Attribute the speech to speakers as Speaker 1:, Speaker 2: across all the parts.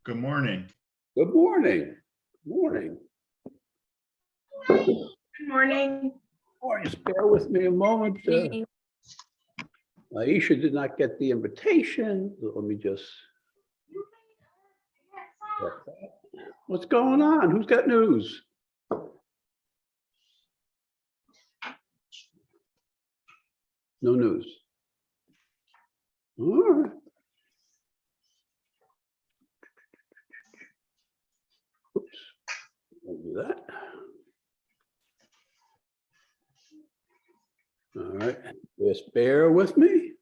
Speaker 1: Good morning.
Speaker 2: Good morning. Morning.
Speaker 3: Good morning.
Speaker 2: Just bear with me a moment.
Speaker 3: Morning.
Speaker 2: Aisha did not get the invitation. Let me just. What's going on? Who's got news? No news. All right. Oops. I'll do that. All right. Just bear with me.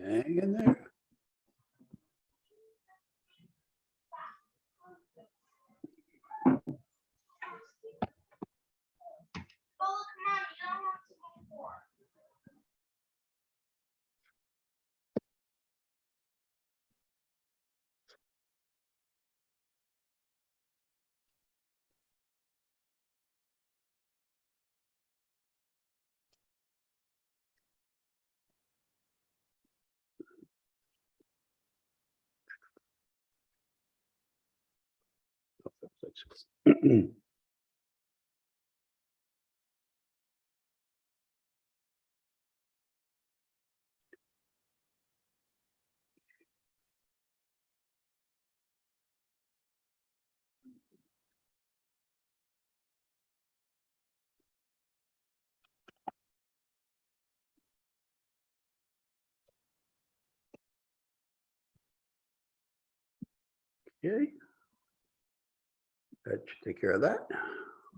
Speaker 2: Hang in there. Okay. That should take care of that.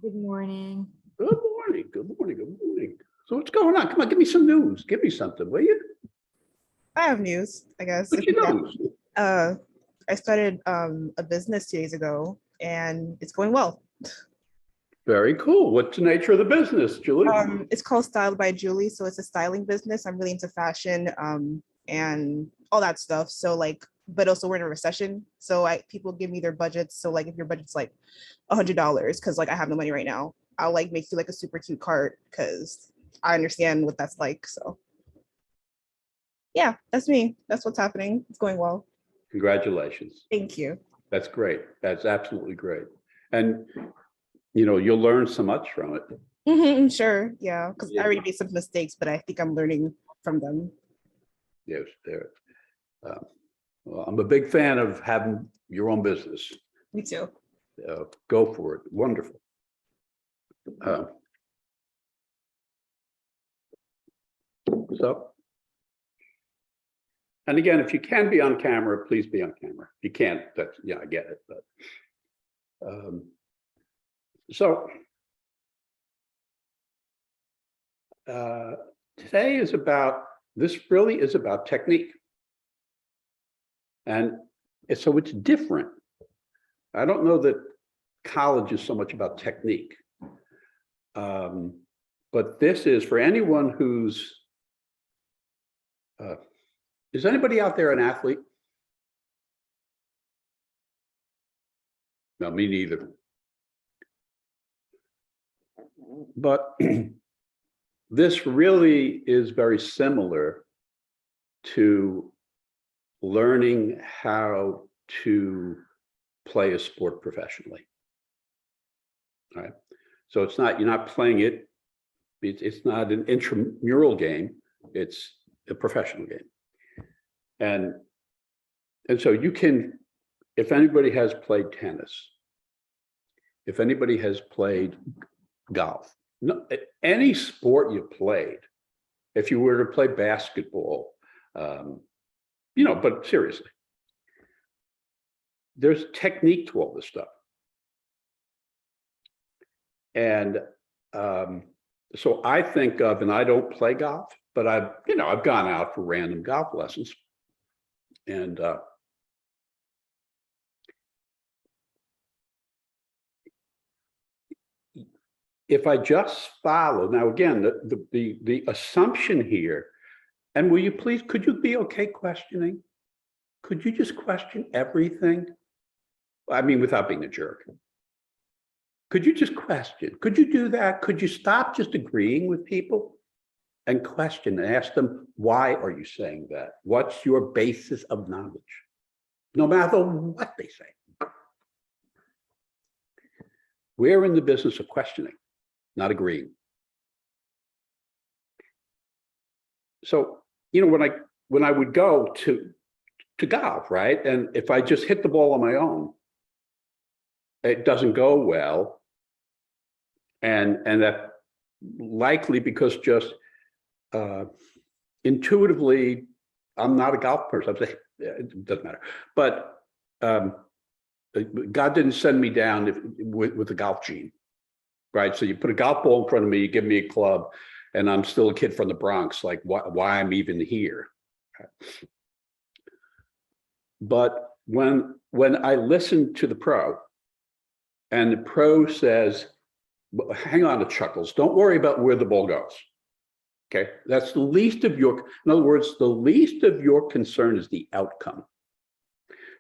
Speaker 3: Good morning.
Speaker 2: Good morning. Good morning. Good morning. So what's going on? Come on, give me some news. Give me something, will you?
Speaker 4: I have news, I guess.
Speaker 2: What you
Speaker 4: Yeah.
Speaker 2: know?
Speaker 4: I started a business 2 days ago and it's going well.
Speaker 2: Very cool. What's the nature of the business, Julie?
Speaker 4: It's called Styled by Julie. So it's a styling business. I'm really into fashion and all that stuff. So like, but also we're in a recession. So people give me their budgets. So like if your budget's like $100, because like I have no money right now, I'll like make you like a super cute cart because I understand what that's like. So yeah, that's me. That's what's happening. It's going well.
Speaker 2: Congratulations.
Speaker 4: Thank you.
Speaker 2: That's great. That's absolutely great. And, you know, you'll learn so much from it.
Speaker 4: Sure. Yeah. Because I already made some mistakes, but I think I'm learning from them.
Speaker 2: Yes, there. Well, I'm a big fan of having your own business.
Speaker 4: Me too.
Speaker 2: Go for it. Wonderful. So, and again, if you can be on camera, please be on camera. If you can't, that's, yeah, I get it. But so today is about, this really is about technique. And so it's different. I don't know that college is so much about technique. But this is for anyone who's, is anybody out there an athlete? No, me neither. But this really is very similar to learning how to play a sport professionally. All right. So it's not, you're not playing it. It's not an intramural game. It's a professional game. And so you can, if anybody has played tennis, if anybody has played golf, no, any sport you played, if you were to play basketball, you know, but seriously, there's technique to all this stuff. And so I think of, and I don't play golf, but I've gone out for random golf lessons. And if I just follow, now again, the assumption here, and will you please, could you be okay questioning? Could you just question everything? I mean, without being a jerk. Could you just question? Could you do that? Could you stop just agreeing with people? and question and ask them, why are you saying that? What's your basis of knowledge? No matter what they say. We're in the business of questioning, not agreeing. So, when I would go to golf, right? And if I just hit the ball on my own, it doesn't go well. And that likely because just intuitively, I'm not a golf person. I'm saying, it doesn't matter. But God didn't send me down with a golf gene, right? So you put a golf ball in front of me, you give me a club, and I'm still a kid from the Bronx, like why I'm even here. But when I listen to the pro, and the pro says, hang on to Chuckles, don't worry about where the ball goes. Okay, that's the least of your, in other words, the least of your concern is the outcome.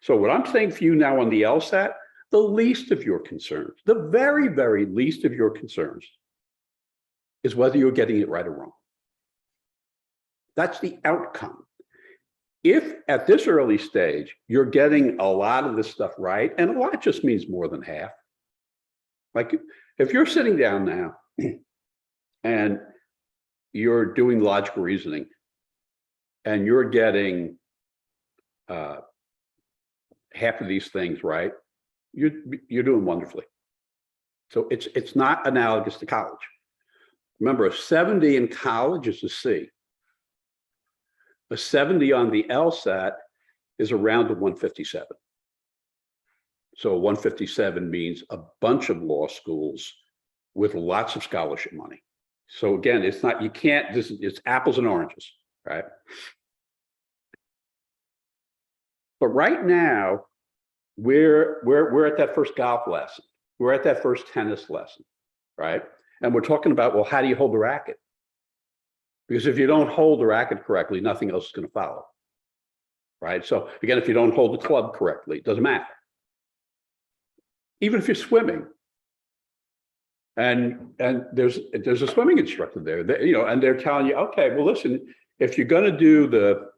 Speaker 2: So what I'm saying for you now on the LSAT, the least of your concerns, the very, very least of your concerns is whether you're getting it right or wrong. That's the outcome. If at this early stage, you're getting a lot of this stuff right, and a lot just means more than half. Like if you're sitting down now and you're doing logical reasoning and you're getting half of these things right, you're doing wonderfully. So it's not analogous to college. Remember, a 70 in college is a C. A 70 on the LSAT is around a 157. So 157 means a bunch of law schools with lots of scholarship money. So again, it's not, you can't, it's apples and oranges, right? But right now, we're at that first golf lesson. We're at that first tennis lesson, right? And we're talking about, well, how do you hold the racket? Because if you don't hold the racket correctly, nothing else is going to follow, right? So again, if you don't hold the club correctly, it doesn't matter. Even if you're swimming, and there's a swimming instructor there, and they're telling you, okay, well, listen, if you're going to do the,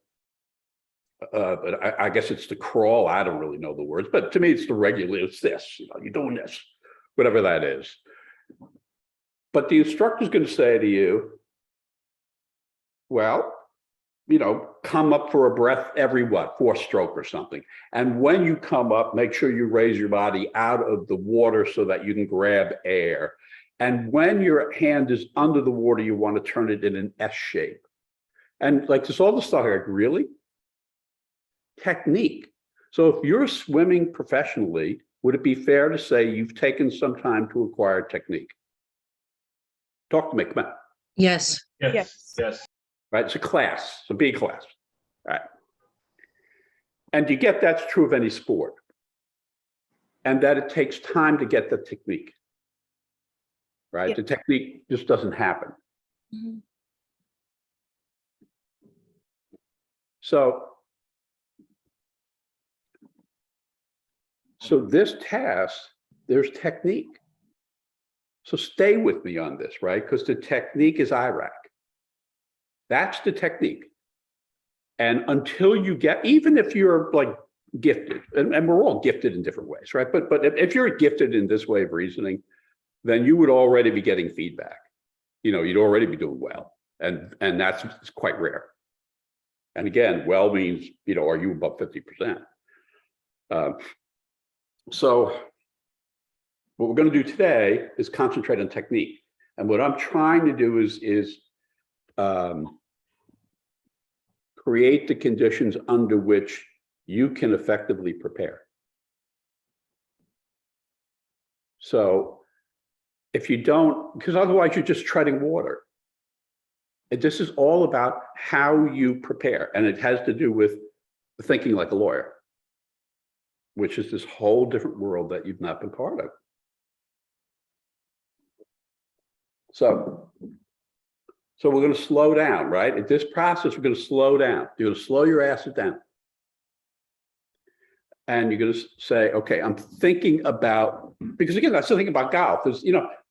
Speaker 2: I guess it's the crawl, I don't really know the words, but to me, it's the regular, it's this, you're doing this, whatever that is. But the instructor's going to say to you, well, come up for a breath every fourth stroke or something. And when you come up, make sure you raise your body out of the water so that you can grab air. And when your hand is under the water, you want to turn it in an S shape. And like this, all the stuff, like, really? Technique. So if you're swimming professionally, would it be fair to say you've taken some time to acquire technique? Talk to me, come on.
Speaker 1: Yes.
Speaker 4: Yes.
Speaker 2: Right, it's a class, it's a B class, right? And you get that's true of any sport. And that it takes time to get the technique, right?
Speaker 4: Yeah.
Speaker 2: The technique just doesn't happen.
Speaker 1: Mhm.
Speaker 2: So this task, there's technique. So stay with me on this, right? Because the technique is IRAC. That's the technique. And until you get, even if you're like gifted, and we're all gifted in different ways, right? But if you're gifted in this way of reasoning, then you would already be getting feedback. You'd already be doing well. And that's quite rare. And again, well means, are you above 50%? So what we're going to do today is concentrate on technique. And what I'm trying to do is create the conditions under which you can effectively prepare. So if you don't, because otherwise you're just treading water. And this is all about how you prepare. And it has to do with thinking like a lawyer, which is this whole different world that you've not been part of. So we're going to slow down, right? At this process, we're going to slow down. You're going to slow your asses down. And you're going to say, okay, I'm thinking about, because again, I'm still thinking about golf. There's,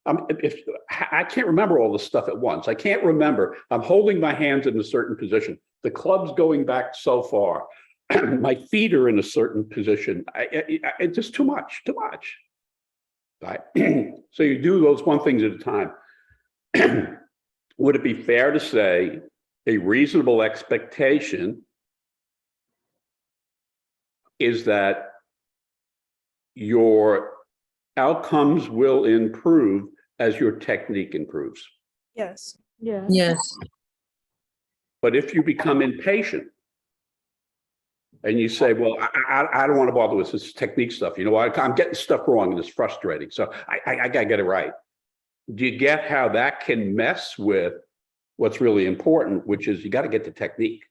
Speaker 2: if I can't remember all this stuff at once. I can't remember. I'm holding my hands in a certain position. The club's going back so far. My feet are in a certain position. It's just too much, too much. Right? So you do those one things at a time. Would it be fair to say a reasonable expectation is that your outcomes will improve as your technique improves?
Speaker 4: Yes.
Speaker 3: Yes.
Speaker 1: Yes.
Speaker 2: But if you become impatient and you say, well, I don't want to bother with this technique stuff, you know, I'm getting stuff wrong and it's frustrating, so I got to get it right. Do you get how that can mess with what's really important, which is you got to get the technique?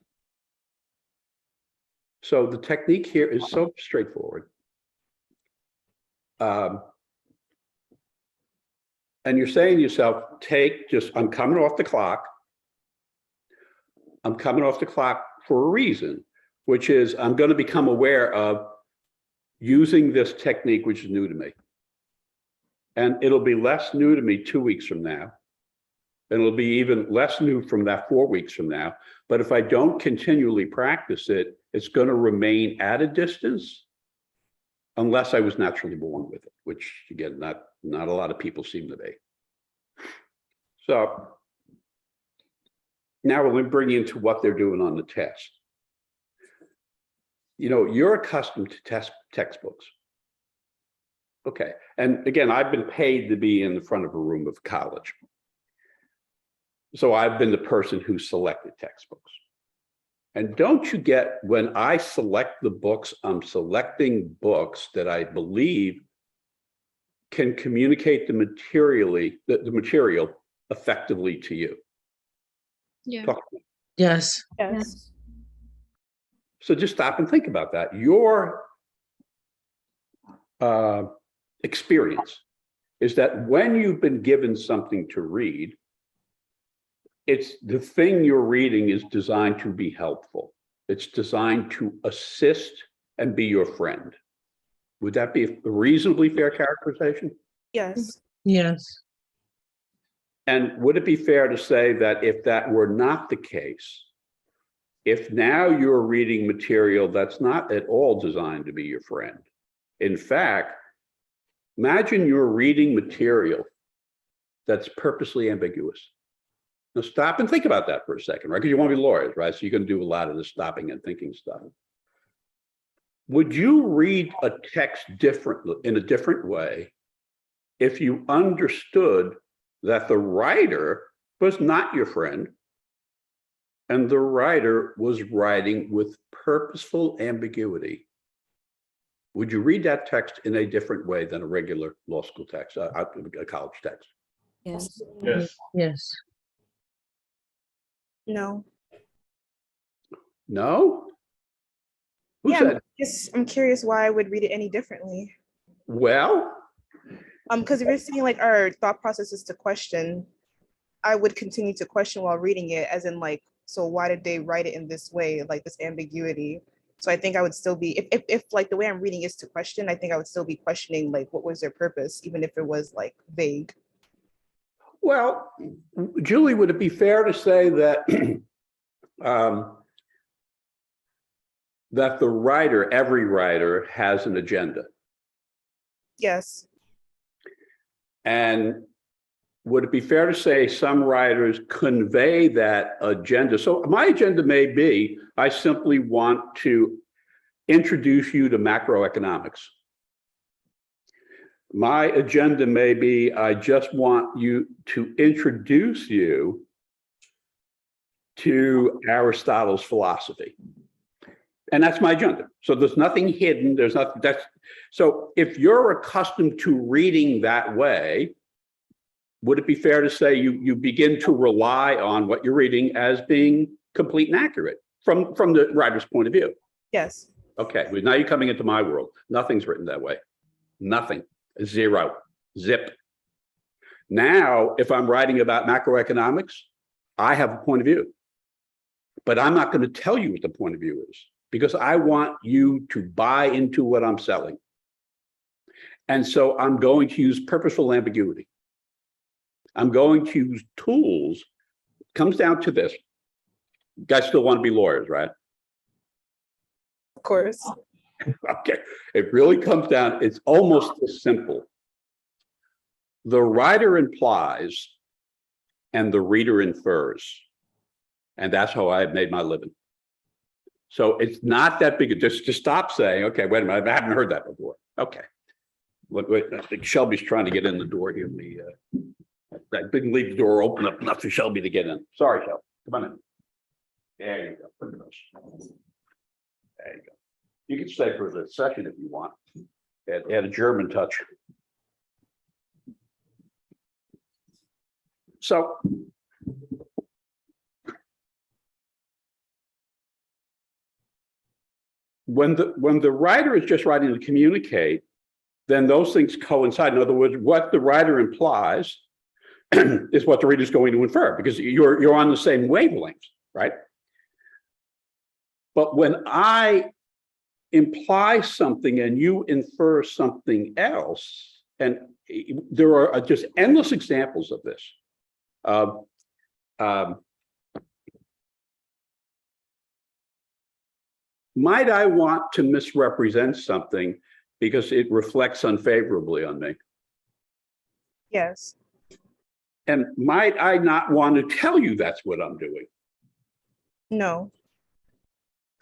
Speaker 2: So the technique here is so straightforward. And you're saying to yourself, I'm coming off the clock. I'm coming off the clock for a reason, which is I'm going to become aware of using this technique, which is new to me. And it'll be less new to me 2 weeks from now. And it'll be even less new from that 4 weeks from now. But if I don't continually practice it, it's going to remain at a distance unless I was naturally born with it, which again, not a lot of people seem to be. So now we're going to bring you into what they're doing on the test. You know, you're accustomed to textbooks. Okay. And again, I've been paid to be in the front of a room of college. So I've been the person who selected textbooks. And don't you get, when I select the books, I'm selecting books that I believe can communicate the material effectively to you.
Speaker 1: Yeah.
Speaker 2: Talk to me.
Speaker 1: Yes.
Speaker 4: Yes.
Speaker 2: So just stop and think about that. Your experience is that when you've been given something to read, it's the thing you're reading is designed to be helpful. It's designed to assist and be your friend. Would that be a reasonably fair characterization?
Speaker 4: Yes.
Speaker 1: Yes.
Speaker 2: And would it be fair to say that if that were not the case, if now you're reading material that's not at all designed to be your friend, in fact, imagine you're reading material that's purposely ambiguous. Now stop and think about that for a second, right? Because you want to be lawyers, right? So you're going to do a lot of the stopping and thinking stuff. Would you read a text in a different way if you understood that the writer was not your friend and the writer was writing with purposeful ambiguity? Would you read that text in a different way than a regular law school text, a college text?
Speaker 3: Yes.
Speaker 5: Yes.
Speaker 1: Yes.
Speaker 4: No.
Speaker 2: No? Who
Speaker 4: Yeah,
Speaker 2: said?
Speaker 4: I'm curious why I would read it any differently.
Speaker 2: Well,
Speaker 4: Because if you're saying like our thought process is to question, I would continue to question while reading it, as in like, so why did they write it in this way, like this ambiguity? So I think I would still be, if like the way I'm reading is to question, I think I would still be questioning like what was their purpose, even if it was like vague.
Speaker 2: well, Julie, would it be fair to say that that the writer, every writer, has an agenda?
Speaker 4: Yes.
Speaker 2: And would it be fair to say some writers convey that agenda? So my agenda may be, I simply want to introduce you to macroeconomics. My agenda may be, I just want you to introduce you to Aristotle's philosophy. And that's my agenda. So there's nothing hidden. There's nothing so if you're accustomed to reading that way, would it be fair to say you begin to rely on what you're reading as being complete and accurate from the writer's point of view?
Speaker 4: Yes.
Speaker 2: Okay, well, now you're coming into my world. Nothing's written that way. Nothing. Zero. Zip. Now, if I'm writing about macroeconomics, I have a point of view. But I'm not going to tell you what the point of view is, because I want you to buy into what I'm selling. And so I'm going to use purposeful ambiguity. I'm going to use tools. Comes down to this. You guys still want to be lawyers, right?
Speaker 4: Of course.
Speaker 2: Okay. It really comes down, it's almost as simple. The writer implies and the reader infers. And that's how I've made my living. So it's not that big. Just stop saying, okay, wait a minute, I haven't heard that before. Okay. Wait, I think Shelby's trying to get in the door here. I didn't leave the door open up enough for Shelby to get in. Sorry, Shelby. Come on in. There you go. Look at those. There you go. You can stay for the session if you want. Add a German touch. So when the writer is just writing to communicate, then those things coincide. In other words, what the writer implies is what the reader is going to infer, because you're on the same wavelength, right? But when I imply something and you infer something else, and there are just endless examples of this. Might I want to misrepresent something because it reflects unfavorably on me?
Speaker 4: Yes.
Speaker 2: And might I not want to tell you that's what I'm doing?
Speaker 4: No.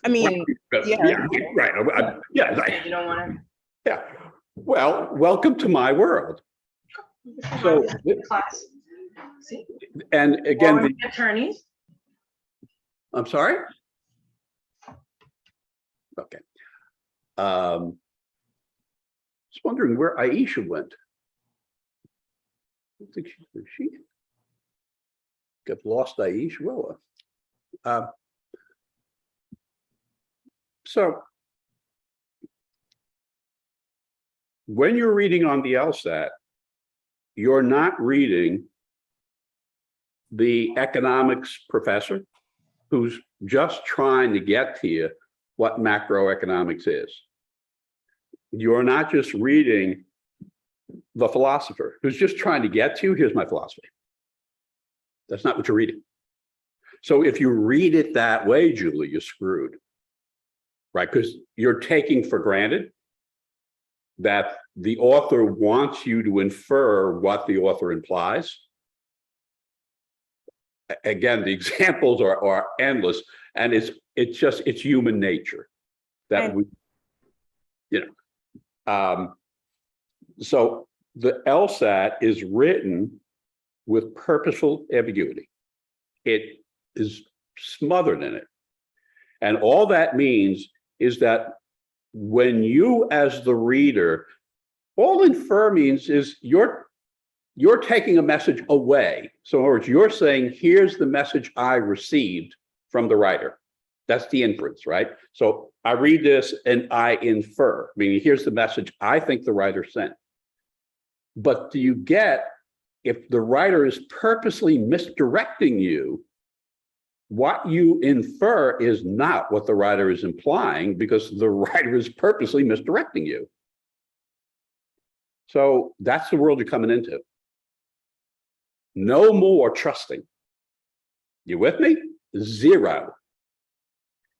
Speaker 4: I mean,
Speaker 2: yeah, right. Yeah, right.
Speaker 3: You don't want to.
Speaker 2: Yeah. Well, welcome to my world. So,
Speaker 3: Class. See?
Speaker 2: and again,
Speaker 3: Or attorneys.
Speaker 2: I'm sorry? Okay. Just wondering where Aisha went. I think she got lost, Aisha. Well, so when you're reading on the LSAT, you're not reading the economics professor who's just trying to get to you what macroeconomics is. You're not just reading the philosopher who's just trying to get to you, here's my philosophy. That's not what you're reading. So if you read it that way, Julie, you're screwed, right? Because you're taking for granted that the author wants you to infer what the author implies. Again, the examples are endless, and it's human nature that we, so the LSAT is written with purposeful ambiguity. It is smothered in it. And all that means is that when you, as the reader, all infer means is you're taking a message away. So in other words, you're saying, here's the message I received from the writer. That's the inference, right? So I read this and I infer, meaning here's the message I think the writer sent. But do you get, if the writer is purposely misdirecting you, what you infer is not what the writer is implying, because the writer is purposely misdirecting you. So that's the world you're coming into. No more trusting. You with me? Zero.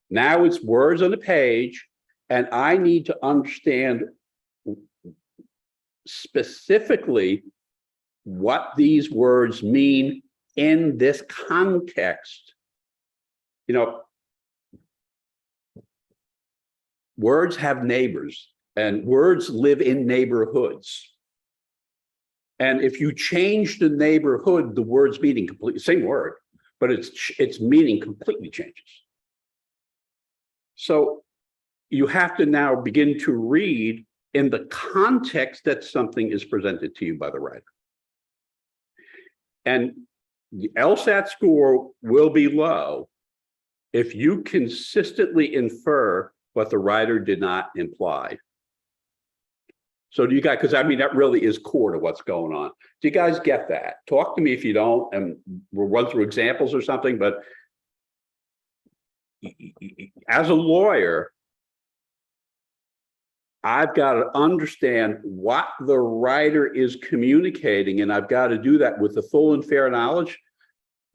Speaker 2: Now it's words on a page, and I need to understand specifically what these words mean in this context. You know, words have neighbors, and words live in neighborhoods. And if you change the neighborhood, the word's meaning completely, same word, but its meaning completely changes. So you have to now begin to read in the context that something is presented to you by the writer. And the LSAT score will be low if you consistently infer what the writer did not imply. So do you guys, because I mean, that really is core to what's going on. Do you guys get that? Talk to me if you don't, and we'll run through examples or something, but as a lawyer, I've got to understand what the writer is communicating, and I've got to do that with the full and fair knowledge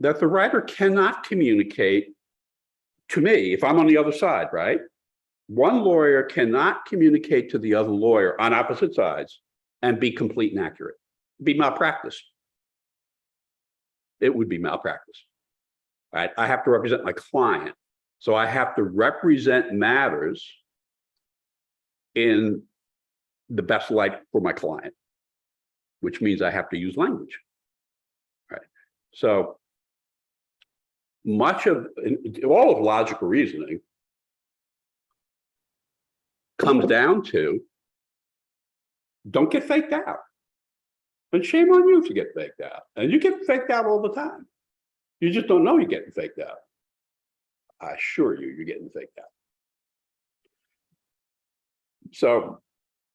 Speaker 2: that the writer cannot communicate to me if I'm on the other side, right? One lawyer cannot communicate to the other lawyer on opposite sides and be complete and accurate. It'd be malpractice. It would be malpractice, right? I have to represent my client. So I have to represent matters in the best light for my client, which means I have to use language, right? So much of all of logical reasoning comes down to don't get faked out. And shame on you if you get faked out. And you get faked out all the time. You just don't know you're getting faked out. I assure you, you're getting faked out. So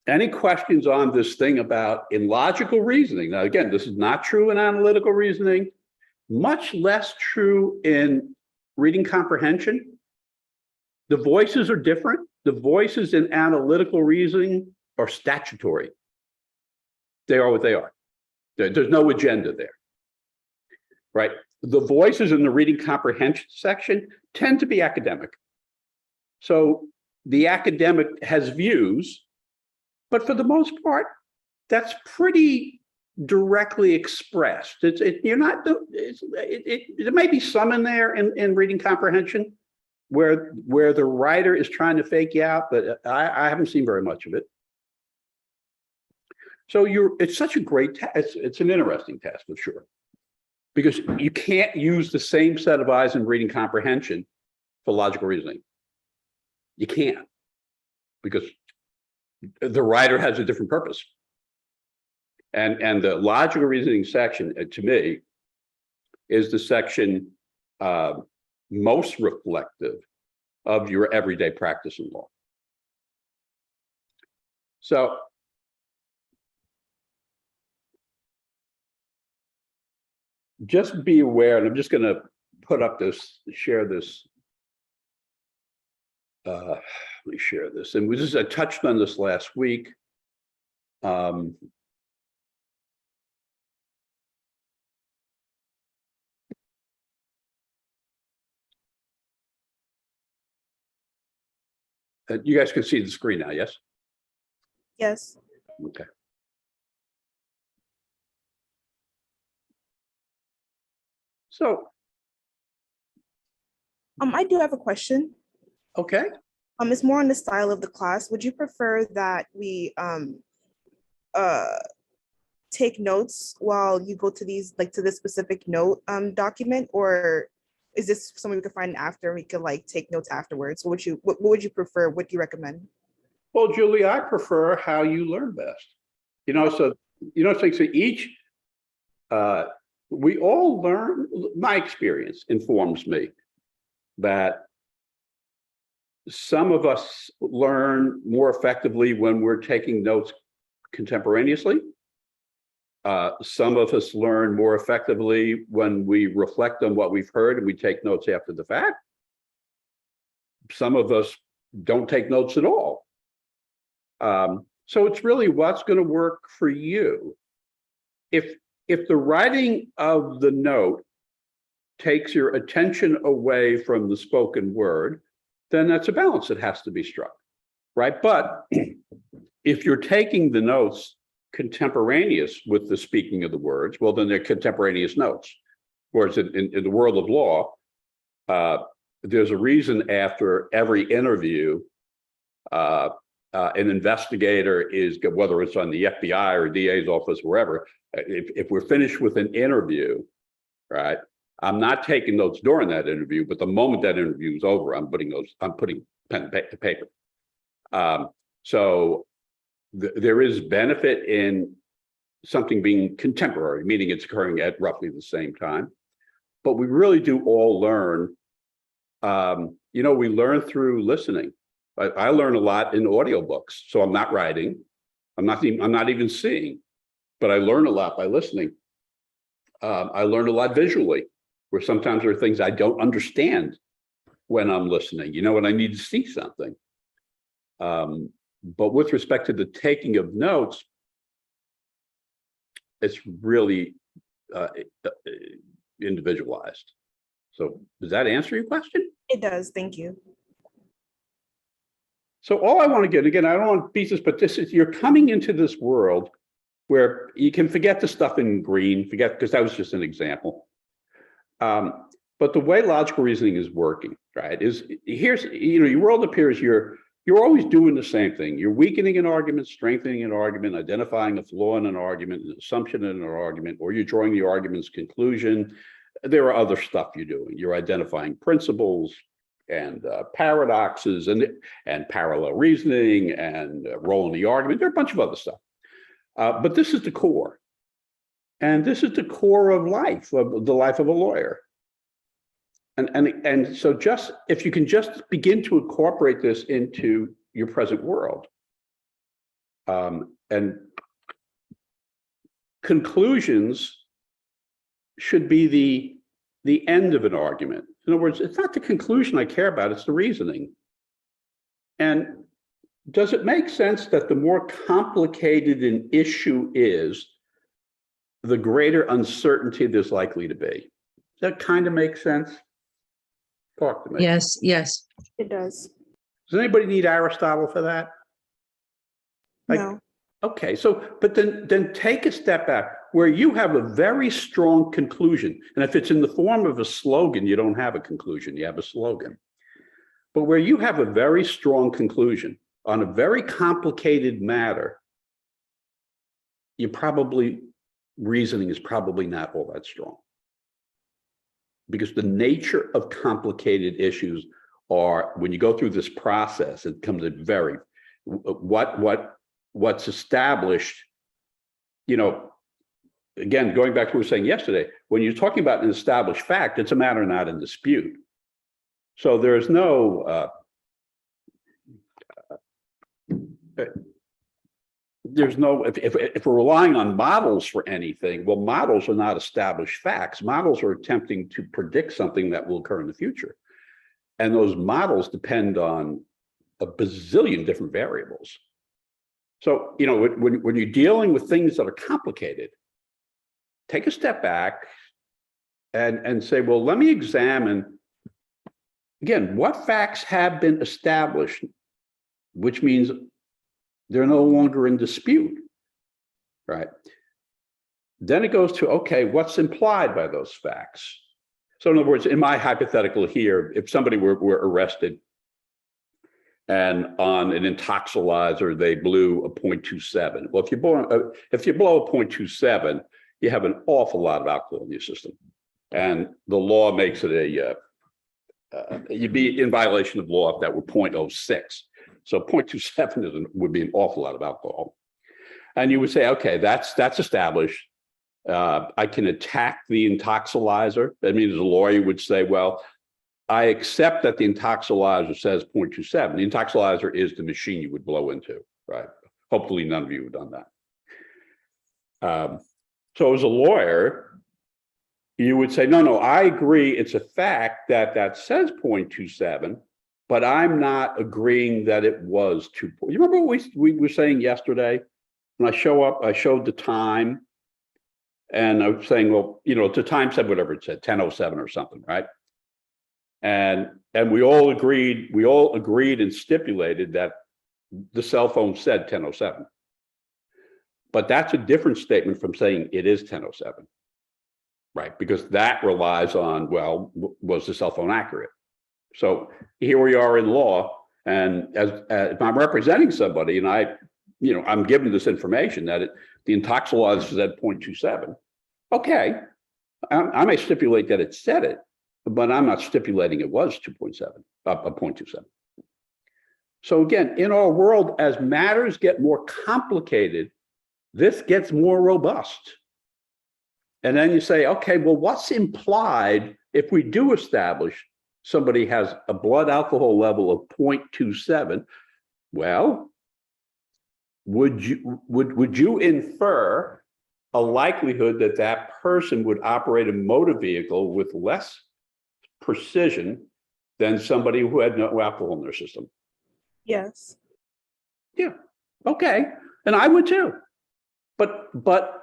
Speaker 2: any questions on this thing about in logical reasoning? Now, again, this is not true in analytical reasoning, much less true in reading comprehension. The voices are different. The voices in analytical reasoning are statutory. They are what they are. There's no agenda there, right? The voices in the reading comprehension section tend to be academic. So the academic has views, but for the most part, that's pretty directly expressed. There may be some in there in reading comprehension where the writer is trying to fake you out, but I haven't seen very much of it. So it's such a great test. It's an interesting test for sure, because you can't use the same set of eyes in reading comprehension for logical reasoning. You can't, because the writer has a different purpose. And the logical reasoning section, to me, is the section most reflective of your everyday practice in law. So just be aware, and I'm just going to put up this, share this. Let me share this. And I touched on this last week. You guys can see the screen now, yes?
Speaker 4: Yes.
Speaker 2: Okay. So,
Speaker 4: I do have a question.
Speaker 2: okay.
Speaker 4: It's more on the style of the class. Would you prefer that we take notes while you go to these, like to this specific note document, or is this something we could find after and we could like take notes afterwards? What would you prefer? What do you recommend?
Speaker 2: Well, Julie, I prefer how you learn best. So each, we all learn, my experience informs me that some of us learn more effectively when we're taking notes contemporaneously. Some of us learn more effectively when we reflect on what we've heard and we take notes after the fact. Some of us don't take notes at all. So it's really what's going to work for you. If the writing of the note takes your attention away from the spoken word, then that's a balance that has to be struck, right? But if you're taking the notes contemporaneous with the speaking of the words, well, then they're contemporaneous notes. Whereas in the world of law, there's a reason after every interview, an investigator is, whether it's on the FBI or DA's office, wherever, if we're finished with an interview, right, I'm not taking notes during that interview, but the moment that interview is over, I'm putting pen to paper. So there is benefit in something being contemporary, meaning it's occurring at roughly the same time. But we really do all learn, we learn through listening. I learn a lot in audiobooks, so I'm not writing, I'm not even seeing, but I learn a lot by listening. I learn a lot visually, where sometimes there are things I don't understand when I'm listening, when I need to see something. But with respect to the taking of notes, it's really individualized. So does that answer your question?
Speaker 4: It does, thank you.
Speaker 2: So all I want to get, again, I don't want to beat this, but this is, you're coming into this world where you can forget the stuff in green, forget, because that was just an example. But the way logical reasoning is working, right, is here's, your world appears you're always doing the same thing. You're weakening an argument, strengthening an argument, identifying a flaw in an argument, an assumption in an argument, or you're drawing the argument's conclusion. There are other stuff you're doing. You're identifying principles and paradoxes and parallel reasoning and role in the argument. There are a bunch of other stuff. But this is the core. And this is the core of life, of the life of a lawyer. And so just, if you can just begin to incorporate this into your present world, and conclusions should be the end of an argument. In other words, it's not the conclusion I care about, it's the reasoning. And does it make sense that the more complicated an issue is, the greater uncertainty there's likely to be? Does that kind of make sense? Talk to me.
Speaker 1: Yes, yes.
Speaker 4: It does.
Speaker 2: Does anybody need Aristotle for that?
Speaker 4: No.
Speaker 2: Okay, so, but then take a step back where you have a very strong conclusion. And if it's in the form of a slogan, you don't have a conclusion, you have a slogan. But where you have a very strong conclusion on a very complicated matter, reasoning is probably not all that strong. Because the nature of complicated issues are, when you go through this process, it comes a very, what's established, again, going back to what we were saying yesterday, when you're talking about an established fact, it's a matter not in dispute. So there's no, if we're relying on models for anything, well, models are not established facts. Models are attempting to predict something that will occur in the future. And those models depend on a bazillion different variables. So, when you're dealing with things that are complicated, take a step back and say, well, let me examine, again, what facts have been established, which means they're no longer in dispute, right? Then it goes to, okay, what's implied by those facts? So in other words, in my hypothetical here, if somebody were arrested and on an intoxilizer, they blew a 0.27. Well, if you blow a 0.27, you have an awful lot of alcohol in your system. And the law makes it you'd be in violation of law if that were 0.06. So 0.27 would be an awful lot of alcohol. And you would say, okay, that's established. I can attack the intoxilizer. That means a lawyer would say, well, I accept that the intoxilizer says 0.27. The intoxilizer is the machine you would blow into, right? Hopefully none of you have done that. So as a lawyer, you would say, no, I agree. It's a fact that says 0.27, but I'm not agreeing that it was 2. You remember what we were saying yesterday? When I showed the time, and I was saying, well, the time said whatever it said, 10:07 or something, right? And we all agreed and stipulated that the cell phone said 10:07. But that's a different statement from saying it is 10:07, right? Because that relies on, well, was the cell phone accurate? So here we are in law, and if I'm representing somebody and I'm given this information that the intoxilizer said 0.27, okay, I may stipulate that it said it, but I'm not stipulating it was 0.27. So again, in our world, as matters get more complicated, this gets more robust. And then you say, okay, well, what's implied if we do establish somebody has a blood alcohol level of 0.27? Well, would you infer a likelihood that that person would operate a motor vehicle with less precision than somebody who had no alcohol in their system?
Speaker 4: Yes.
Speaker 2: Yeah, okay, and I would too. But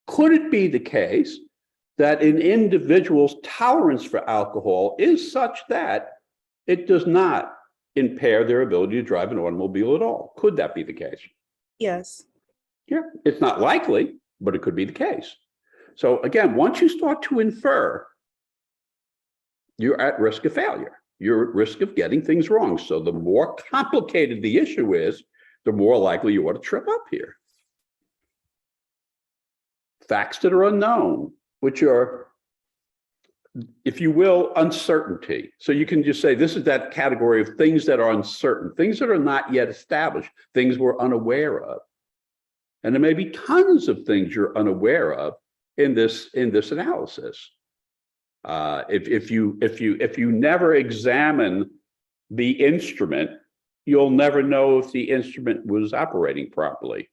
Speaker 2: could it be the case that an individual's tolerance for alcohol is such that it does not impair their ability to drive an automobile at all? Could that be the case?
Speaker 4: Yes.
Speaker 2: Yeah, it's not likely, but it could be the case. So again, once you start to infer, you're at risk of failure. You're at risk of getting things wrong. So the more complicated the issue is, the more likely you are to trip up here. Facts that are unknown, which are, if you will, uncertainty. So you can just say, this is that category of things that are uncertain, things that are not yet established, things we're unaware of. And there may be tons of things you're unaware of in this analysis. If you never examine the instrument, you'll never know if the instrument was operating properly.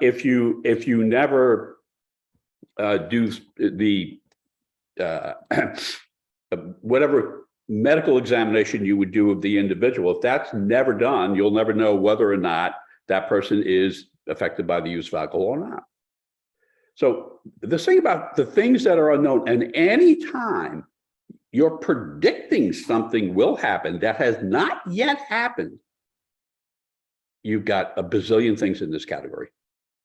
Speaker 2: If you never do the whatever medical examination you would do of the individual, if that's never done, you'll never know whether or not that person is affected by the use of alcohol or not. So the thing about the things that are unknown, and any time you're predicting something will happen that has not yet happened, you've got a bazillion things in this category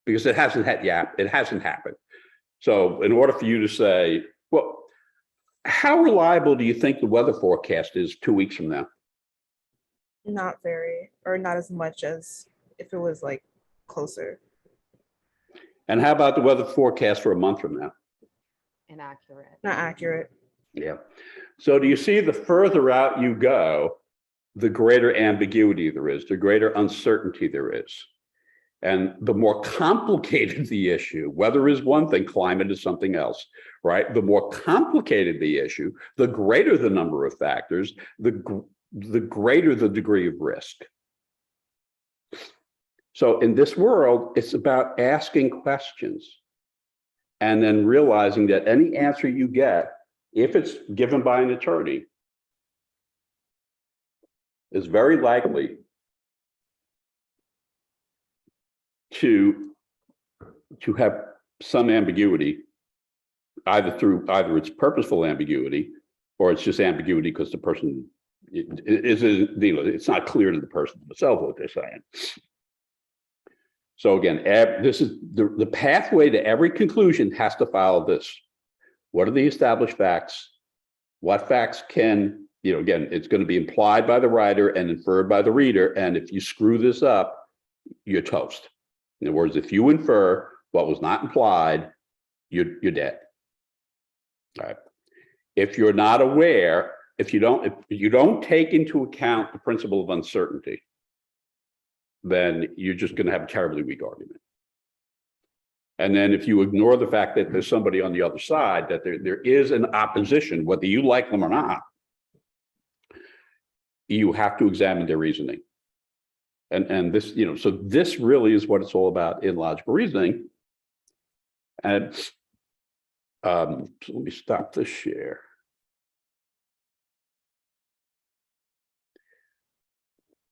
Speaker 2: because it hasn't happened. So in order for you to say, well, how reliable do you think the weather forecast is 2 weeks from now?
Speaker 4: Not very, or not as much as if it was like closer.
Speaker 2: And how about the weather forecast for a month from now?
Speaker 3: Inaccurate.
Speaker 4: Not accurate.
Speaker 2: Yeah. So do you see, the further out you go, the greater ambiguity there is, the greater uncertainty there is. And the more complicated the issue, weather is one thing, climate is something else, right? The more complicated the issue, the greater the number of factors, the greater the degree of risk. So in this world, it's about asking questions and then realizing that any answer you get, if it's given by an attorney, is very likely to have some ambiguity, either it's purposeful ambiguity or it's just ambiguity because the person it's not clear to the person themselves what they're saying. So again, this is the pathway to every conclusion has to follow this. What are the established facts? What facts can, again, it's going to be implied by the writer and inferred by the reader. And if you screw this up, you're toast. In other words, if you infer what was not implied, you're dead. All right. If you're not aware, if you don't take into account the principle of uncertainty, then you're just going to have a terribly weak argument. And then if you ignore the fact that there's somebody on the other side, that there is an opposition, whether you like them or not, you have to examine their reasoning. And this, so this really is what it's all about in logical reasoning. And so let me stop the share.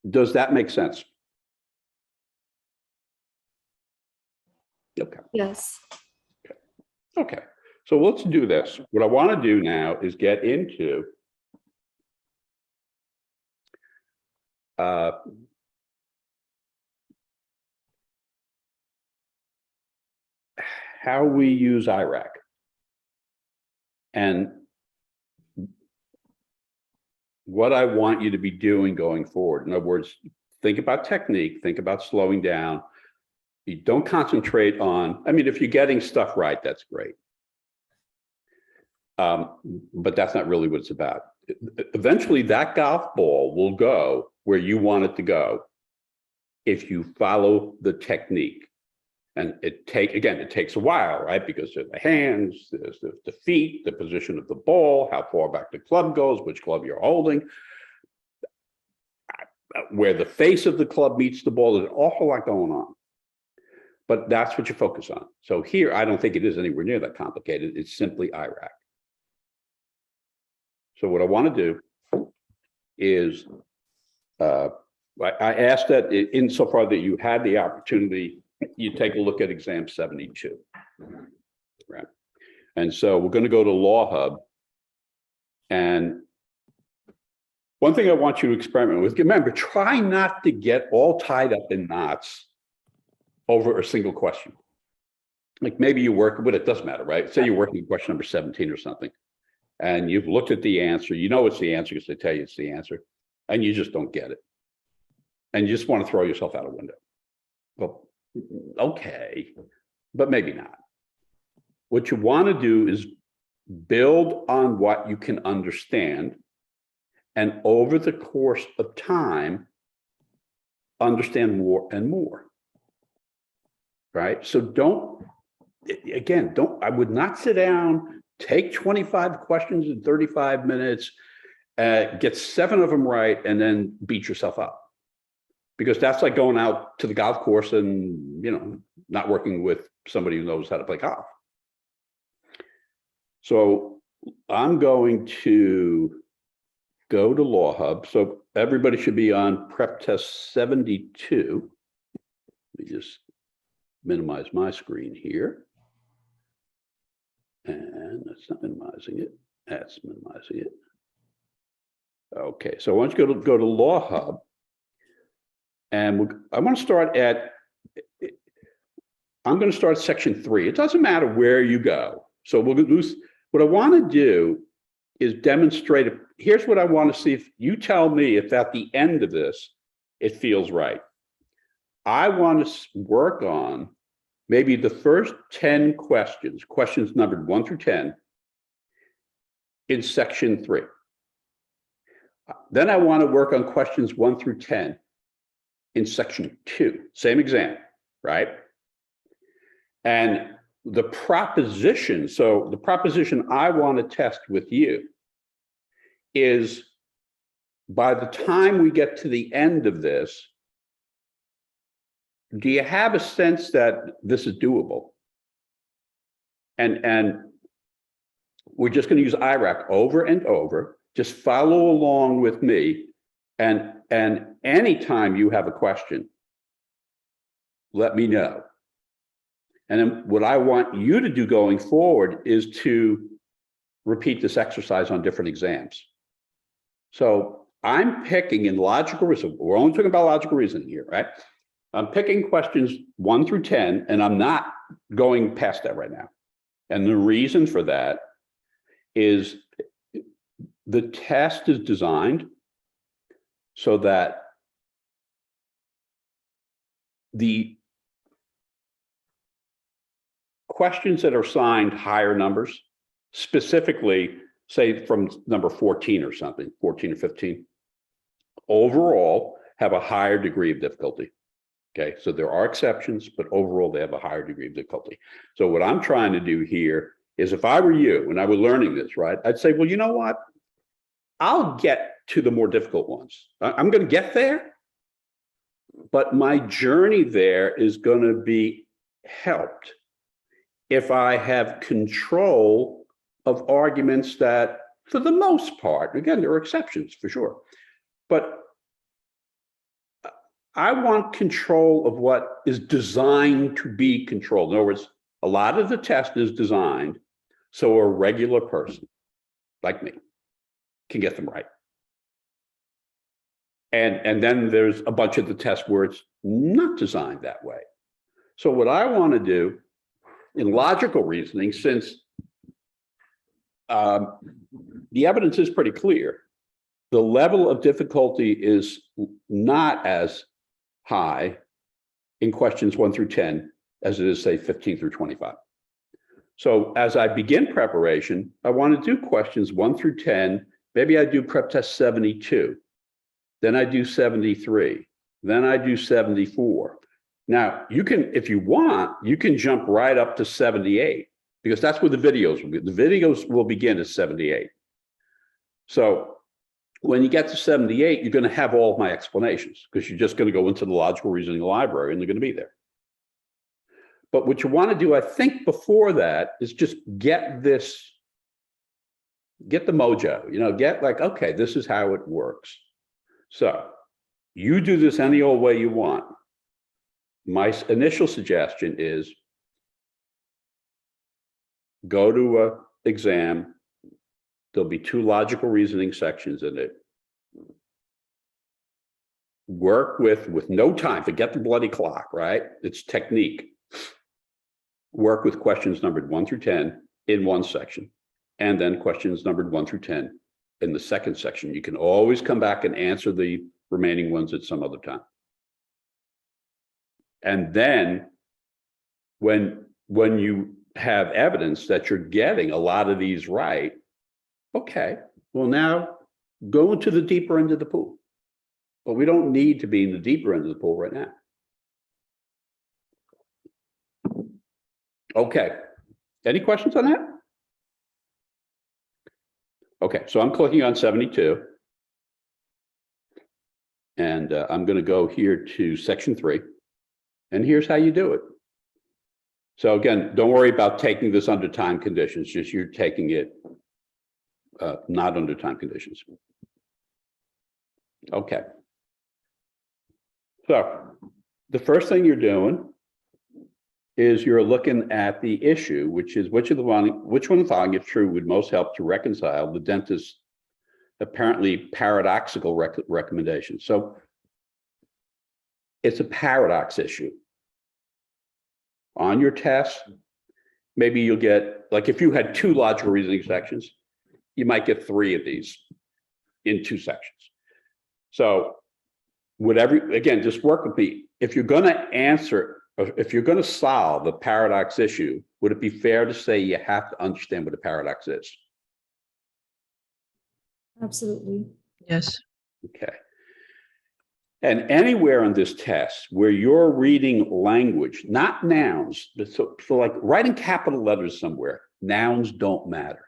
Speaker 2: Does that make sense? Okay.
Speaker 1: Yes.
Speaker 2: Okay. So let's do this. What I want to do now is get into how we use IRAC. And what I want you to be doing going forward. In other words, think about technique, think about slowing down. You don't concentrate on, if you're getting stuff right, that's great. But that's not really what it's about. Eventually that golf ball will go where you want it to go if you follow the technique. And it takes a while, right? Because there's the hands, there's the feet, the position of the ball, how far back the club goes, which club you're holding, where the face of the club meets the ball. There's an awful lot going on. But that's what you focus on. So here, I don't think it is anywhere near that complicated. It's simply IRAC. So what I want to do is I asked that insofar that you had the opportunity, you take a look at exam 72. Right. And so we're going to go to Law Hub. And one thing I want you to experiment with, remember, try not to get all tied up in knots over a single question. Like maybe you work, but it doesn't matter, right? Say you're working question number 17 or something, and you've looked at the answer, you know it's the answer because they tell you it's the answer, and you just don't get it. And you just want to throw yourself out a window. Well, okay, but maybe not. What you want to do is build on what you can understand, and over the course of time, understand more and more. Right? So I would not sit down, take 25 questions in 35 minutes, get 7 of them right, and then beat yourself up. Because that's like going out to the golf course and, not working with somebody who knows how to play golf. So I'm going to go to Law Hub. So everybody should be on prep test 72. Let me just minimize my screen here. And that's not minimizing it. That's minimizing it. Okay, so I want you to go to Law Hub. And I want to start at, I'm going to start section 3. It doesn't matter where you go. So we'll do, what I want to do is demonstrate, here's what I want to see. If you tell me if at the end of this, it feels right. I want to work on maybe the first 10 questions numbered 1 through 10 in section 3. Then I want to work on questions 1 through 10 in section 2, same exam, right? And the proposition, so the proposition I want to test with you is by the time we get to the end of this, do you have a sense that this is doable? And we're just going to use IRAC over and over. Just follow along with me. And anytime you have a question, let me know. And then what I want you to do going forward is to repeat this exercise on different exams. So I'm picking in logical reasoning, we're only talking about logical reasoning here, right? I'm picking questions 1 through 10, and I'm not going past that right now. And the reason for that is the test is designed so that the questions that are assigned higher numbers, specifically, say from number 14 or something, 14 or 15, overall have a higher degree of difficulty. Okay, so there are exceptions, but overall they have a higher degree of difficulty. So what I'm trying to do here is, if I were you and I were learning this, right, I'd say, well, you know what? I'll get to the more difficult ones. I'm going to get there, but my journey there is going to be helped if I have control of arguments that, for the most part, again, there are exceptions for sure, but I want control of what is designed to be controlled. In other words, a lot of the test is designed so a regular person like me can get them right. And then there's a bunch of the tests where it's not designed that way. So what I want to do in logical reasoning, since the evidence is pretty clear, the level of difficulty is not as high in questions 1 through 10 as it is, say, 15 through 25. So as I begin preparation, I want to do questions 1 through 10. Maybe I do prep test 72. Then I do 73. Then I do 74. Now, you can, if you want, you can jump right up to 78, because that's where the videos will be. The videos will begin at 78. So when you get to 78, you're going to have all of my explanations, because you're just going to go into the logical reasoning library and they're going to be there. But what you want to do, I think, before that is just get the mojo, get like, okay, this is how it works. So you do this any old way you want. My initial suggestion is go to an exam. There'll be 2 logical reasoning sections in it. Work with no time, forget the bloody clock, right? It's technique. Work with questions numbered 1 through 10 in one section, and then questions numbered 1 through 10 in the second section. You can always come back and answer the remaining ones at some other time. And then when you have evidence that you're getting a lot of these right, okay, well, now go into the deeper end of the pool. But we don't need to be in the deeper end of the pool right now. Okay, any questions on that? Okay, so I'm clicking on 72. And I'm going to go here to section 3. And here's how you do it. So again, don't worry about taking this under time conditions, just you're taking it not under time conditions. Okay. So the first thing you're doing is you're looking at the issue, which is which one of the following, if true, would most help to reconcile the dentist's apparently paradoxical recommendation. So it's a paradox issue. On your test, maybe you'll get, like if you had 2 logical reasoning sections, you might get 3 of these in 2 sections. So whatever, again, just work with me. If you're going to answer, if you're going to solve the paradox issue, would it be fair to say you have to understand what a paradox is?
Speaker 1: Absolutely. Yes.
Speaker 2: Okay. And anywhere on this test where you're reading language, not nouns, but so like writing capital letters somewhere, nouns don't matter.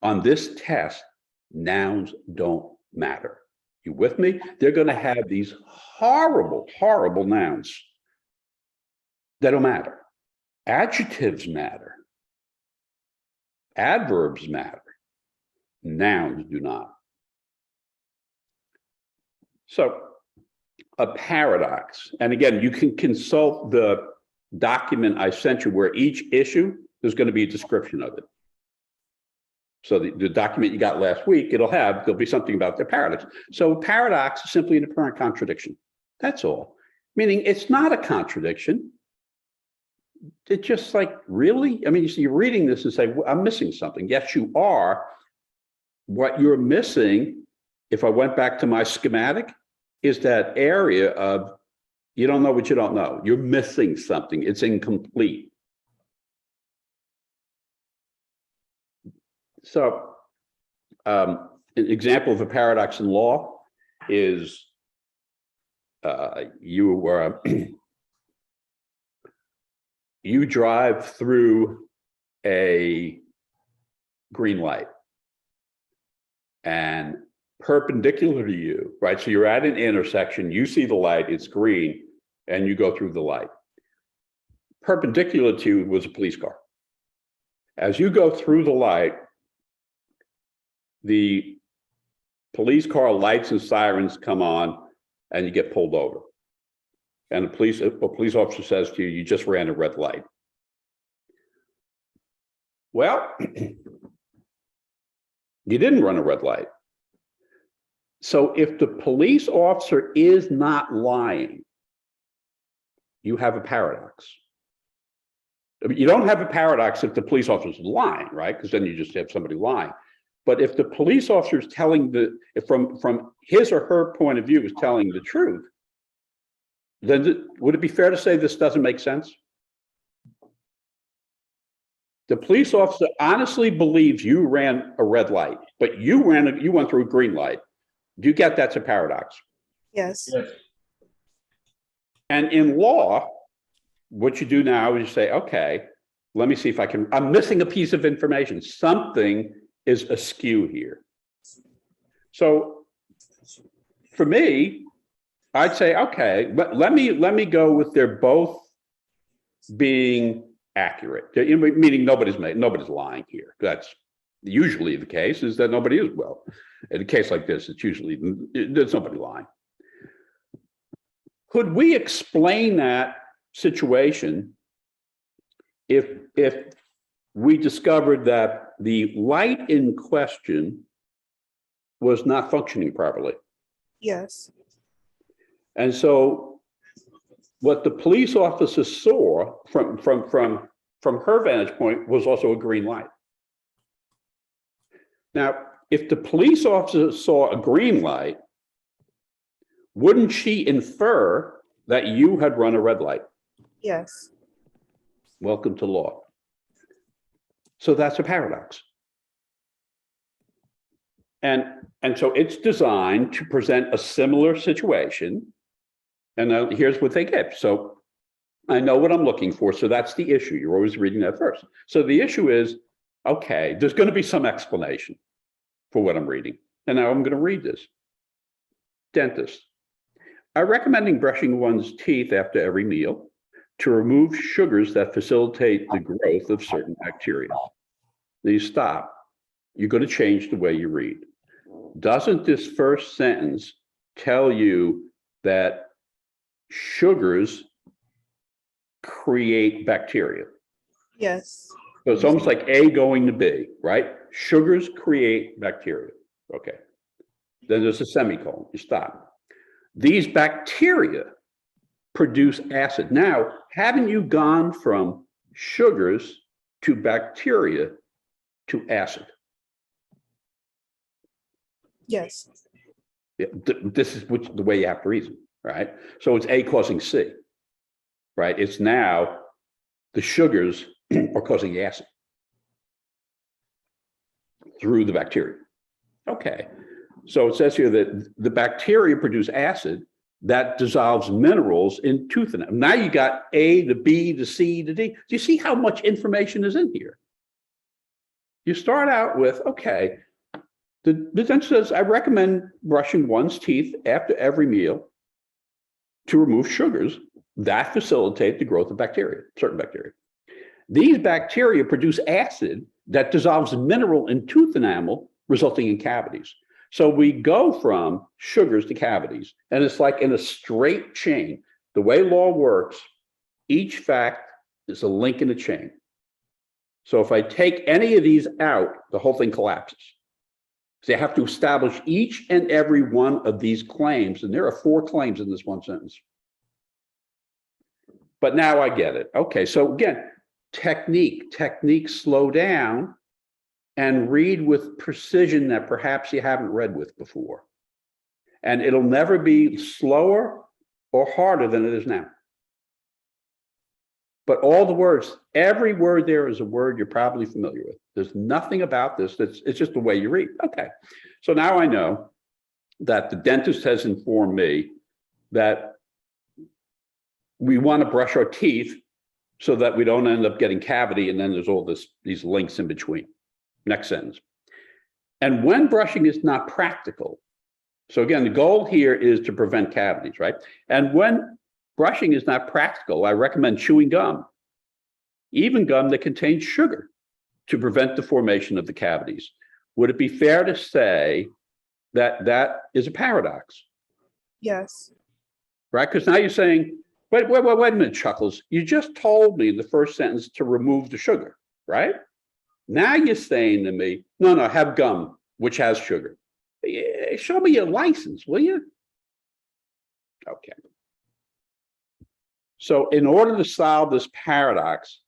Speaker 2: On this test, nouns don't matter. You with me? They're going to have these horrible, horrible nouns that don't matter. Adjectives matter. Adverbs matter. Nouns do not. So a paradox, and again, you can consult the document I sent you where each issue, there's going to be a description of it. So the document you got last week, there'll be something about the paradox. So a paradox is simply an apparent contradiction. That's all. Meaning it's not a contradiction. It's just like, really? I mean, you're reading this and say, well, I'm missing something. Yes, you are. What you're missing, if I went back to my schematic, is that area of you don't know what you don't know. You're missing something. It's incomplete. So an example of a paradox in law is you drive through a green light and perpendicular to you, right? So you're at an intersection, you see the light, it's green, and you go through the light. Perpendicular to you was a police car. As you go through the light, the police car lights and sirens come on and you get pulled over. And a police officer says to you, you just ran a red light. Well, you didn't run a red light. So if the police officer is not lying, you have a paradox. I mean, you don't have a paradox if the police officer is lying, right? Because then you just have somebody lying. But if the police officer is telling from his or her point of view is telling the truth, then would it be fair to say this doesn't make sense? The police officer honestly believes you ran a red light, but you went through a green light. Do you get that's a paradox?
Speaker 4: Yes.
Speaker 2: Yes. And in law, what you do now is you say, okay, let me see if I'm missing a piece of information. Something is askew here. So for me, I'd say, okay, let me go with they're both being accurate, meaning nobody's lying here. That's usually the case, is that nobody is. Well, in a case like this, it's usually there's nobody lying. Could we explain that situation if we discovered that the light in question was not functioning properly?
Speaker 4: Yes.
Speaker 2: And so what the police officer saw from her vantage point was also a green light. Now, if the police officer saw a green light, wouldn't she infer that you had run a red light?
Speaker 4: Yes.
Speaker 2: Welcome to law. So that's a paradox. And so it's designed to present a similar situation. And here's what they get. So I know what I'm looking for. So that's the issue. You're always reading that first. So the issue is, okay, there's going to be some explanation for what I'm reading. And now I'm going to read this. Dentist. I recommending brushing one's teeth after every meal to remove sugars that facilitate the growth of certain bacteria. Then you stop. You're going to change the way you read. Doesn't this first sentence tell you that sugars create bacteria?
Speaker 4: Yes.
Speaker 2: So it's almost like A going to B, right? Sugars create bacteria. Okay. Then there's a semicolon. You stop. These bacteria produce acid. Now, haven't you gone from sugars to bacteria to acid?
Speaker 4: Yes.
Speaker 2: Yeah, this is the way you have to reason, right? So it's A causing C, right? It's now the sugars are causing the acid through the bacteria. Okay, so it says here that the bacteria produce acid that dissolves minerals in tooth enamel. Now you got A, the B, the C, the D. Do you see how much information is in here? You start out with, okay, the dentist says, I recommend brushing one's teeth after every meal to remove sugars that facilitate the growth of bacteria, certain bacteria. These bacteria produce acid that dissolves mineral in tooth enamel, resulting in cavities. So we go from sugars to cavities, and it's like in a straight chain. The way law works, each fact is a link in a chain. So if I take any of these out, the whole thing collapses. So you have to establish each and every one of these claims, and there are 4 claims in this one sentence. But now I get it. Okay, so again, technique, slow down and read with precision that perhaps you haven't read with before. And it'll never be slower or harder than it is now. But all the words, every word there is a word you're probably familiar with. There's nothing about this it's just the way you read. Okay, so now I know that the dentist has informed me that we want to brush our teeth so that we don't end up getting cavity, and then there's all these links in between. Next sentence. And when brushing is not practical, so again, the goal here is to prevent cavities, right? And when brushing is not practical, I recommend chewing gum, even gum that contains sugar, to prevent the formation of the cavities. Would it be fair to say that that is a paradox?
Speaker 4: Yes.
Speaker 2: Right? Because now you're saying, wait a minute, Chuckles. You just told me in the first sentence to remove the sugar, right? Now you're saying to me, no, have gum, which has sugar. Show me your license, will you? Okay. So in order to solve this paradox,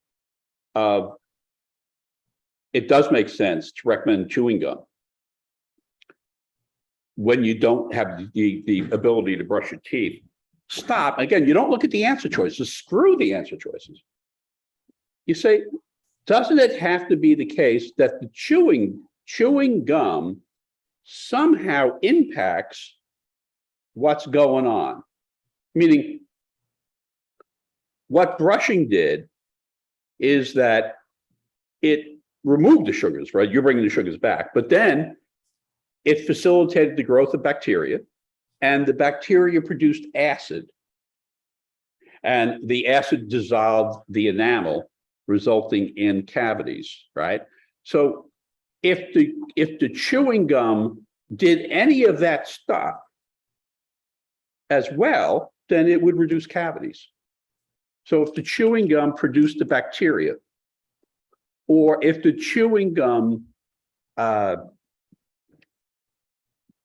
Speaker 2: it does make sense to recommend chewing gum when you don't have the ability to brush your teeth. Stop. Again, you don't look at the answer choices. Screw the answer choices. You say, doesn't it have to be the case that the chewing gum somehow impacts what's going on? Meaning, what brushing did is that it removed the sugars, right? You're bringing the sugars back, but then it facilitated the growth of bacteria, and the bacteria produced acid, and the acid dissolved the enamel, resulting in cavities, right? So if the chewing gum did any of that stuff, as well, then it would reduce cavities. So if the chewing gum produced the bacteria, or if the chewing gum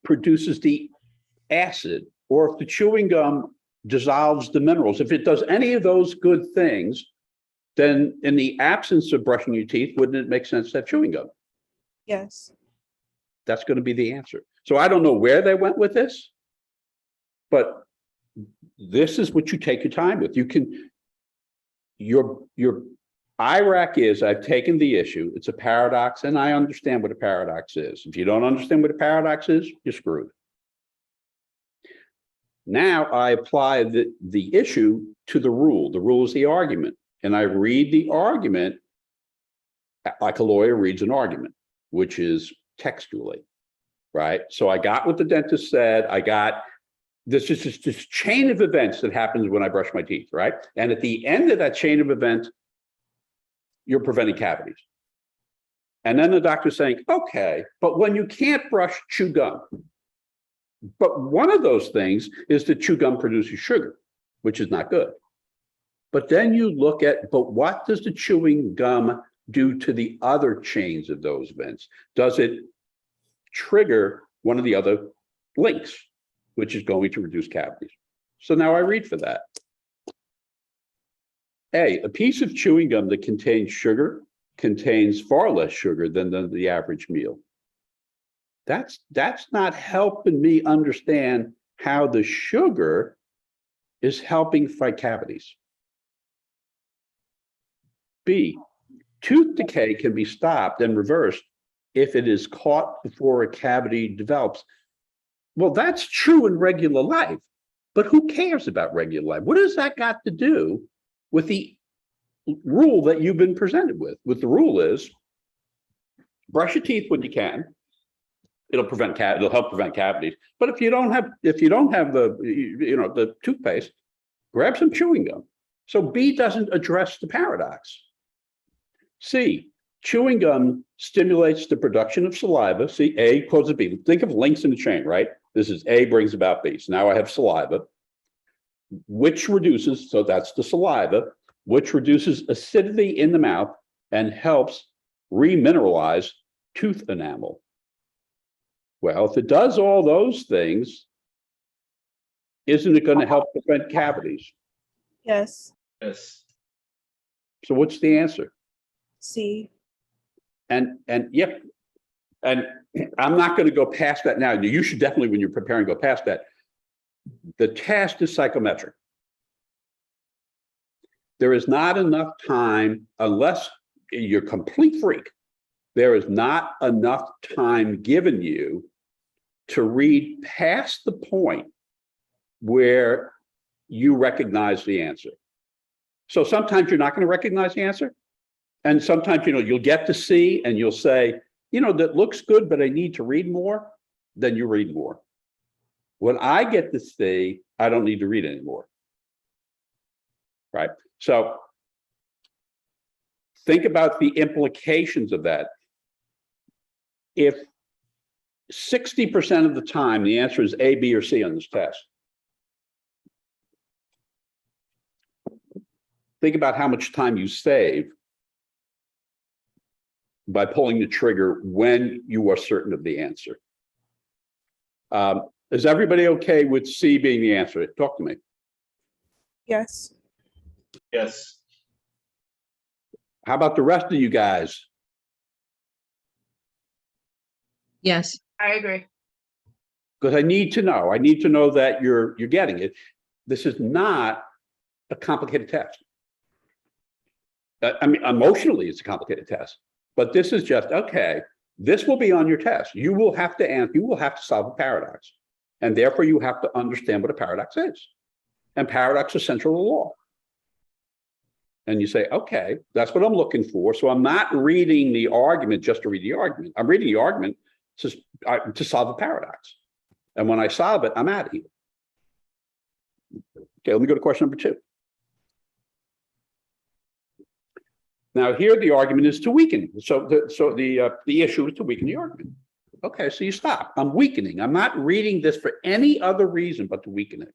Speaker 2: produces the acid, or if the chewing gum dissolves the minerals, if it does any of those good things, then in the absence of brushing your teeth, wouldn't it make sense to have chewing gum?
Speaker 4: Yes.
Speaker 2: That's going to be the answer. So I don't know where they went with this, but this is what you take your time with. You can, your IRAC is, I've taken the issue, it's a paradox, and I understand what a paradox is. If you don't understand what a paradox is, you're screwed. Now I apply the issue to the rule. The rule is the argument. And I read the argument like a lawyer reads an argument, which is textually, right? So I got what the dentist said. I got this chain of events that happens when I brush my teeth, right? And at the end of that chain of events, you're preventing cavities. And then the doctor's saying, okay, but when you can't brush, chew gum. But one of those things is that chew gum produces sugar, which is not good. But then you look at, but what does the chewing gum do to the other chains of those events? Does it trigger one of the other links, which is going to reduce cavities? So now I read for that. A piece of chewing gum that contains sugar contains far less sugar than the average meal. That's not helping me understand how the sugar is helping fight cavities. B, tooth decay can be stopped and reversed if it is caught before a cavity develops. Well, that's true in regular life, but who cares about regular life? What has that got to do with the rule that you've been presented with? What the rule is, brush your teeth when you can. It'll help prevent cavities. But if you don't have the toothpaste, grab some chewing gum. So B doesn't address the paradox. C, chewing gum stimulates the production of saliva. See, A causes B. Think of links in the chain, right? This is A brings about B. So now I have saliva, which reduces, so that's the saliva, which reduces acidity in the mouth and helps remineralize tooth enamel. Well, if it does all those things, isn't it going to help prevent cavities?
Speaker 4: Yes.
Speaker 5: Yes.
Speaker 2: So what's the answer?
Speaker 4: C.
Speaker 2: And yep, and I'm not going to go past that now. You should definitely, when you're preparing, go past that. The test is psychometric. There is not enough time, unless you're a complete freak, there is not enough time given you to read past the point where you recognize the answer. So sometimes you're not going to recognize the answer. And sometimes, you'll get to C and you'll say, that looks good, but I need to read more. Then you read more. When I get to C, I don't need to read anymore. Right? So think about the implications of that. If 60% of the time the answer is A, B, or C on this test, think about how much time you save by pulling the trigger when you are certain of the answer. Is everybody okay with C being the answer? Talk to me.
Speaker 4: Yes.
Speaker 5: Yes.
Speaker 2: How about the rest of you guys?
Speaker 1: Yes.
Speaker 3: I agree.
Speaker 2: Because I need to know that you're getting it. This is not a complicated test. I mean, emotionally, it's a complicated test, but this is just, okay, this will be on your test. You will have to answer, you will have to solve a paradox. And therefore you have to understand what a paradox is. And paradox is central to law. And you say, okay, that's what I'm looking for. So I'm not reading the argument just to read the argument. I'm reading the argument to solve a paradox. And when I solve it, I'm out of here. Okay, let me go to question number 2. Now here the argument is to weaken. So the issue is to weaken the argument. Okay, so you stop. I'm weakening. I'm not reading this for any other reason but to weaken it.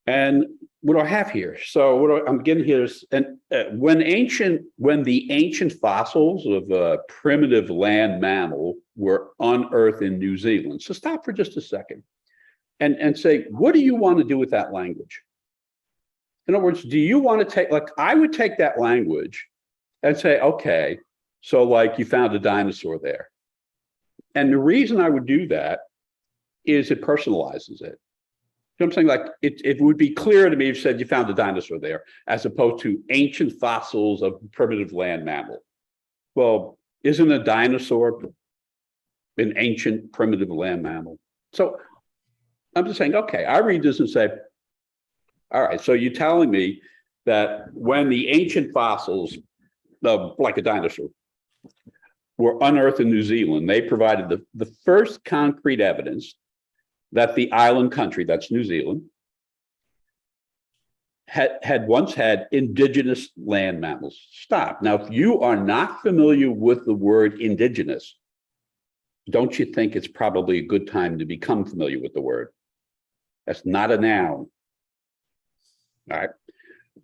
Speaker 2: And what do I have here? So I'm getting here is, and when the ancient fossils of a primitive land mammal were unearthed in New Zealand. So stop for just a second and say, what do you want to do with that language? In other words, do you want to take, like, I would take that language and say, okay, so like you found a dinosaur there. And the reason I would do that is it personalizes it. You know what I'm saying? Like it would be clear to me if you said you found a dinosaur there, as opposed to ancient fossils of primitive land mammal. Well, isn't a dinosaur an ancient primitive land mammal? So I'm just saying, okay, I read this and say, all right, so you're telling me that when the ancient fossils of like a dinosaur were unearthed in New Zealand, they provided the first concrete evidence that the island country, that's New Zealand, had once had indigenous land mammals. Stop. Now, if you are not familiar with the word indigenous, don't you think it's probably a good time to become familiar with the word? That's not a noun. All right.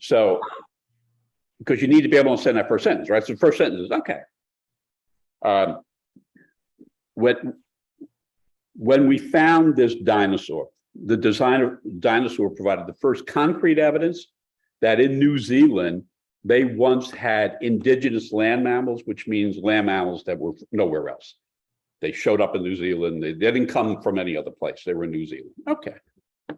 Speaker 2: So, because you need to be able to send that first sentence, right? So the first sentence is, okay. When we found this dinosaur, the dinosaur provided the first concrete evidence that in New Zealand, they once had indigenous land mammals, which means land mammals that were nowhere else. They showed up in New Zealand. They didn't come from any other place. They were in New Zealand. Okay.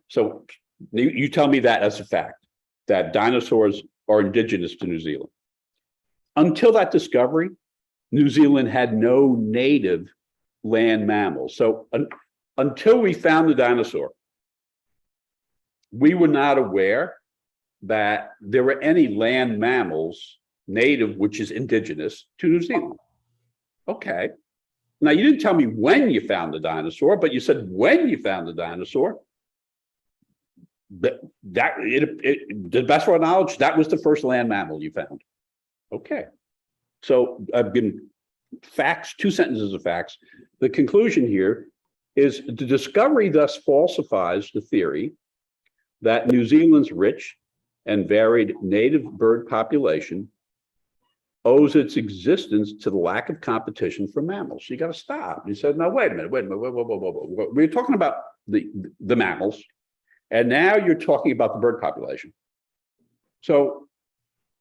Speaker 2: So you tell me that as a fact, that dinosaurs are indigenous to New Zealand. Until that discovery, New Zealand had no native land mammals. So until we found the dinosaur, we were not aware that there were any land mammals native, which is indigenous to New Zealand. Okay. Now, you didn't tell me when you found the dinosaur, but you said when you found the dinosaur. To the best of our knowledge, that was the first land mammal you found. Okay. So I've given facts, 2 sentences of facts. The conclusion here is the discovery thus falsifies the theory that New Zealand's rich and varied native bird population owes its existence to the lack of competition for mammals. You got to stop. You said, no, wait a minute, whoa. We're talking about the mammals, and now you're talking about the bird population. So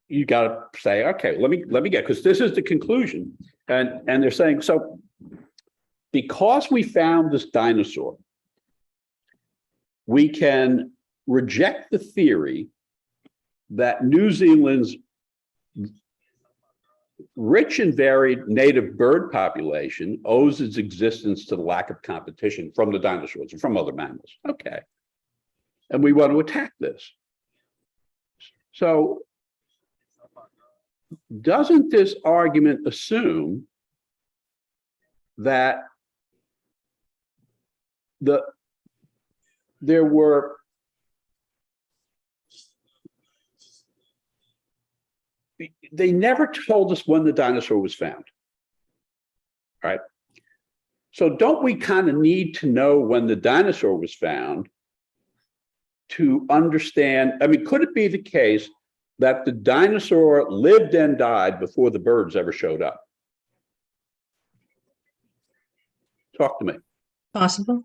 Speaker 2: you got to say, okay, let me get, because this is the conclusion. And they're saying, so because we found this dinosaur, we can reject the theory that New Zealand's rich and varied native bird population owes its existence to the lack of competition from the dinosaurs and from other mammals. Okay. And we want to attack this. So doesn't this argument assume that there were they never told us when the dinosaur was found, right? So don't we kind of need to know when the dinosaur was found to understand? I mean, could it be the case that the dinosaur lived and died before the birds ever showed up? Talk to me.
Speaker 1: Possible.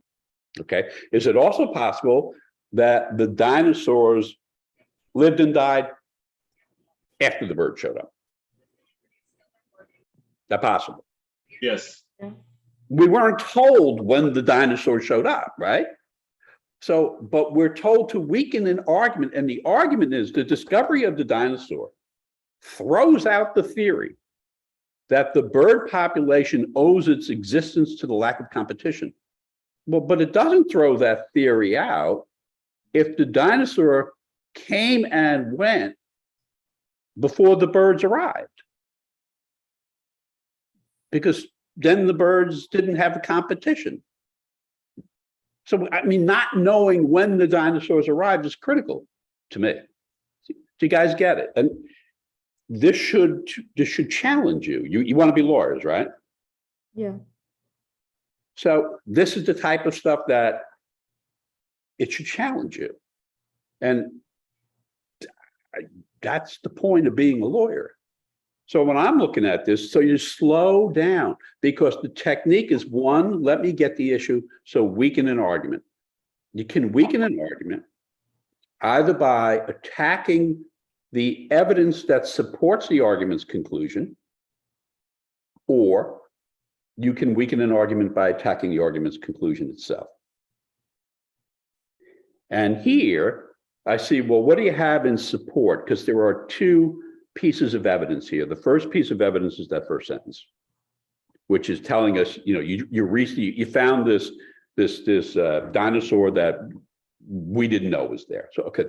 Speaker 2: Okay. Is it also possible that the dinosaurs lived and died after the bird showed up? That possible?
Speaker 5: Yes.
Speaker 2: We weren't told when the dinosaur showed up, right? So, but we're told to weaken an argument, and the argument is the discovery of the dinosaur throws out the theory that the bird population owes its existence to the lack of competition. Well, but it doesn't throw that theory out if the dinosaur came and went before the birds arrived, because then the birds didn't have a competition. So, I mean, not knowing when the dinosaurs arrived is critical to me. Do you guys get it? And this should challenge you. You want to be lawyers, right?
Speaker 3: Yeah.
Speaker 2: So this is the type of stuff that it should challenge you. And that's the point of being a lawyer. So when I'm looking at this, so you slow down, because the technique is, one, let me get the issue, so weaken an argument. You can weaken an argument either by attacking the evidence that supports the argument's conclusion, or you can weaken an argument by attacking the argument's conclusion itself. And here I see, well, what do you have in support? Because there are two pieces of evidence here. The first piece of evidence is that first sentence, which is telling us, you found this dinosaur that we didn't know was there. So, okay,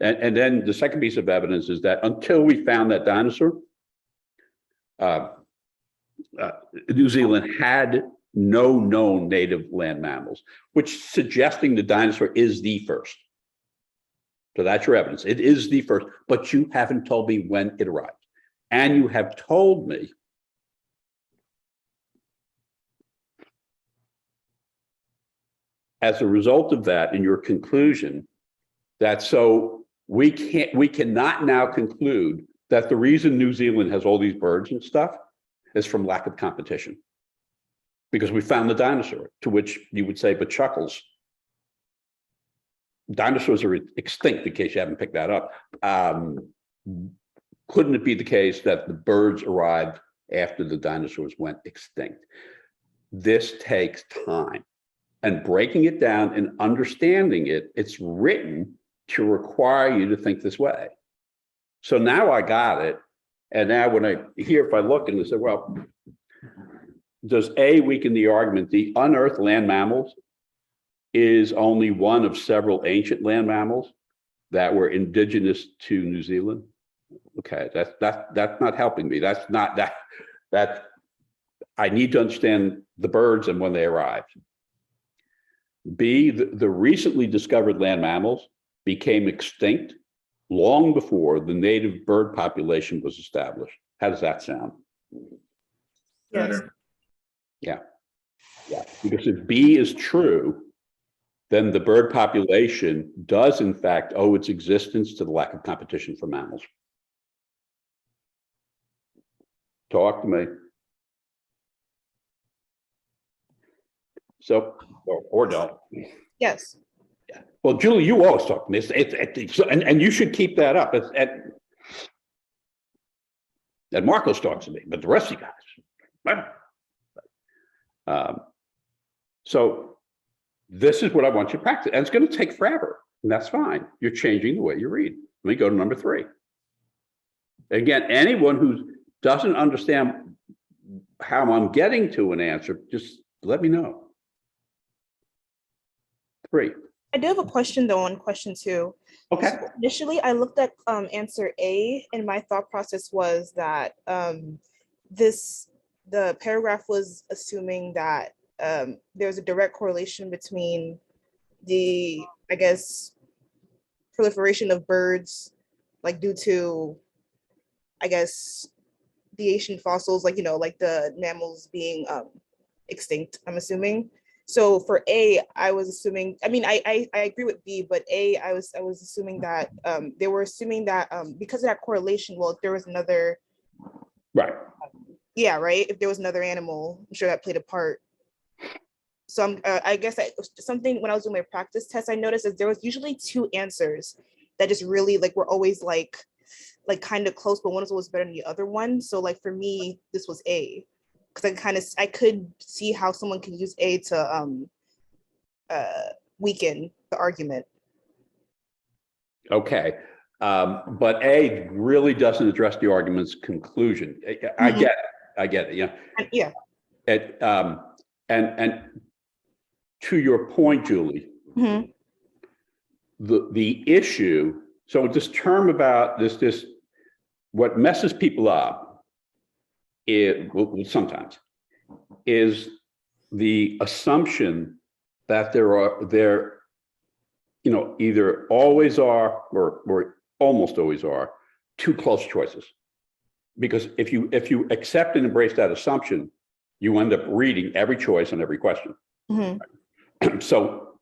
Speaker 2: and then the second piece of evidence is that until we found that dinosaur, New Zealand had no known native land mammals, which suggesting the dinosaur is the first. So that's your evidence. It is the first, but you haven't told me when it arrived. And you have told me as a result of that, in your conclusion, that so we cannot now conclude that the reason New Zealand has all these birds and stuff is from lack of competition. Because we found the dinosaur, to which you would say, but Chuckles, dinosaurs are extinct, in case you haven't picked that up. Couldn't it be the case that the birds arrived after the dinosaurs went extinct? This takes time. And breaking it down and understanding it, it's written to require you to think this way. So now I got it. And now when if I look and I say, well, does A weaken the argument? The unearthed land mammals is only one of several ancient land mammals that were indigenous to New Zealand. Okay, that's not helping me. That's not that I need to understand the birds and when they arrived. B, the recently discovered land mammals became extinct long before the native bird population was established. How does that sound?
Speaker 5: Better.
Speaker 2: Yeah. Because if B is true, then the bird population does in fact owe its existence to the lack of competition for mammals. Talk to me. So, or don't.
Speaker 4: Yes.
Speaker 2: Well, Julie, you always talk to me, and you should keep that up. And Marcos talks to me, but the rest of you guys. So this is what I want you to practice, and it's going to take forever, and that's fine. You're changing the way you read. Let me go to number 3. Again, anyone who doesn't understand how I'm getting to an answer, just let me know. 3.
Speaker 4: I do have a question though on question 2.
Speaker 2: Okay.
Speaker 4: So initially, I looked at answer A, and my thought process was that the paragraph was assuming that there's a direct correlation between the, I guess, proliferation of birds, like due to, I guess, the ancient fossils, like, like the mammals being extinct, I'm assuming. So for A, I was assuming, I mean, I agree with B, but A, I was assuming that they were assuming that because of that correlation, well, if there was another,
Speaker 2: Right.
Speaker 4: Yeah, right. If there was another animal, I'm sure that played a part. So I guess something when I was doing my practice test, I noticed that there was usually 2 answers that just really were always like kind of close, but one was always better than the other one. So for me, this was A, because I could see how someone can use A to weaken the argument.
Speaker 2: Okay. But A really doesn't address the argument's conclusion. I get it. Yeah.
Speaker 4: Yeah.
Speaker 2: And to your point, Julie,
Speaker 4: Mhm.
Speaker 2: the issue, so this term about this, what messes people up sometimes is the assumption that there either always are or almost always are 2 close choices. Because if you accept and embrace that assumption, you end up reading every choice on every question.
Speaker 4: Mhm.
Speaker 2: So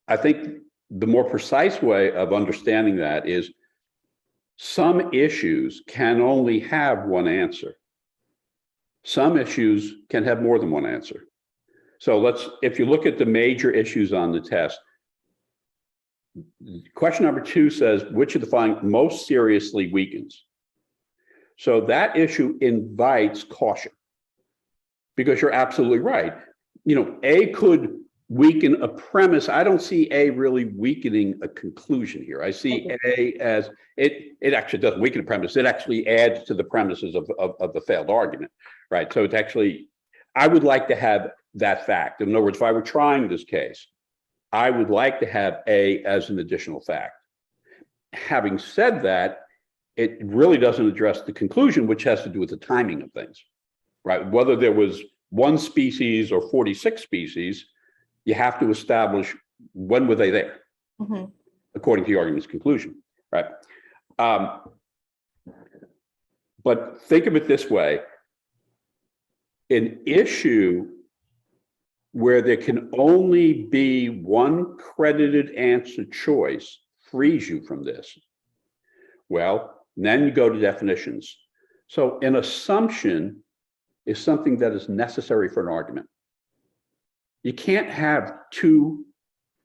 Speaker 2: I think the more precise way of understanding that is some issues can only have one answer. Some issues can have more than one answer. So if you look at the major issues on the test, question number 2 says, which of the following most seriously weakens? So that issue invites caution, because you're absolutely right. A could weaken a premise. I don't see A really weakening a conclusion here. I see A as it actually doesn't weaken a premise. It actually adds to the premises of the failed argument, right? So it's actually, I would like to have that fact. In other words, if I were trying this case, I would like to have A as an additional fact. Having said that, it really doesn't address the conclusion, which has to do with the timing of things, right? Whether there was 1 species or 46 species, you have to establish when were they there, according to the argument's conclusion, right? But think of it this way: an issue where there can only be one credited answer choice frees you from this. Well, then you go to definitions. So an assumption is something that is necessary for an argument. You can't have 2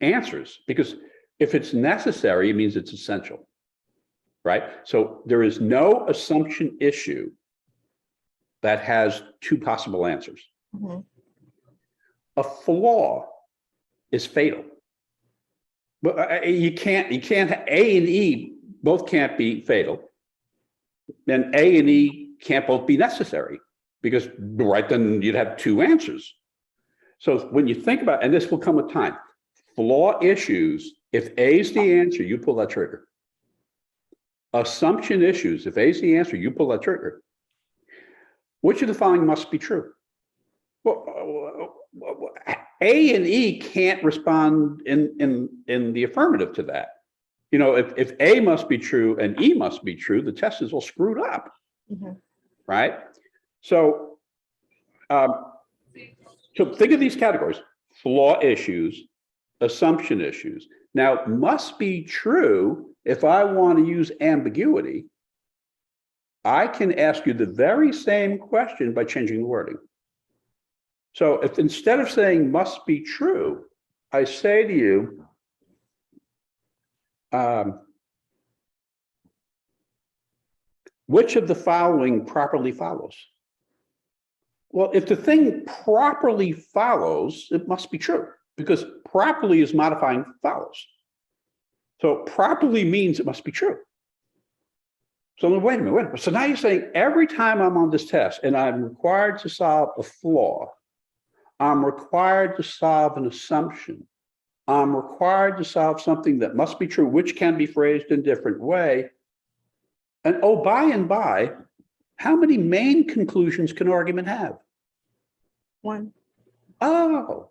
Speaker 2: answers, because if it's necessary, it means it's essential, right? So there is no assumption issue that has 2 possible answers. A flaw is fatal. But you can't, A and E both can't be fatal. Then A and E can't both be necessary, because, right, then you'd have 2 answers. So when you think about, and this will come with time, flaw issues, if A is the answer, you pull that trigger. Assumption issues, if A is the answer, you pull that trigger. Which of the following must be true? Well, A and E can't respond in the affirmative to that. If A must be true and E must be true, the test is all screwed up, right? So, so think of these categories: flaw issues, assumption issues. Now, must be true, if I want to use ambiguity, I can ask you the very same question by changing the wording. So if instead of saying must be true, I say to you, which of the following properly follows? Well, if the thing properly follows, it must be true, because properly is modifying follows. So properly means it must be true. So wait a minute. So now you're saying every time I'm on this test and I'm required to solve a flaw, I'm required to solve an assumption, I'm required to solve something that must be true, which can be phrased in a different way. And oh, by and by, how many main conclusions can an argument have?
Speaker 4: 1.
Speaker 2: Oh,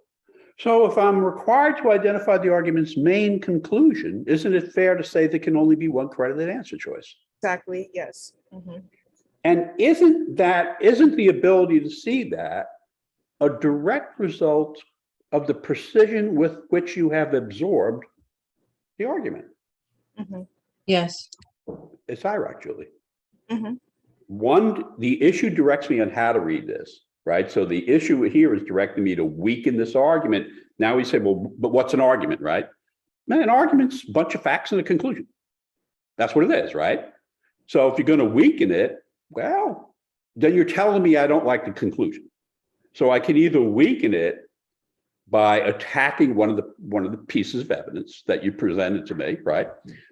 Speaker 2: so if I'm required to identify the argument's main conclusion, isn't it fair to say there can only be one credited answer choice?
Speaker 4: Exactly, yes.
Speaker 2: And isn't the ability to see that a direct result of the precision with which you have absorbed the argument?
Speaker 1: Yes.
Speaker 2: It's ironic, Julie.
Speaker 4: Mhm.
Speaker 2: The issue directs me on how to read this, right? So the issue here is directing me to weaken this argument. Now we say, well, but what's an argument, right? Man, an argument's a bunch of facts and a conclusion. That's what it is, right? So if you're going to weaken it, well, then you're telling me I don't like the conclusion. So I can either weaken it by attacking one of the pieces of evidence that you presented to me, right?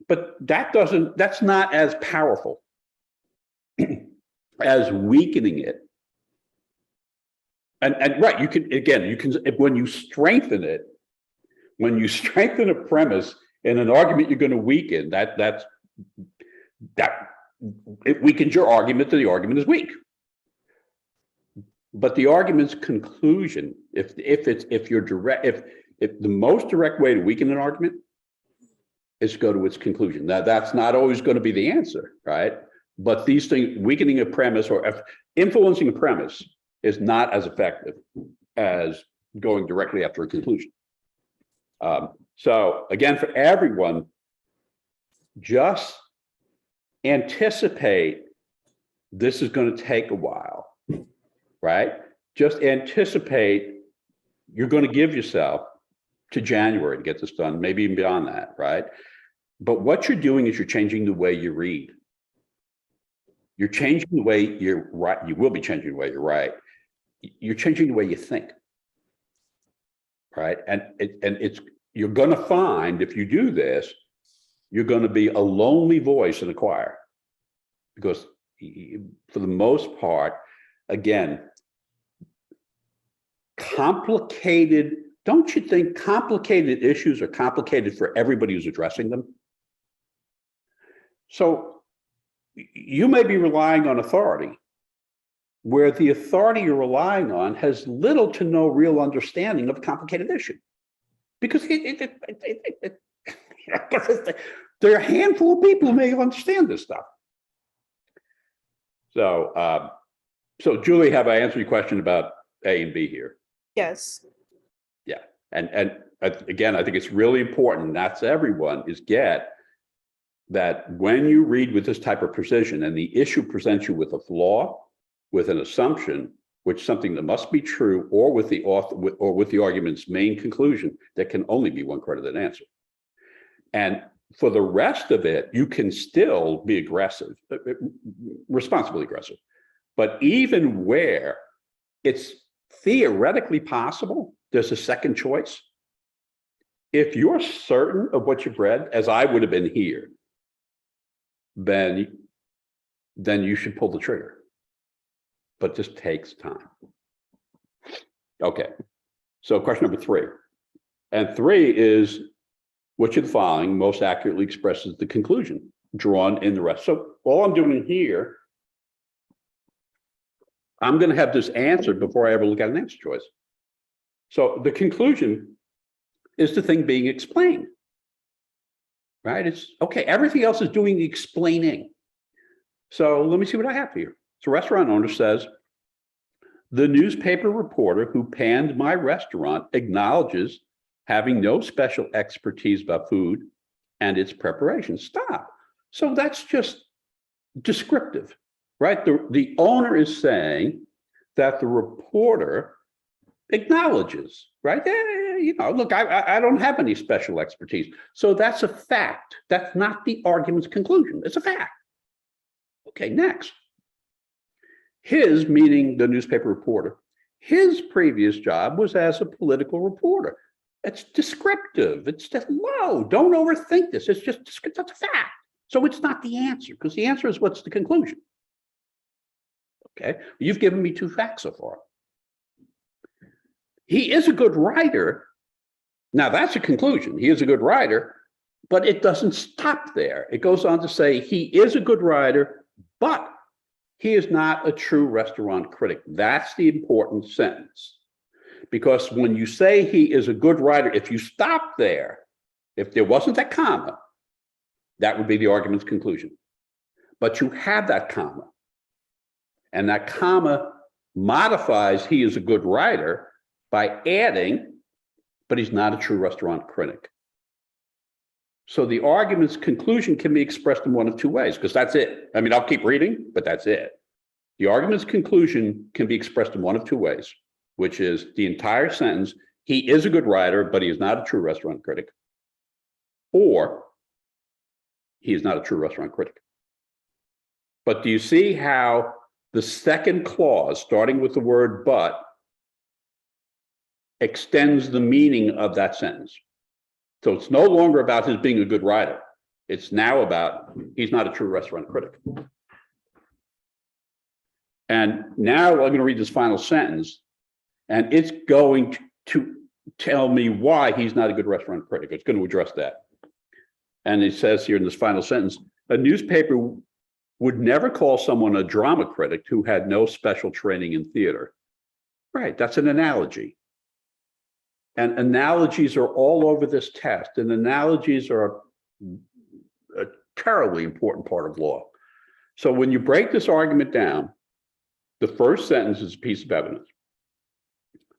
Speaker 2: But that's not as powerful as weakening it. And right, you can when you strengthen it, when you strengthen a premise in an argument you're going to weaken, that it weakens your argument that the argument is weak. But the argument's conclusion, if the most direct way to weaken an argument is to go to its conclusion. Now, that's not always going to be the answer, right? But these things, weakening a premise or influencing a premise, is not as effective as going directly after a conclusion. So again, for everyone, just anticipate this is going to take a while, right? Just anticipate you're going to give yourself to January to get this done, maybe even beyond that, right? But what you're doing is you're changing the way you read. You're changing the way you're right. You will be changing the way you're right. You're changing the way you think, right? And it's you're going to find if you do this, you're going to be a lonely voice in the choir, because for the most part, again, complicated. Don't you think complicated issues are complicated for everybody who's addressing them? So you may be relying on authority, where the authority you're relying on has little to no real understanding of a complicated issue. Because there are a handful of people who may understand this stuff. So, so Julie, have I answered your question about A and B here?
Speaker 4: Yes.
Speaker 2: Yeah, and again, I think it's really important, that's everyone, is get that when you read with this type of precision and the issue presents you with a flaw, with an assumption, which something that must be true, or with the author, or with the argument's main conclusion, there can only be one credited answer. And for the rest of it, you can still be aggressive, responsibly aggressive. But even where it's theoretically possible, there's a second choice. If you're certain of what you've read, as I would have been here, then you should pull the trigger. But this takes time. Okay, so question number 3. And 3 is, which of the following most accurately expresses the conclusion drawn in the rest? So all I'm doing here, I'm going to have this answered before I ever look at an answer choice. So the conclusion is the thing being explained, right? It's okay. Everything else is doing the explaining. So let me see what I have here. So restaurant owner says, the newspaper reporter who panned my restaurant acknowledges having no special expertise about food and its preparation. Stop. So that's just descriptive, right? The owner is saying that the reporter acknowledges, right? You know, look, I don't have any special expertise. So that's a fact. That's not the argument's conclusion. It's a fact. Okay, next. His, meaning the newspaper reporter, his previous job was as a political reporter. It's descriptive. It's just, whoa, don't overthink this. It's just, that's a fact. So it's not the answer, because the answer is what's the conclusion. Okay, you've given me 2 facts so far. He is a good writer. Now that's a conclusion. He is a good writer, but it doesn't stop there. It goes on to say he is a good writer, but he is not a true restaurant critic. That's the important sentence. Because when you say he is a good writer, if you stop there, if there wasn't that comma, that would be the argument's conclusion. But you have that comma. And that comma modifies he is a good writer by adding, but he's not a true restaurant critic. So the argument's conclusion can be expressed in one of 2 ways, because that's it. I mean, I'll keep reading, but that's it. The argument's conclusion can be expressed in one of 2 ways, which is the entire sentence, he is a good writer, but he is not a true restaurant critic. Or he is not a true restaurant critic. But do you see how the second clause, starting with the word but, extends the meaning of that sentence? So it's no longer about his being a good writer. It's now about he's not a true restaurant critic. And now I'm going to read this final sentence, and it's going to tell me why he's not a good restaurant critic. It's going to address that. And it says here in this final sentence, a newspaper would never call someone a drama critic who had no special training in theater. Right, that's an analogy. And analogies are all over this test, and analogies are a terribly important part of law. So when you break this argument down, the first sentence is a piece of evidence.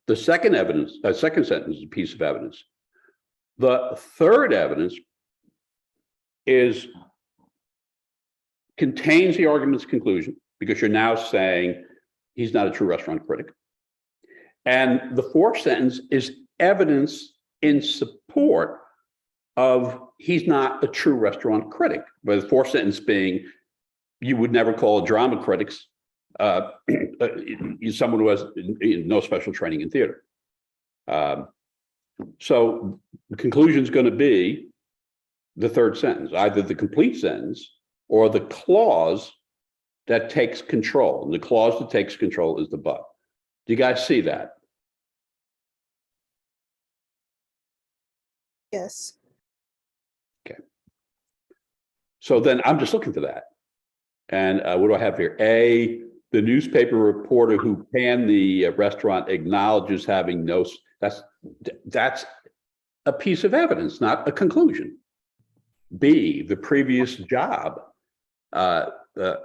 Speaker 2: The second sentence is a piece of evidence. The third evidence contains the argument's conclusion, because you're now saying he's not a true restaurant critic. And the fourth sentence is evidence in support of he's not a true restaurant critic. But the fourth sentence being, you would never call drama critics someone who has no special training in theater. So the conclusion is going to be the third sentence, either the complete sentence or the clause that takes control. And the clause that takes control is the but. Do you guys see that?
Speaker 4: Yes.
Speaker 2: So then I'm just looking for that. And what do I have here? A, the newspaper reporter who panned the restaurant acknowledges having no, that's a piece of evidence, not a conclusion. B, the previous job of the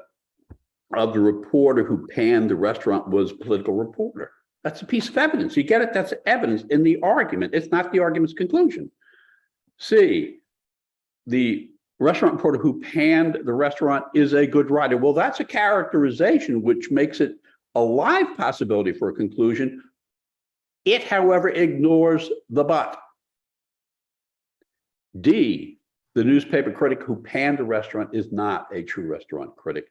Speaker 2: reporter who panned the restaurant was political reporter. That's a piece of evidence. You get it? That's evidence in the argument. It's not the argument's conclusion. C, the restaurant reporter who panned the restaurant is a good writer. Well, that's a characterization which makes it a live possibility for a conclusion. It, however, ignores the but. D, the newspaper critic who panned the restaurant is not a true restaurant critic.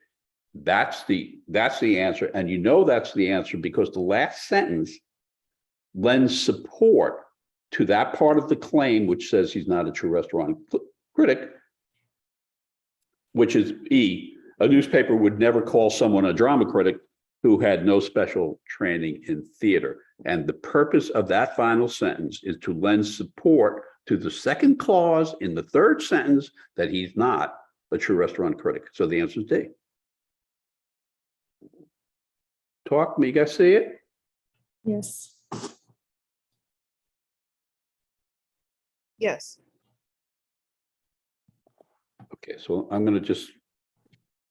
Speaker 2: That's the answer. And you know that's the answer because the last sentence lends support to that part of the claim which says he's not a true restaurant critic, which is E, a newspaper would never call someone a drama critic who had no special training in theater. And the purpose of that final sentence is to lend support to the second clause in the third sentence that he's not a true restaurant critic. So the answer is D. Talk, me, you guys see it?
Speaker 1: Yes.
Speaker 4: Yes.
Speaker 2: Okay, so I'm going to let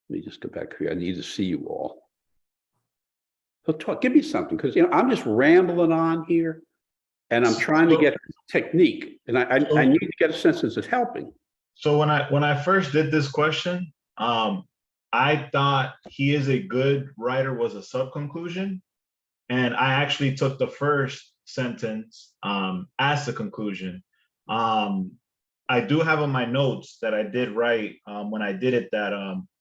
Speaker 2: me just go back here. I need to see you all. So talk, give me something, because I'm just rambling on here and I'm trying to get technique, and I need to get a sense this is helping.
Speaker 5: So when I first did this question, I thought he is a good writer was a sub-conclusion. And I actually took the first sentence as the conclusion. I do have on my notes that I did write when I did it that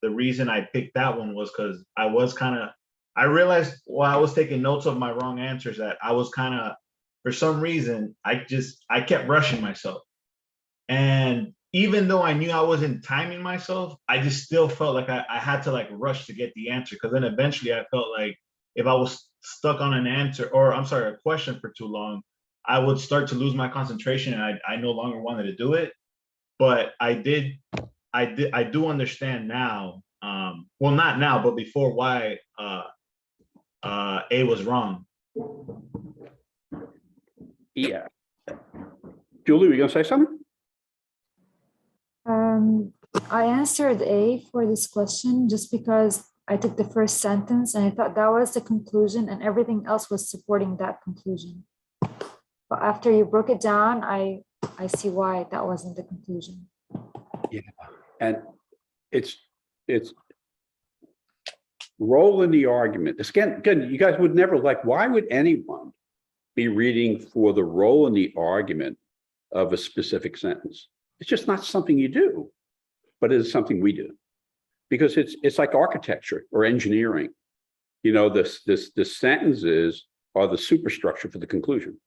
Speaker 5: the reason I picked that one was because I realized while I was taking notes of my wrong answers that I was for some reason, I kept rushing myself. And even though I knew I wasn't timing myself, I just still felt like I had to rush to get the answer. Because then eventually I felt like if I was stuck on an answer, or I'm sorry, a question for too long, I would start to lose my concentration and I no longer wanted to do it. But I do understand now, well, not now, but before, why A was wrong.
Speaker 2: Yeah. Julie, were you going to say something?
Speaker 6: I answered A for this question just because I took the first sentence and I thought that was the conclusion and everything else was supporting that conclusion. But after you broke it down, I see why that wasn't the conclusion.
Speaker 2: Yeah, and it's role in the argument. Again, you guys would never why would anyone be reading for the role in the argument of a specific sentence? It's just not something you do, but it is something we do because it's like architecture or engineering. The sentences are the superstructure for the conclusion.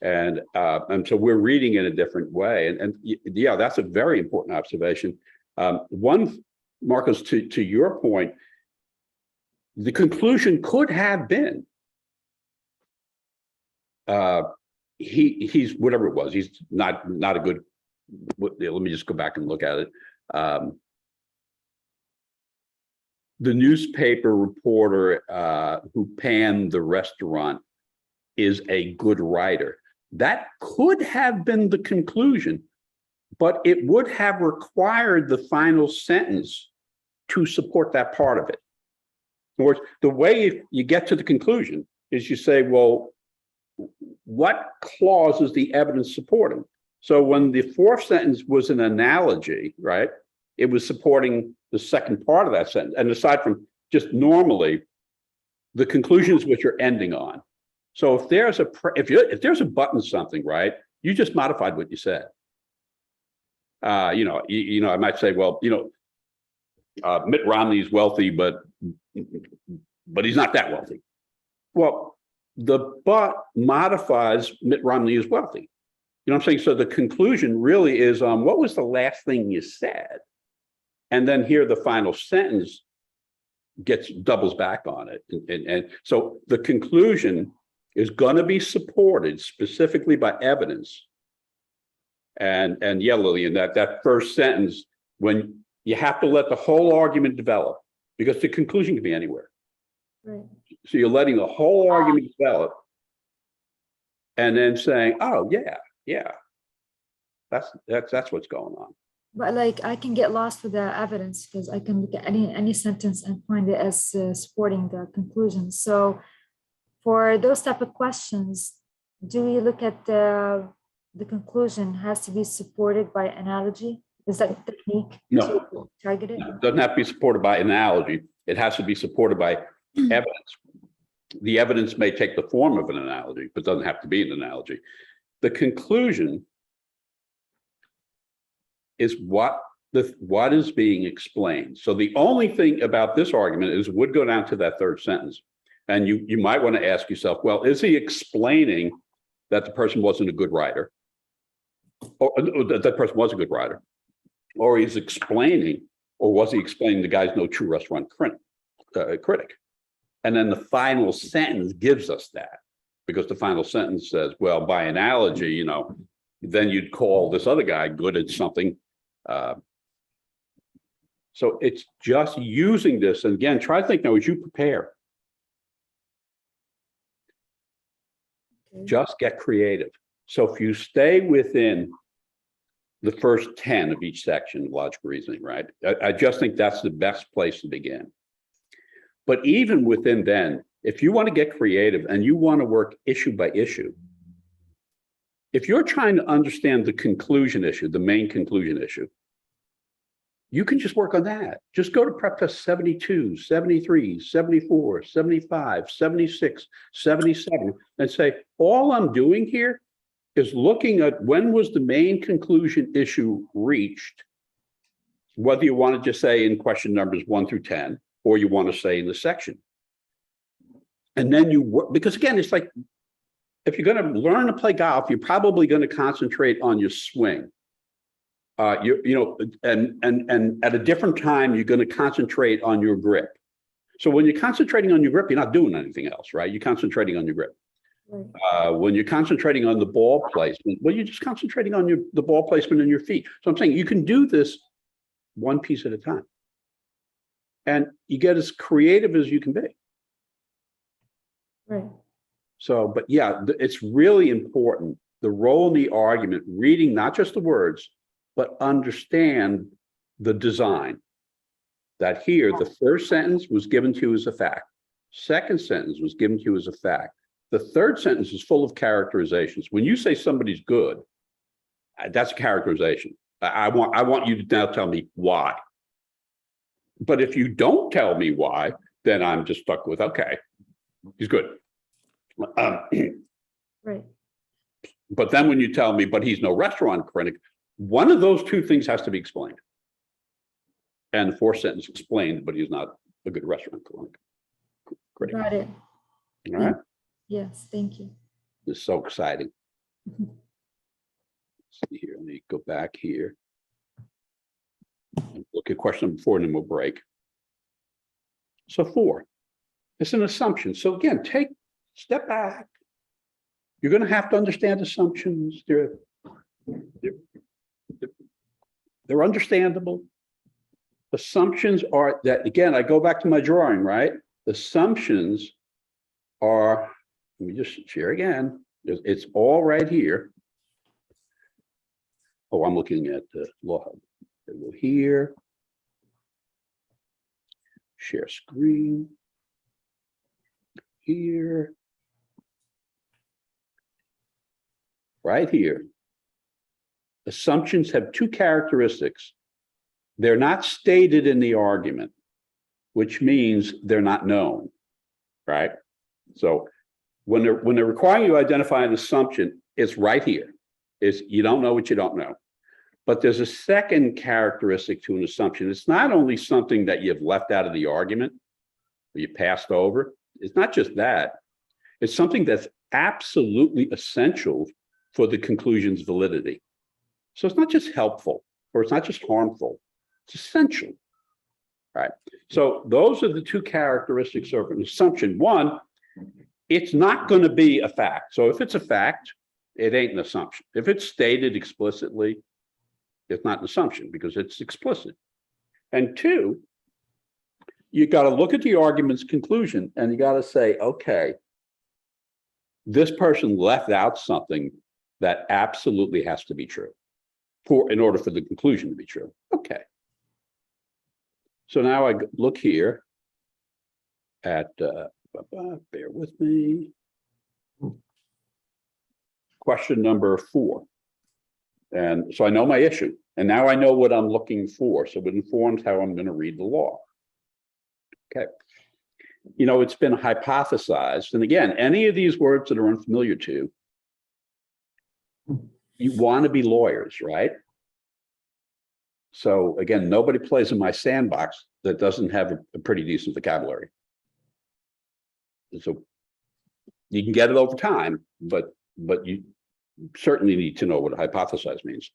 Speaker 2: And so we're reading in a different way. And yeah, that's a very important observation. One, Marcos, to your point, the conclusion could have been he's whatever it was, he's not a good, let me just go back and look at it. The newspaper reporter who panned the restaurant is a good writer. That could have been the conclusion, but it would have required the final sentence to support that part of it. In other words, the way you get to the conclusion is you say, well, what clause is the evidence supporting? So when the fourth sentence was an analogy, right, it was supporting the second part of that sentence. And aside from just normally, the conclusion is what you're ending on. So if there's if there's a button something, right, you just modified what you said. I might say, well, Mitt Romney is wealthy, but he's not that wealthy. Well, the but modifies Mitt Romney is wealthy. You know what I'm saying? So the conclusion really is what was the last thing you said? And then here the final sentence doubles back on it. And so the conclusion is going to be supported specifically by evidence. And yeah, Lillian, that first sentence, when you have to let the whole argument develop, because the conclusion can be anywhere.
Speaker 6: Right.
Speaker 2: So you're letting the whole argument develop and then saying, oh, yeah, that's what's going on.
Speaker 6: But like I can get lost with the evidence because I can look at any sentence and find it as supporting the conclusion. So for those type of questions, do we look at the conclusion has to be supported by analogy? Is that a technique
Speaker 2: No.
Speaker 6: to target it?
Speaker 2: It doesn't have to be supported by analogy. It has to be supported by evidence. The evidence may take the form of an analogy, but doesn't have to be an analogy. The conclusion is what is being explained. So the only thing about this argument is would go down to that third sentence. And you might want to ask yourself, well, is he explaining that the person wasn't a good writer? Or that person was a good writer? Or he's explaining, or was he explaining the guy's no true restaurant critic? And then the final sentence gives us that, because the final sentence says, well, by analogy, then you'd call this other guy good at something. So it's just using this. And again, try to think now as you prepare.
Speaker 6: Okay.
Speaker 2: Just get creative. So if you stay within the first 10 of each section of logical reasoning, right? I just think that's the best place to begin. But even within then, if you want to get creative and you want to work issue by issue, if you're trying to understand the conclusion issue, the main conclusion issue, you can just work on that. Just go to prep test 72, 73, 74, 75, 76, 77, and say, all I'm doing here is looking at when was the main conclusion issue reached, whether you want to just say in question numbers 1 through 10, or you want to say in the section. And then you work, because again, it's like, if you're going to learn to play golf, you're probably going to concentrate on your swing. And at a different time, you're going to concentrate on your grip. So when you're concentrating on your grip, you're not doing anything else, right? You're concentrating on your grip.
Speaker 6: Right.
Speaker 2: When you're concentrating on the ball placement, well, you're just concentrating on the ball placement in your feet. So I'm saying you can do this one piece at a time. And you get as creative as you can be.
Speaker 6: Right.
Speaker 2: So, but yeah, it's really important, the role in the argument, reading not just the words, but understand the design. That here, the first sentence was given to you as a fact. Second sentence was given to you as a fact. The third sentence is full of characterizations. When you say somebody's good, that's a characterization. I want you to now tell me why. But if you don't tell me why, then I'm just stuck with, okay, he's good.
Speaker 6: Right.
Speaker 2: But then when you tell me, but he's no restaurant critic, one of those two things has to be explained. And the fourth sentence explained, but he's not a good restaurant critic.
Speaker 6: Got it.
Speaker 2: All right.
Speaker 6: Yes, thank you.
Speaker 2: It's so exciting. Let's see here, let me go back here. Look at question number 4 and then we'll break. So 4, it's an assumption. So again, step back. You're going to have to understand assumptions. They're understandable. Assumptions are that, again, I go back to my drawing, right? Assumptions are, let me just share again. It's all right here. Oh, I'm looking at the Law Hub. Go here. Share screen. Here. Right here. assumptions have two characteristics. They're not stated in the argument, which means they're not known, right? So when they're requiring you to identify an assumption, it's right here. It's you don't know what you don't know. But there's a second characteristic to an assumption. It's not only something that you've left out of the argument or you passed over. It's not just that. It's something that's absolutely essential for the conclusion's validity. So it's not just helpful or it's not just harmful. It's essential, right? So those are the two characteristics of an assumption. One, it's not going to be a fact. So if it's a fact, it ain't an assumption. If it's stated explicitly, it's not an assumption because it's explicit. And two, you got to look at the argument's conclusion and you got to say, okay, this person left out something that absolutely has to be true in order for the conclusion to be true. Okay. So now I look here at, bear with me. Question number 4. And so I know my issue and now I know what I'm looking for. So it informs how I'm going to read the law. Okay. You know, it's been hypothesized. And again, any of these words that are unfamiliar to, you want to be lawyers, right? So again, nobody plays in my sandbox that doesn't have a pretty decent vocabulary. So you can get it over time, but you certainly need to know what hypothesize means.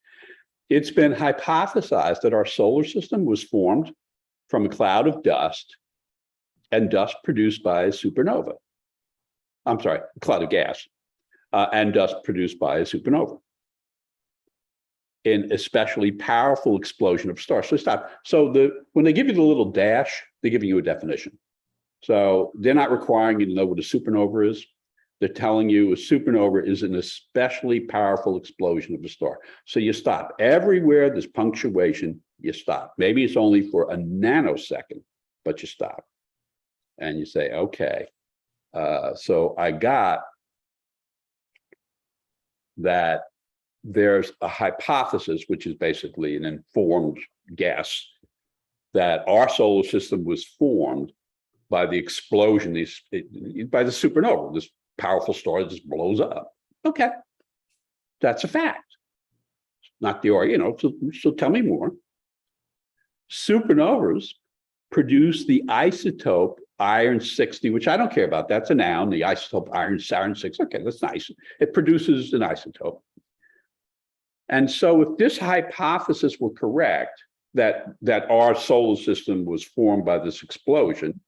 Speaker 2: It's been hypothesized that our solar system was formed from a cloud of dust and dust produced by a supernova. I'm sorry, a cloud of gas and dust produced by a supernova. An especially powerful explosion of stars. So stop. So when they give you the little dash, they're giving you a definition. So they're not requiring you to know what a supernova is. They're telling you a supernova is an especially powerful explosion of a star. So you stop. Everywhere there's punctuation, you stop. Maybe it's only for a nanosecond, but you stop. And you say, okay, so I got that there's a hypothesis, which is basically an informed guess, that our solar system was formed by the explosion, by the supernova, this powerful star that just blows up. Okay, that's a fact. Not the, or, you know, so tell me more. Supernovas produce the isotope iron-60, which I don't care about. That's a noun, the isotope iron-6. Okay, that's nice. It produces an isotope. And so if this hypothesis were correct, that our solar system was formed by this explosion,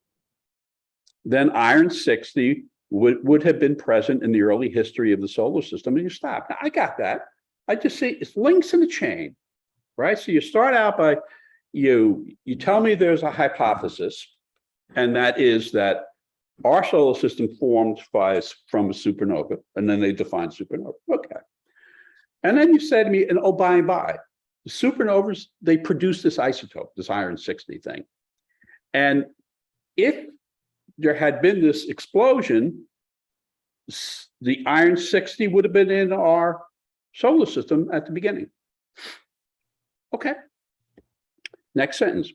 Speaker 2: then iron-60 would have been present in the early history of the solar system, and you stop. Now, I got that. I just see it's links in the chain, right? So you start out by, you tell me there's a hypothesis, and that is that our solar system formed from a supernova, and then they define supernova. Okay. And then you say to me, and oh, by and by, the supernovas, they produce this isotope, this iron-60 thing. And if there had been this explosion, the iron-60 would have been in our solar system at the beginning. Okay. Next sentence.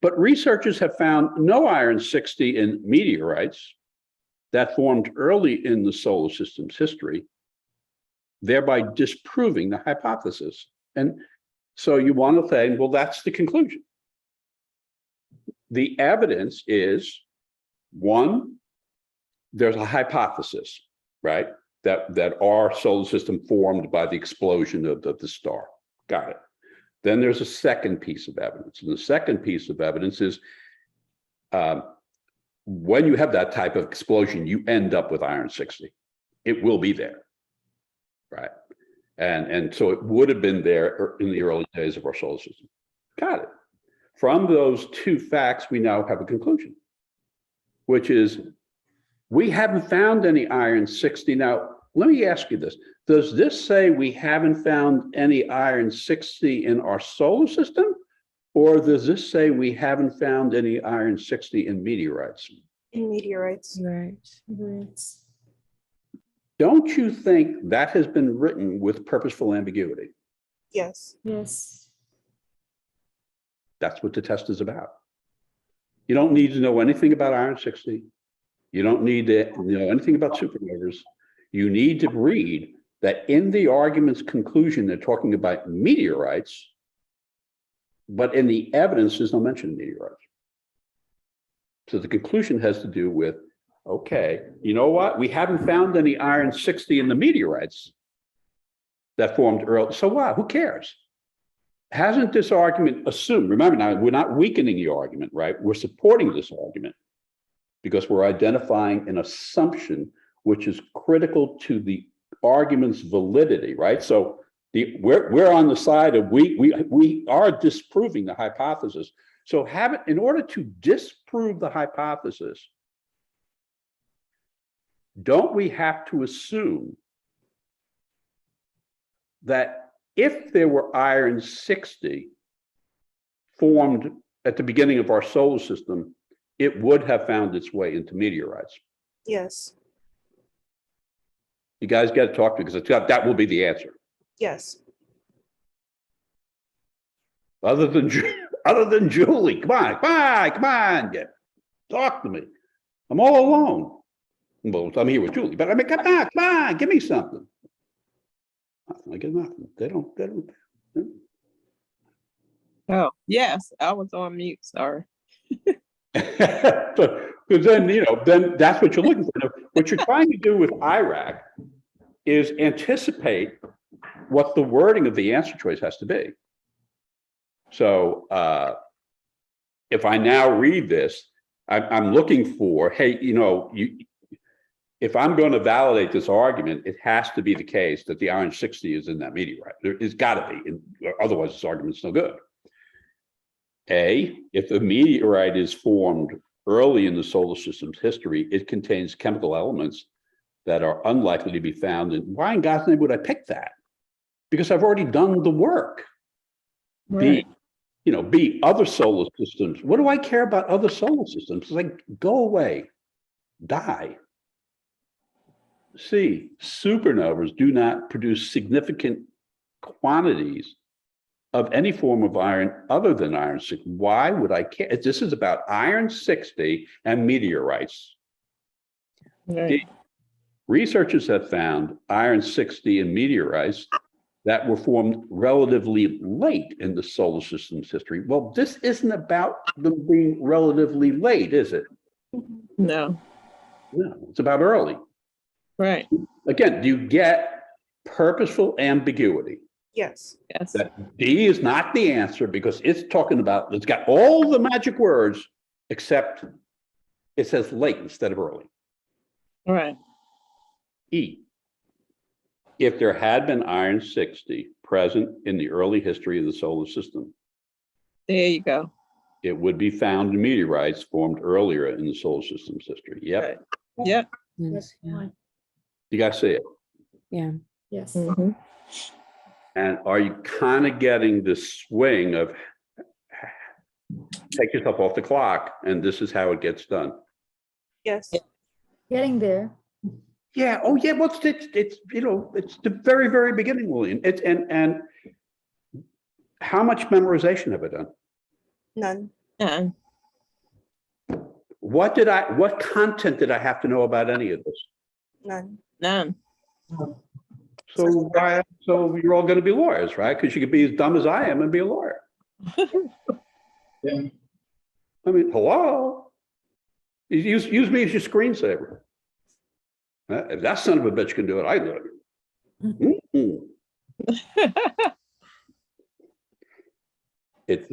Speaker 2: But researchers have found no iron-60 in meteorites that formed early in the solar system's history, thereby disproving the hypothesis. And so you want to say, well, that's the conclusion. The evidence is, one, there's a hypothesis, right? That our solar system formed by the explosion of the star. Got it. Then there's a second piece of evidence. And the second piece of evidence is when you have that type of explosion, you end up with iron-60. It will be there, right? And so it would have been there in the early days of our solar system. Got it. From those two facts, we now have a conclusion, which is we haven't found any iron-60. Now, let me ask you this. Does this say we haven't found any iron-60 in our solar system? Or does this say we haven't found any iron-60 in meteorites?
Speaker 4: In meteorites.
Speaker 6: Right. Right.
Speaker 2: don't you think that has been written with purposeful ambiguity?
Speaker 4: Yes.
Speaker 6: Yes.
Speaker 2: That's what the test is about. You don't need to know anything about iron 60. You don't need to know anything about supernovas. You need to read that in the argument's conclusion, they're talking about meteorites, but in the evidence, there's no mention of meteorites. So the conclusion has to do with, okay, you know what? We haven't found any iron 60 in the meteorites that formed early. So what? Who cares? Hasn't this argument assumed? Remember now, we're not weakening the argument, right? We're supporting this argument because we're identifying an assumption which is critical to the argument's validity, right? So we're on the side of we are disproving the hypothesis. So in order to disprove the hypothesis, don't we have to assume that if there were iron 60 formed at the beginning of our solar system, it would have found its way into meteorites?
Speaker 4: Yes.
Speaker 2: You guys got to talk to me because that will be the answer.
Speaker 4: Yes.
Speaker 2: Other than Julie, come on, talk to me. I'm all alone. Well, I'm here with Julie, but I mean, come on, give me something. I get nothing. They don't.
Speaker 7: Oh, yes, I was on mute, sorry.
Speaker 2: Because then that's what you're looking for. Now, what you're trying to do with IRAC is anticipate what the wording of the answer choice has to be. So if I now read this, I'm looking for, hey, if I'm going to validate this argument, it has to be the case that the iron 60 is in that meteorite. It's got to be, otherwise this argument's no good. If a meteorite is formed early in the solar system's history, it contains chemical elements that are unlikely to be found. And why in God's name would I pick that? Because I've already done the work.
Speaker 7: Right.
Speaker 2: B, other solar systems. What do I care about other solar systems? It's like, go away, die. C, supernovas do not produce significant quantities of any form of iron other than iron 60. Why would I care? This is about iron 60 and meteorites.
Speaker 7: Right.
Speaker 2: Researchers have found iron 60 in meteorites that were formed relatively late in the solar system's history. Well, this isn't about them being relatively late, is it?
Speaker 7: No,
Speaker 2: No, it's about early.
Speaker 7: right,
Speaker 2: Again, do you get purposeful ambiguity?
Speaker 4: Yes.
Speaker 7: yes,
Speaker 2: That D is not the answer because it's talking about, it's got all the magic words, except it says late instead of early.
Speaker 7: right,
Speaker 2: E, if there had been iron 60 present in the early history of the solar system,
Speaker 7: there you go.
Speaker 2: it would be found in meteorites formed earlier in the solar system's history. Yep,
Speaker 7: Right. Yep.
Speaker 1: Yes, yeah.
Speaker 2: you guys see it.
Speaker 1: Yeah.
Speaker 6: Yes.
Speaker 7: Mhm.
Speaker 2: And are you kind of getting the swing of take yourself off the clock and this is how it gets done?
Speaker 4: Yes.
Speaker 6: Getting there.
Speaker 2: Yeah. Oh, yeah. Well, it's the very, very beginning, William. And how much memorization have I done?
Speaker 4: None.
Speaker 7: Yeah.
Speaker 2: What content did I have to know about any of this?
Speaker 4: None.
Speaker 7: None.
Speaker 2: So you're all going to be lawyers, right? Because you could be as dumb as I am and be a lawyer.
Speaker 5: Yeah.
Speaker 2: I mean, hello. Use me as your screensaver. If that son of a bitch can do it, I do it. It's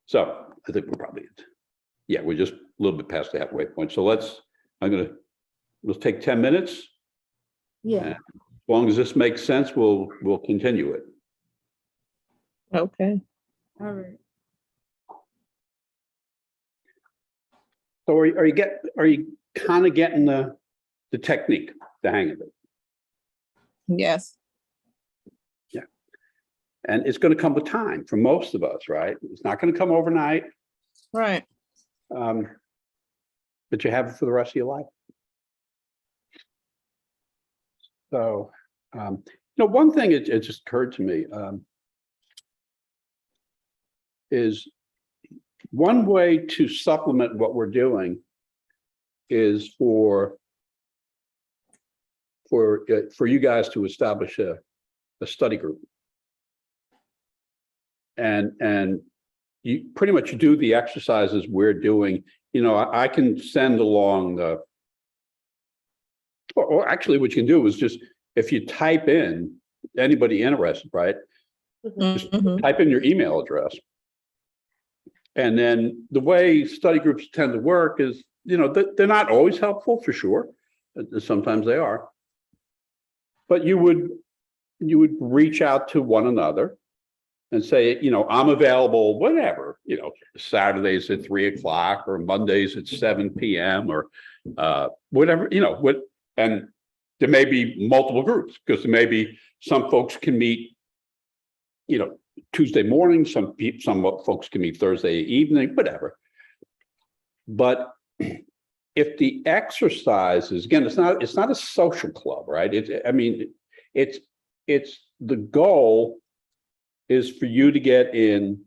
Speaker 2: so I think we're probably, we're just a little bit past the halfway point. So let's take 10 minutes.
Speaker 6: Yeah.
Speaker 2: As long as this makes sense, we'll continue it.
Speaker 7: Okay.
Speaker 6: All right.
Speaker 2: So are you kind of getting the technique, the hang of it?
Speaker 7: Yes.
Speaker 2: And it's going to come with time for most of us, right? It's not going to come overnight,
Speaker 7: Right.
Speaker 2: but you have it for the rest of your life. So, one thing it just occurred to me is one way to supplement what we're doing is for you guys to establish a study group. And you pretty much do the exercises we're doing. I can send along or actually what you can do is just, if you type in anybody interested, right? Just type in your email address. And then the way study groups tend to work is, they're not always helpful for sure. Sometimes they are. But you would reach out to one another and say, I'm available, whatever, Saturdays at 3:00 or Mondays at 7 p.m. or whatever, and there may be multiple groups because there may be some folks can meet, Tuesday morning, some folks can meet Thursday evening, whatever. But if the exercise is, again, it's not a social club, right? It's the goal is for you to get in.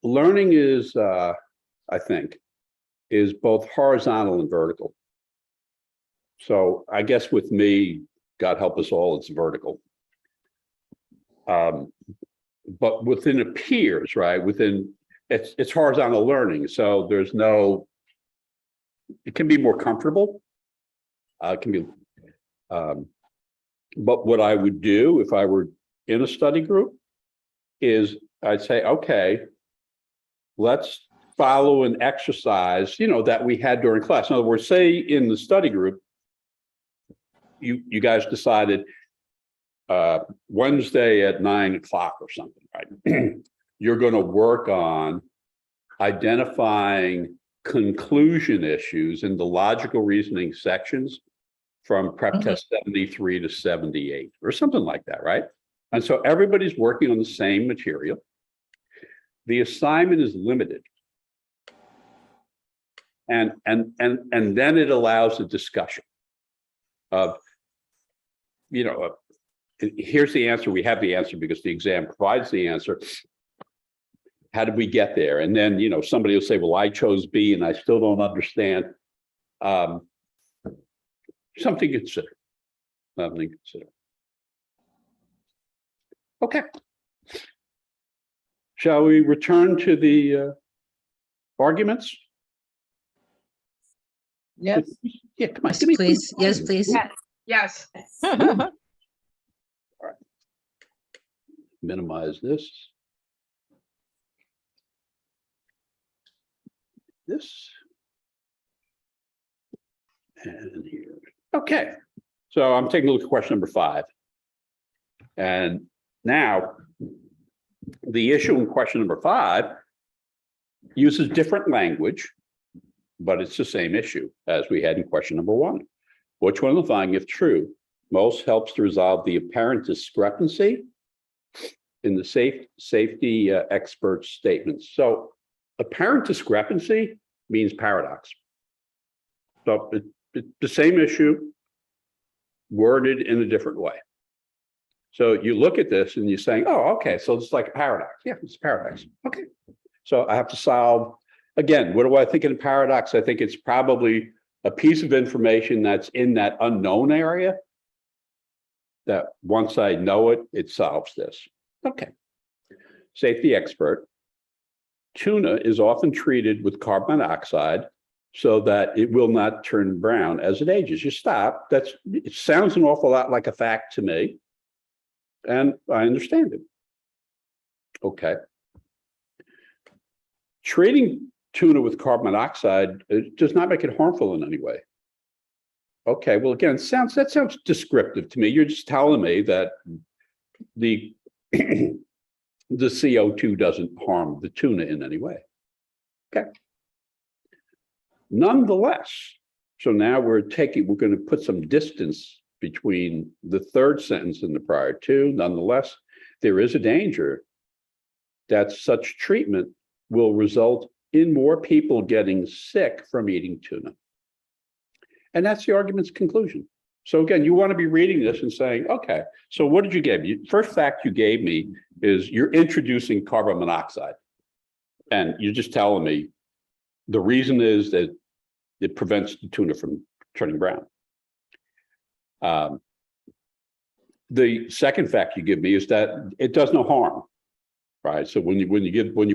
Speaker 2: Learning is, I think, is both horizontal and vertical. So I guess with me, God help us all, it's vertical. But within the peers, right? It's horizontal learning. So it can be more comfortable. It can be, but what I would do if I were in a study group is I'd say, okay, let's follow an exercise, that we had during class. In other words, say in the study group, you guys decided Wednesday at 9:00 or something, right? You're going to work on identifying conclusion issues in the logical reasoning sections from prep test 73 to 78 or something like that, right? And so everybody's working on the same material. The assignment is limited. And then it allows a discussion of, here's the answer. We have the answer because the exam provides the answer. How did we get there? And then, somebody will say, well, I chose B and I still don't understand. Something to consider. Something to consider. Okay. Shall we return to the arguments?
Speaker 7: Yes.
Speaker 2: Yeah, come on.
Speaker 1: Yes,
Speaker 2: give me
Speaker 1: please.
Speaker 2: some
Speaker 1: Yes, please.
Speaker 3: Yes.
Speaker 2: Minimize this. And here. Okay. So I'm taking a look at question number 5. And now the issue in question number 5 uses different language, but it's the same issue as we had in question number 1. Which one of the following, if true, most helps to resolve the apparent discrepancy in the safety expert statements? So apparent discrepancy means paradox. So it's the same issue worded in a different way. So you look at this and you're saying, oh, okay, so it's like a paradox. Yeah, it's a paradox. Okay. So I have to solve, again, what do I think in a paradox? I think it's probably a piece of information that's in that unknown area that once I know it, it solves this. Okay. Safety expert. Tuna is often treated with carbon monoxide so that it will not turn brown as it ages. You stop. It sounds an awful lot like a fact to me. And I understand it. Okay. Treating tuna with carbon monoxide does not make it harmful in any way. Okay, well, again, that sounds descriptive to me. You're just telling me that the CO2 doesn't harm the tuna in any way. Okay. Nonetheless, so now we're going to put some distance between the third sentence and the prior two. Nonetheless, there is a danger that such treatment will result in more people getting sick from eating tuna. And that's the argument's conclusion. So again, you want to be reading this and saying, okay, so what did you give me? First fact you gave me is you're introducing carbon monoxide. And you're just telling me the reason is that it prevents the tuna from turning brown. The second fact you give me is that it does no harm, right? So when you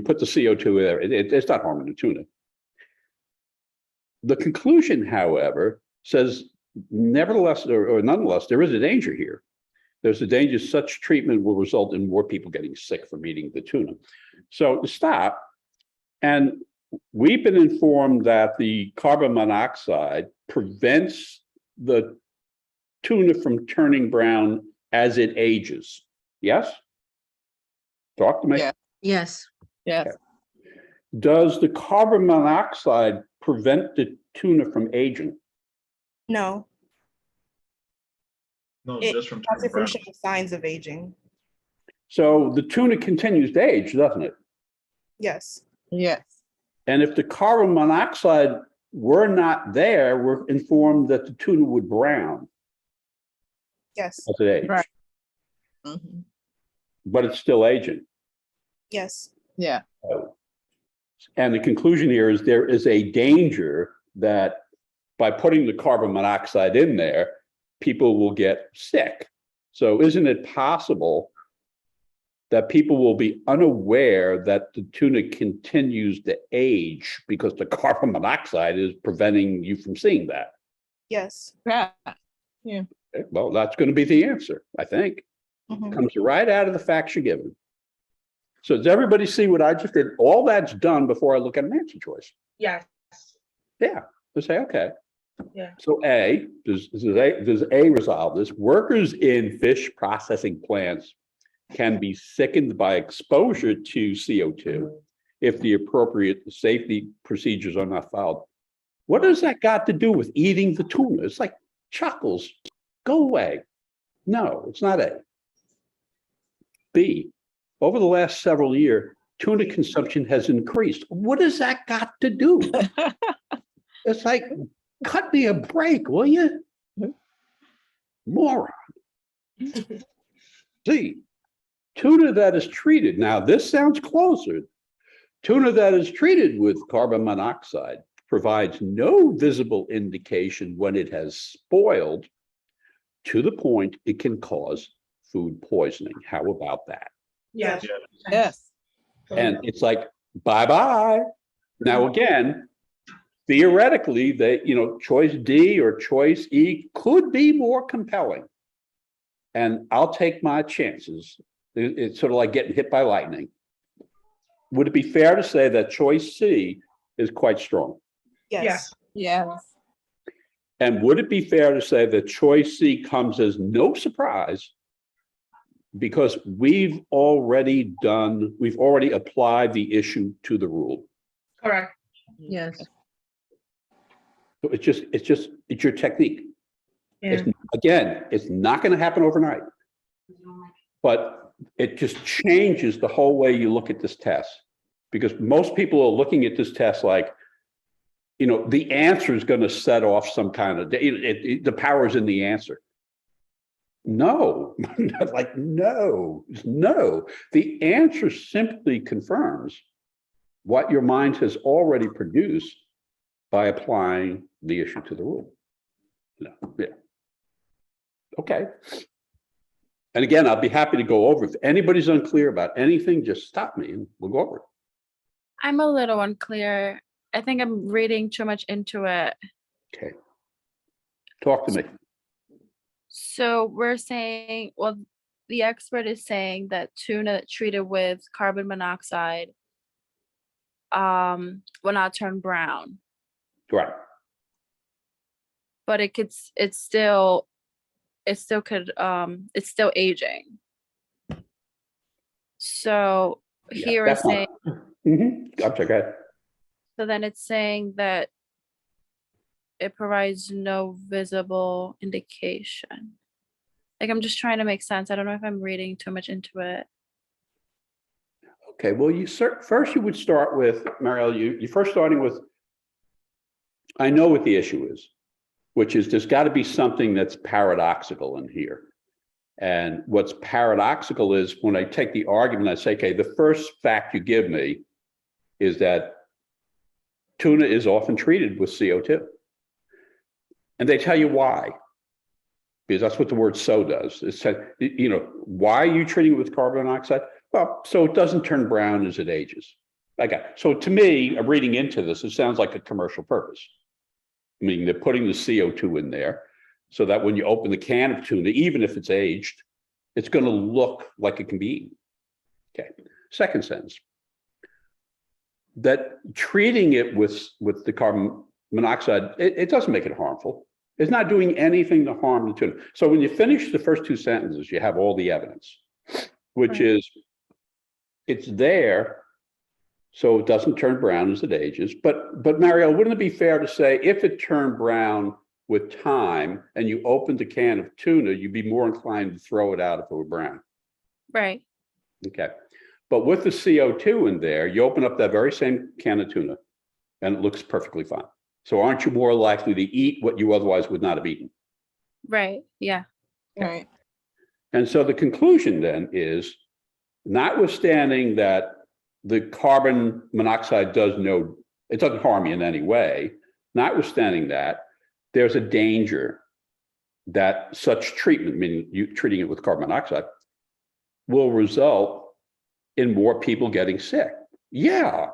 Speaker 2: put the CO2 there, it's not harming the tuna. The conclusion, however, says nevertheless or nonetheless, there is a danger here. There's a danger such treatment will result in more people getting sick from eating the tuna. So stop. And we've been informed that the carbon monoxide prevents the tuna from turning brown as it ages. Yes? Talk to me.
Speaker 7: Yeah.
Speaker 1: Yes.
Speaker 7: Yes.
Speaker 2: Okay. Does the carbon monoxide prevent the tuna from aging?
Speaker 4: No,
Speaker 5: No,
Speaker 4: it
Speaker 5: just from
Speaker 4: stops
Speaker 5: turning
Speaker 4: it from
Speaker 5: brown.
Speaker 4: showing signs of aging.
Speaker 2: So the tuna continues to age, doesn't it?
Speaker 4: Yes.
Speaker 7: Yes.
Speaker 2: And if the carbon monoxide were not there, we're informed that the tuna would brown
Speaker 4: Yes.
Speaker 2: as it aged,
Speaker 7: Right. Mhm.
Speaker 2: but it's still aging.
Speaker 4: Yes.
Speaker 7: Yeah.
Speaker 2: And the conclusion here is there is a danger that by putting the carbon monoxide in there, people will get sick. So isn't it possible that people will be unaware that the tuna continues to age because the carbon monoxide is preventing you from seeing that?
Speaker 4: Yes.
Speaker 7: Yeah.
Speaker 2: Well, that's going to be the answer, I think.
Speaker 4: Mhm.
Speaker 2: Comes right out of the facts you're given. So does everybody see what I just did? All that's done before I look at an answer choice.
Speaker 8: Yes.
Speaker 2: Yeah, to say, okay.
Speaker 8: Yeah.
Speaker 2: So does A resolve this? Workers in fish processing plants can be sickened by exposure to CO2 if the appropriate safety procedures are not followed. What does that got to do with eating the tuna? It's like chuckles, go away. No, it's not A. B, over the last several years, tuna consumption has increased. What does that got to do? It's like, cut me a break, will you? Moron. C, tuna that is treated. Now, this sounds closer. Tuna that is treated with carbon monoxide provides no visible indication when it has spoiled to the point it can cause food poisoning. How about that?
Speaker 8: Yes.
Speaker 7: Yes.
Speaker 2: And it's like, bye-bye. Now, again, theoretically, choice D or choice E could be more compelling. And I'll take my chances. It's sort of like getting hit by lightning. Would it be fair to say that choice C is quite strong?
Speaker 4: Yes.
Speaker 7: Yes.
Speaker 2: And would it be fair to say that choice C comes as no surprise because we've already applied the issue to the rule?
Speaker 8: Correct.
Speaker 1: Yes.
Speaker 2: So it's your technique.
Speaker 8: Yeah.
Speaker 2: It's not going to happen overnight, but it just changes the whole way you look at this test, because most people are looking at this test like, the answer is going to set off some kind of, the power is in the answer. No, no. The answer simply confirms what your mind has already produced by applying the issue to the rule. Yeah. Okay. And again, I'll be happy to go over. If anybody's unclear about anything, just stop me and we'll go over it.
Speaker 9: I'm a little unclear. I think I'm reading too much into it.
Speaker 2: Okay. Talk to me.
Speaker 9: So we're saying, well, the expert is saying that tuna treated with carbon monoxide will not turn brown,
Speaker 2: Right.
Speaker 9: but it's still aging. So
Speaker 2: Yeah,
Speaker 9: here
Speaker 2: that's
Speaker 9: it's
Speaker 2: not-
Speaker 9: saying,
Speaker 2: I'm sorry, go ahead.
Speaker 9: so then it's saying that it provides no visible indication. Like, I'm just trying to make sense. I don't know if I'm reading too much into it.
Speaker 2: Okay, well, first you would start with, Marielle, you first starting with, I know what the issue is. which is there's got to be something that's paradoxical in here. And what's paradoxical is when I take the argument, I say, okay, the first fact you give me is that tuna is often treated with CO2. And they tell you why. Because that's what the word "so" does. It said, you know, why are you treating it with carbon monoxide? Well, so it doesn't turn brown as it ages. Okay, so to me, reading into this, it sounds like a commercial purpose. I mean, they're putting the CO2 in there so that when you open the can of tuna, even if it's aged, it's going to look like it can be eaten. Okay, second sentence. That treating it with the carbon monoxide, it doesn't make it harmful. It's not doing anything to harm the tuna. So when you finish the first two sentences, you have all the evidence, which
Speaker 9: Right.
Speaker 2: is it's there so it doesn't turn brown as it ages. But Mario, wouldn't it be fair to say if it turned brown with time and you opened a can of tuna, you'd be more inclined to throw it out if it were brown?
Speaker 9: Right.
Speaker 2: Okay. But with the CO2 in there, you open up that very same can of tuna and it looks perfectly fine. So aren't you more likely to eat what you otherwise would not have eaten?
Speaker 9: Right. Yeah.
Speaker 7: Right.
Speaker 2: And so the conclusion then is, notwithstanding that the carbon monoxide it doesn't harm you in any way, notwithstanding that, there's a danger that such treatment, meaning you treating it with carbon monoxide, will result in more people getting sick. Yeah,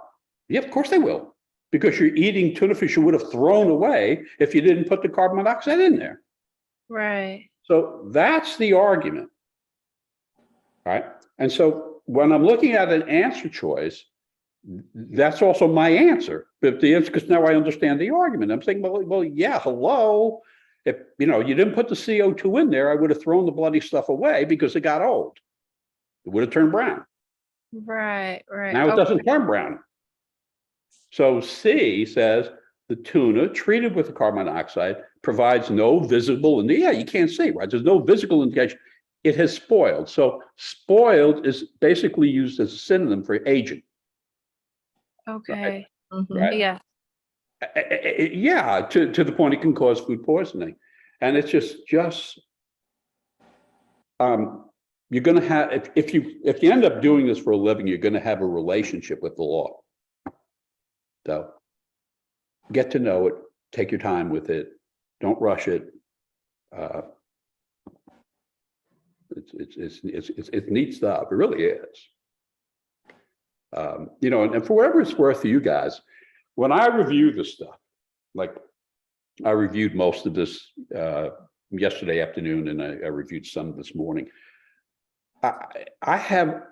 Speaker 2: of course they will. Because you're eating tuna fish you would have thrown away if you didn't put the carbon monoxide in there.
Speaker 9: Right.
Speaker 2: So that's the argument, right? And so when I'm looking at an answer choice, that's also my answer. But the answer, because now I understand the argument. I'm saying, well, yeah, hello. If you didn't put the CO2 in there, I would have thrown the bloody stuff away because it got old. It would have turned brown.
Speaker 9: Right. Right.
Speaker 2: Now it
Speaker 9: Okay.
Speaker 2: doesn't turn brown. So C says the tuna treated with the carbon monoxide provides no visible, you can't see, right? There's no visible indication. It has spoiled. So spoiled is basically used as a synonym for aging.
Speaker 9: Okay.
Speaker 7: Mhm.
Speaker 2: Right.
Speaker 9: Yeah.
Speaker 2: Yeah, to the point it can cause food poisoning. And it's just you're going to have, if you end up doing this for a living, you're going to have a relationship with the law. So get to know it, take your time with it, don't rush it. It's neat stuff. It really is. And for whatever it's worth to you guys, when I review this stuff, like I reviewed most of this yesterday afternoon, and I reviewed some this morning. I'm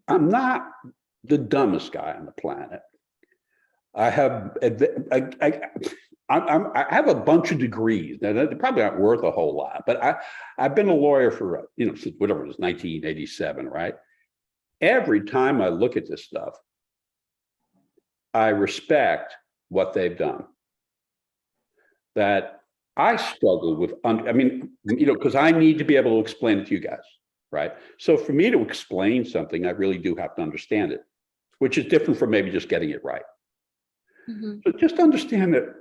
Speaker 2: not the dumbest guy on the planet. I have I have a bunch of degrees. Now, they probably aren't worth a whole lot, but I've been a lawyer for since whatever it was, 1987, right? Every time I look at this stuff, I respect what they've done. That I struggle with, because I need to be able to explain it to you guys, right? So for me to explain something, I really do have to understand it, which is different from maybe just getting it right.
Speaker 9: Mhm.
Speaker 2: So just understand that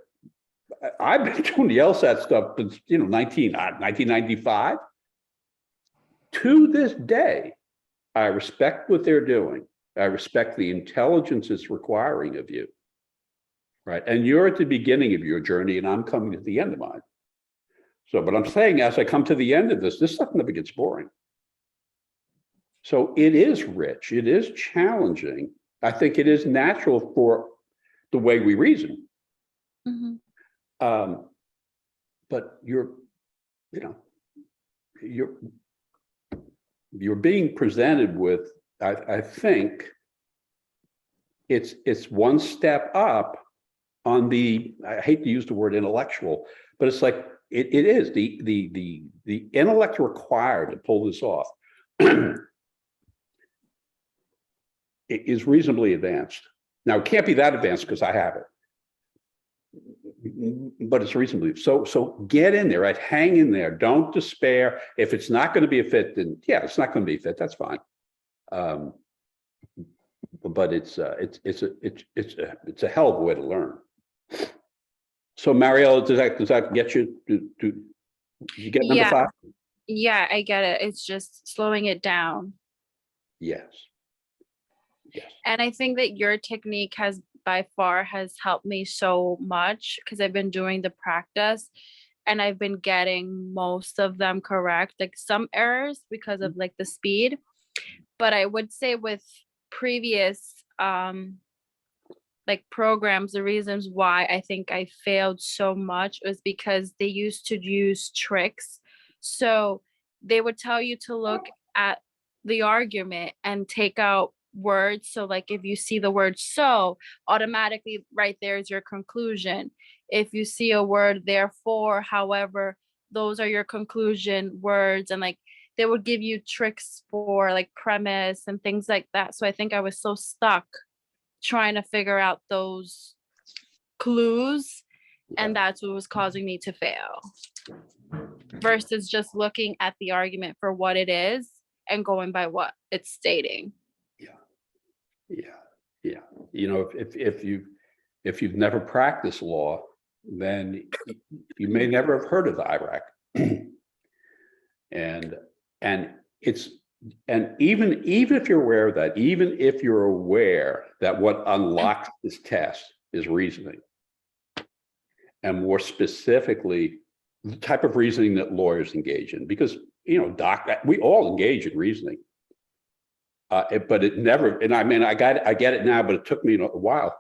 Speaker 2: I've been doing the LSAT stuff since 1995. To this day, I respect what they're doing. I respect the intelligence it's requiring of you, right? And you're at the beginning of your journey, and I'm coming to the end of mine. So, but I'm saying as I come to the end of this stuff never gets boring. So it is rich. It is challenging. I think it is natural for the way we reason.
Speaker 9: Mhm.
Speaker 2: But you're being presented with, I think it's one step up on the, I hate to use the word intellectual, but it's like it is the intellect required to pull this off is reasonably advanced. Now it can't be that advanced because I have it, but it's reasonably so get in there, right? Hang in there. Don't despair. If it's not going to be a fit, then yeah, it's not going to be a fit. That's fine. But it's a hell of a way to learn. So Mariella, does that get you to you get number
Speaker 9: Yeah.
Speaker 2: 5?
Speaker 9: Yeah, I get it. It's just slowing it down.
Speaker 2: Yes. Yes.
Speaker 9: And I think that your technique has by far has helped me so much because I've been doing the practice and I've been getting most of them correct, like some errors because of like the speed. But I would say with previous like programs, the reasons why I think I failed so much was because they used to use tricks. So they would tell you to look at the argument and take out words. So like if you see the word so, automatically right there is your conclusion. If you see a word therefore, however, those are your conclusion words. And like they would give you tricks for like premise and things like that. So I think I was so stuck trying to figure out those clues, and that's what was causing me to fail versus just looking at the argument for what it is and going by what it's stating.
Speaker 2: Yeah. You know, if you've never practiced law, then you may never have heard of the IRAC. And even if you're aware of that, even if you're aware that what unlocks this test is reasoning, and more specifically, the type of reasoning that lawyers engage in, because, you know, we all engage in reasoning. But it never, and I mean, I get it now, but it took me a while.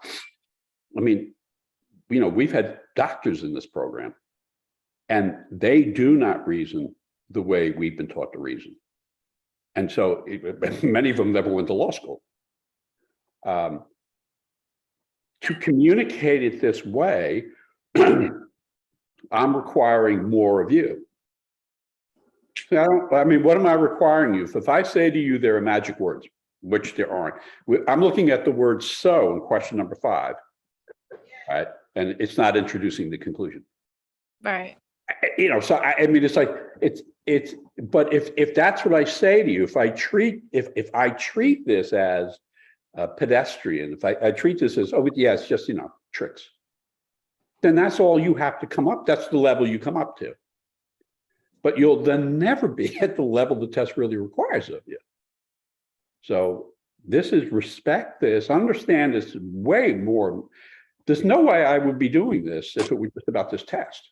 Speaker 2: I mean, you know, we've had doctors in this program, and they do not reason the way we've been taught to reason. And so many of them never went to law school. To communicate it this way, I'm requiring more of you. I mean, what am I requiring you? If I say to you there are magic words, which there aren't, I'm looking at the word so in question number 5, right? And it's not introducing the conclusion.
Speaker 9: Right.
Speaker 2: You know, so I mean, it's like, but if that's what I say to you, if I treat this as pedestrian, if I treat this as, oh, yeah, it's just, you know, tricks, then that's all you have to come up. That's the level you come up to. But you'll then never be at the level the test really requires of you. So this is respect this, understand this way more. There's no way I would be doing this if it were just about this test.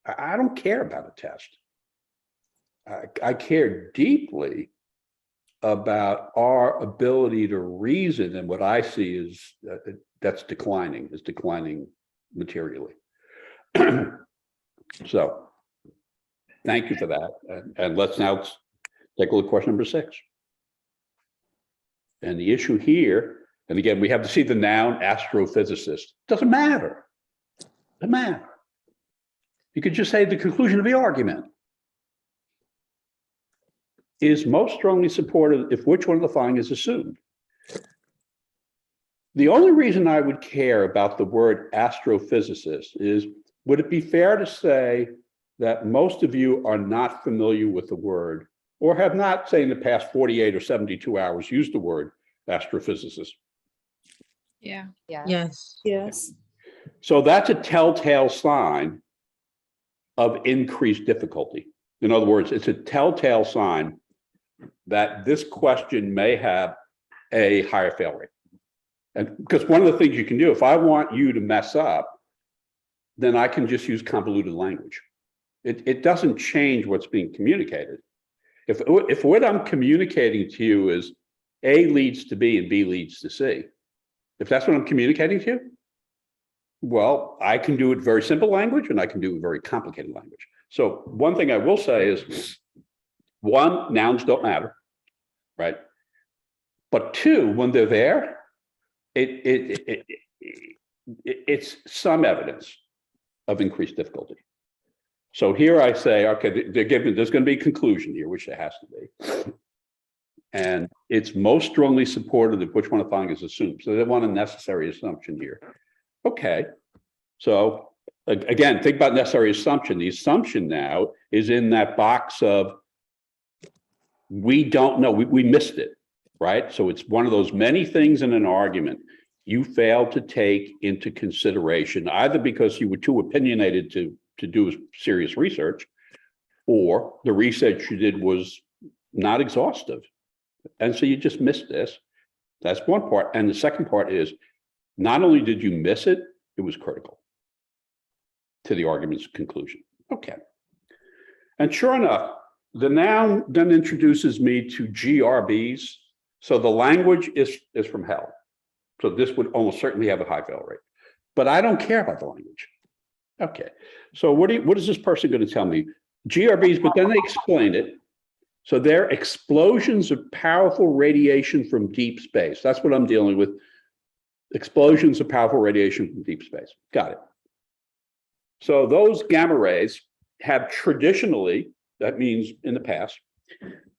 Speaker 2: I don't care about a test. I care deeply about our ability to reason, and what I see is that's declining materially. So thank you for that. And let's now take a look at question number 6. And the issue here, and again, we have to see the noun astrophysicist. Doesn't matter. Doesn't matter. You could just say the conclusion of the argument is most strongly supported if which one of the following is assumed. The only reason I would care about the word astrophysicist is, would it be fair to say that most of you are not familiar with the word, or have not, say, in the past 48 or 72 hours used the word astrophysicist?
Speaker 9: Yeah.
Speaker 3: Yeah.
Speaker 1: Yes.
Speaker 6: Yes.
Speaker 2: So that's a telltale sign of increased difficulty. In other words, it's a telltale sign that this question may have a higher fail rate. And because one of the things you can do, if I want you to mess up, then I can just use convoluted language. It doesn't change what's being communicated. If what I'm communicating to you is A leads to B and B leads to C, if that's what I'm communicating to you, well, I can do it very simple language and I can do it very complicated language. So one thing I will say is, 1, nouns don't matter, right? But 2, when they're there, it's some evidence of increased difficulty. So here I say, okay, there's going to be a conclusion here, which there has to be. And it's most strongly supported if which one of the following is assumed. So they want a necessary assumption here. Okay, so again, think about necessary assumption. The assumption now is in that box of we don't know, we missed it, right? So it's one of those many things in an argument. you failed to take into consideration, either because you were too opinionated to do serious research, or the research you did was not exhaustive. And so you just missed this. That's one part. And the second part is, not only did you miss it, it was critical to the argument's conclusion. Okay. And sure enough, the noun then introduces me to GRBs. So the language is from hell. So this would almost certainly have a high fail rate. But I don't care about the language. Okay. So what is this person going to tell me? GRBs, but then they explain it. So they're explosions of powerful radiation from deep space. That's what I'm dealing with. Explosions of powerful radiation from deep space. Got it. So those gamma rays have traditionally, that means in the past,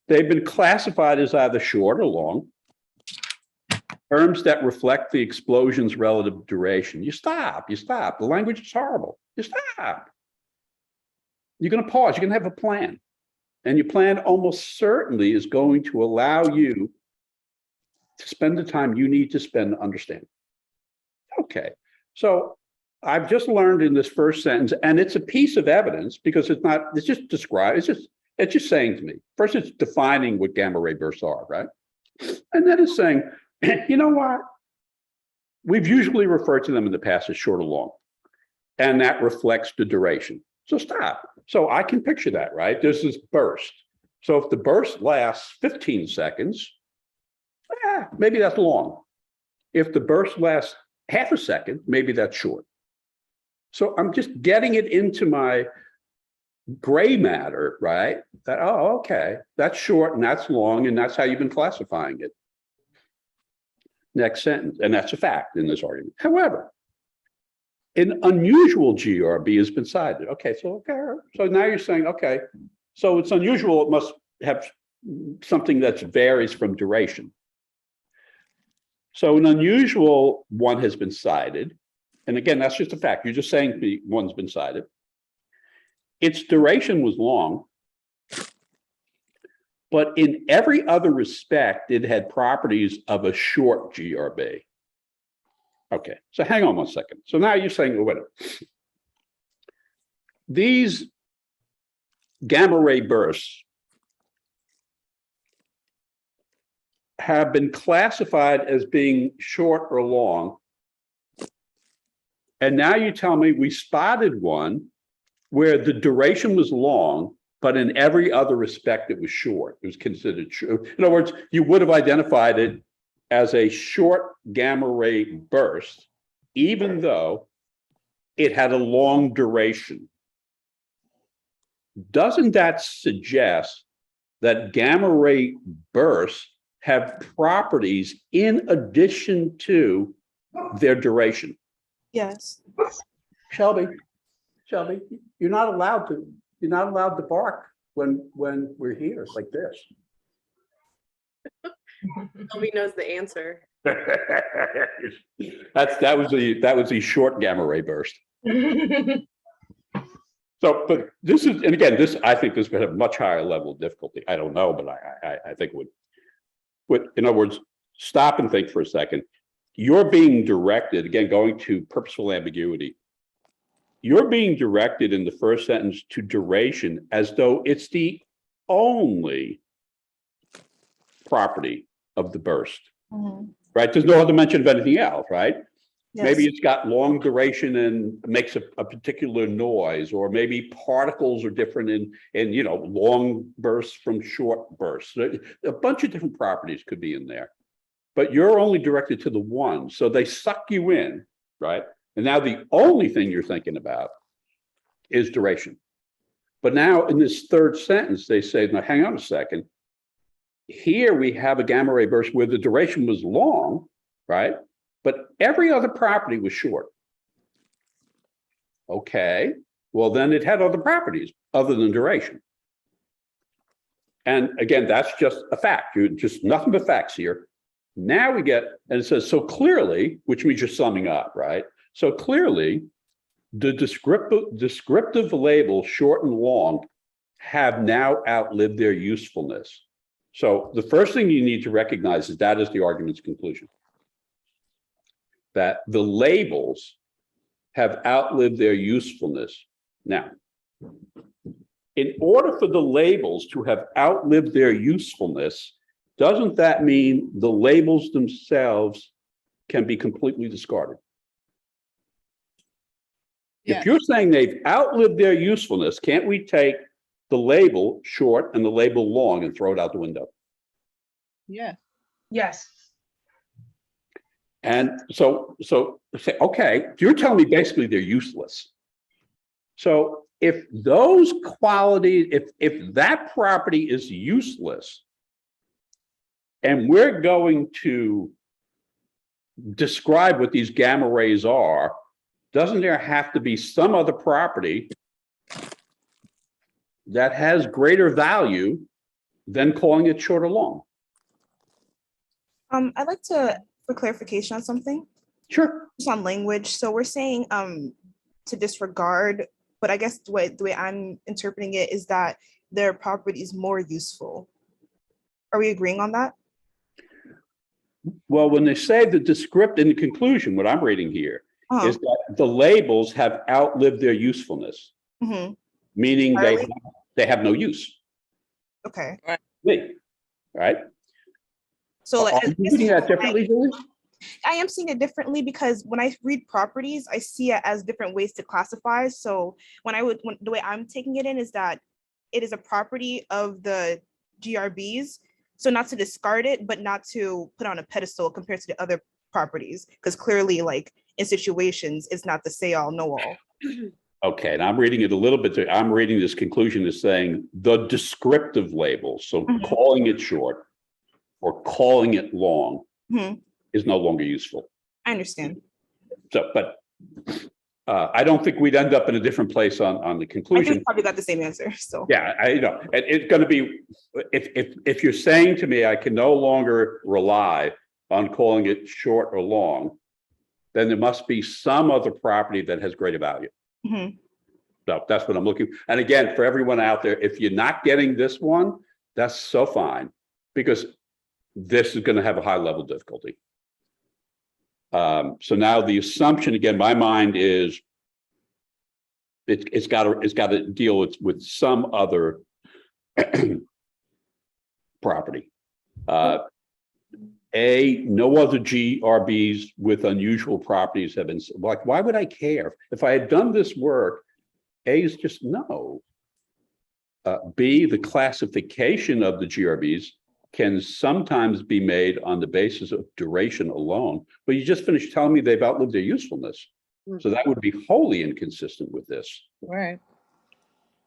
Speaker 2: they've been classified as either short or long, terms that reflect the explosion's relative duration. You stop. The language is horrible. You stop. You're going to pause. You're going to have a plan. And your plan almost certainly is going to allow you to spend the time you need to spend to understand. Okay, so I've just learned in this first sentence, and it's a piece of evidence because it's just described, it's just saying to me, first it's defining what gamma ray bursts are, right? And then it's saying, you know what? We've usually referred to them in the past as short or long, and that reflects the duration. So stop. So I can picture that, right? There's this burst. So if the burst lasts 15 seconds, maybe that's long. If the burst lasts half a second, maybe that's short. So I'm just getting it into my gray matter, right? That, oh, okay, that's short and that's long, and that's how you've been classifying it. Next sentence, and that's a fact in this argument. However, an unusual GRB has been cited. Okay, so now you're saying, okay, so it's unusual, it must have something that varies from duration. So an unusual one has been cited. And again, that's just a fact. You're just saying one's been cited. Its duration was long, but in every other respect, it had properties of a short GRB. Okay, so hang on one second. So now you're saying, well, wait a minute. These gamma ray bursts have been classified as being short or long. And now you tell me we spotted one where the duration was long, but in every other respect, it was short. It was considered short. In other words, you would have identified it as a short gamma ray burst, even though it had a long duration. Doesn't that suggest that gamma ray bursts have properties in addition to their duration?
Speaker 4: Yes.
Speaker 2: Shelby, you're not allowed to bark when we're here like this.
Speaker 3: Nobody knows the answer.
Speaker 2: That was the short gamma ray burst. So, but this is, and again, I think this would have a much higher level of difficulty. I don't know, but I think it would, in other words, stop and think for a second. You're being directed, again, going to purposeful ambiguity. You're being directed in the first sentence to duration as though it's the only property of the burst, right? There's no other mention of anything else, right?
Speaker 4: Yes.
Speaker 2: Maybe it's got long duration and makes a particular noise, or maybe particles are different in long bursts from short bursts. A bunch of different properties could be in there, but you're only directed to the one. So they suck you in, right? And now the only thing you're thinking about is duration. But now in this third sentence, they say, now hang on a second. Here we have a gamma ray burst where the duration was long, right? But every other property was short. Okay, well then it had other properties other than duration. And again, that's just a fact. You're just nothing but facts here. Now we get, and it says, so clearly, which means you're summing up, right? So clearly, the descriptive labels short and long have now outlived their usefulness. So the first thing you need to recognize is that is the argument's conclusion. that the labels have outlived their usefulness. Now, in order for the labels to have outlived their usefulness, doesn't that mean the labels themselves can be completely discarded? If you're saying they've outlived their usefulness, can't we take the label short and the label long and throw it out the window?
Speaker 7: Yeah.
Speaker 8: Yes.
Speaker 2: And so say, okay, you're telling me basically they're useless. So if those qualities, if that property is useless, and we're going to describe what these gamma rays are, doesn't there have to be some other property that has greater value than calling it short or long?
Speaker 4: I'd like to, for clarification on something,
Speaker 2: Sure.
Speaker 4: just on language. So we're saying to disregard, but I guess the way I'm interpreting it is that their property is more useful. Are we agreeing on that?
Speaker 2: Well, when they say the descriptive in the conclusion, what I'm reading here is that the labels have outlived their usefulness,
Speaker 4: Mhm.
Speaker 2: meaning
Speaker 4: Entirely?
Speaker 2: they have no use.
Speaker 4: Okay.
Speaker 2: Right?
Speaker 4: So
Speaker 2: Are you reading that differently, Julie?
Speaker 4: I am seeing it differently because when I read properties, I see it as different ways to classify. So the way I'm taking it in is that it is a property of the GRBs. So not to discard it, but not to put on a pedestal compared to the other properties, because clearly, like in situations, it's not the say all, know all.
Speaker 2: Okay, and I'm reading it a little bit. I'm reading this conclusion as saying the descriptive labels, so calling it short or calling it long is no longer useful.
Speaker 4: I understand.
Speaker 2: So, but I don't think we'd end up in a different place on the
Speaker 4: I think we
Speaker 2: conclusion.
Speaker 4: probably got the same answer. So
Speaker 2: Yeah, I know. And it's going to be, if you're saying to me, I can no longer rely on calling it short or long, then there must be some other property that has greater value. So that's what I'm looking. And again, for everyone out there, if you're not getting this one, that's so fine, because this is going to have a high level of difficulty. So now the assumption, again, my mind is it's got to deal with some other property. No other GRBs with unusual properties have been, like, why would I care? If I had done this work, A is just no. B, the classification of the GRBs can sometimes be made on the basis of duration alone, but you just finished telling me they've outlived their usefulness. So that would be wholly inconsistent with this.
Speaker 7: Right.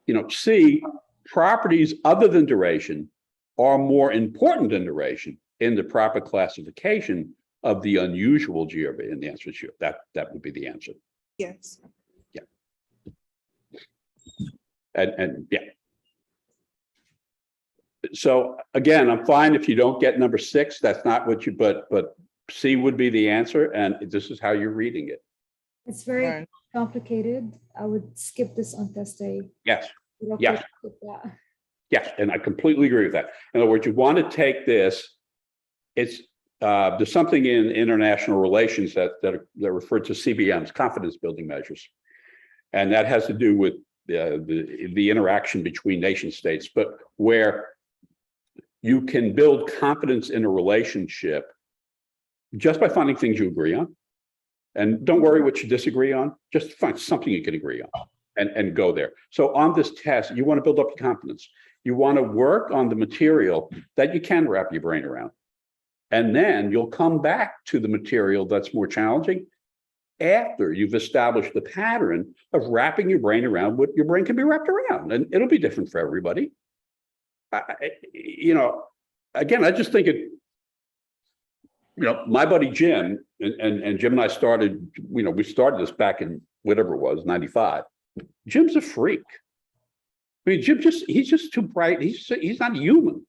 Speaker 2: You know, C, properties other than duration are more important than duration in the proper classification of the unusual GRB. And the answer is sure. That would be the answer.
Speaker 4: yes.
Speaker 2: Yeah. And yeah. So again, I'm fine if you don't get number 6. That's not what you, but C would be the answer, and this is how you're reading it.
Speaker 6: It's very
Speaker 7: Right.
Speaker 6: complicated. I would skip this on test day.
Speaker 2: Yes.
Speaker 6: Real
Speaker 2: Yes.
Speaker 6: quick with that.
Speaker 2: Yes, and I completely agree with that. In other words, you want to take this. It's there's something in international relations that refer to CBMs, confidence building measures, and that has to do with the interaction between nation states, but where you can build confidence in a relationship just by finding things you agree on. And don't worry what you disagree on, just find something you can agree on and go there. So on this test, you want to build up your confidence. You want to work on the material that you can wrap your brain around. And then you'll come back to the material that's more challenging after you've established the pattern of wrapping your brain around what your brain can be wrapped around. And it'll be different for everybody. You know, again, I just think it, you know, my buddy Jim and Jim and I started, you know, we started this back in whatever it was, 95. Jim's a freak. I mean, he's just too bright. He's not human.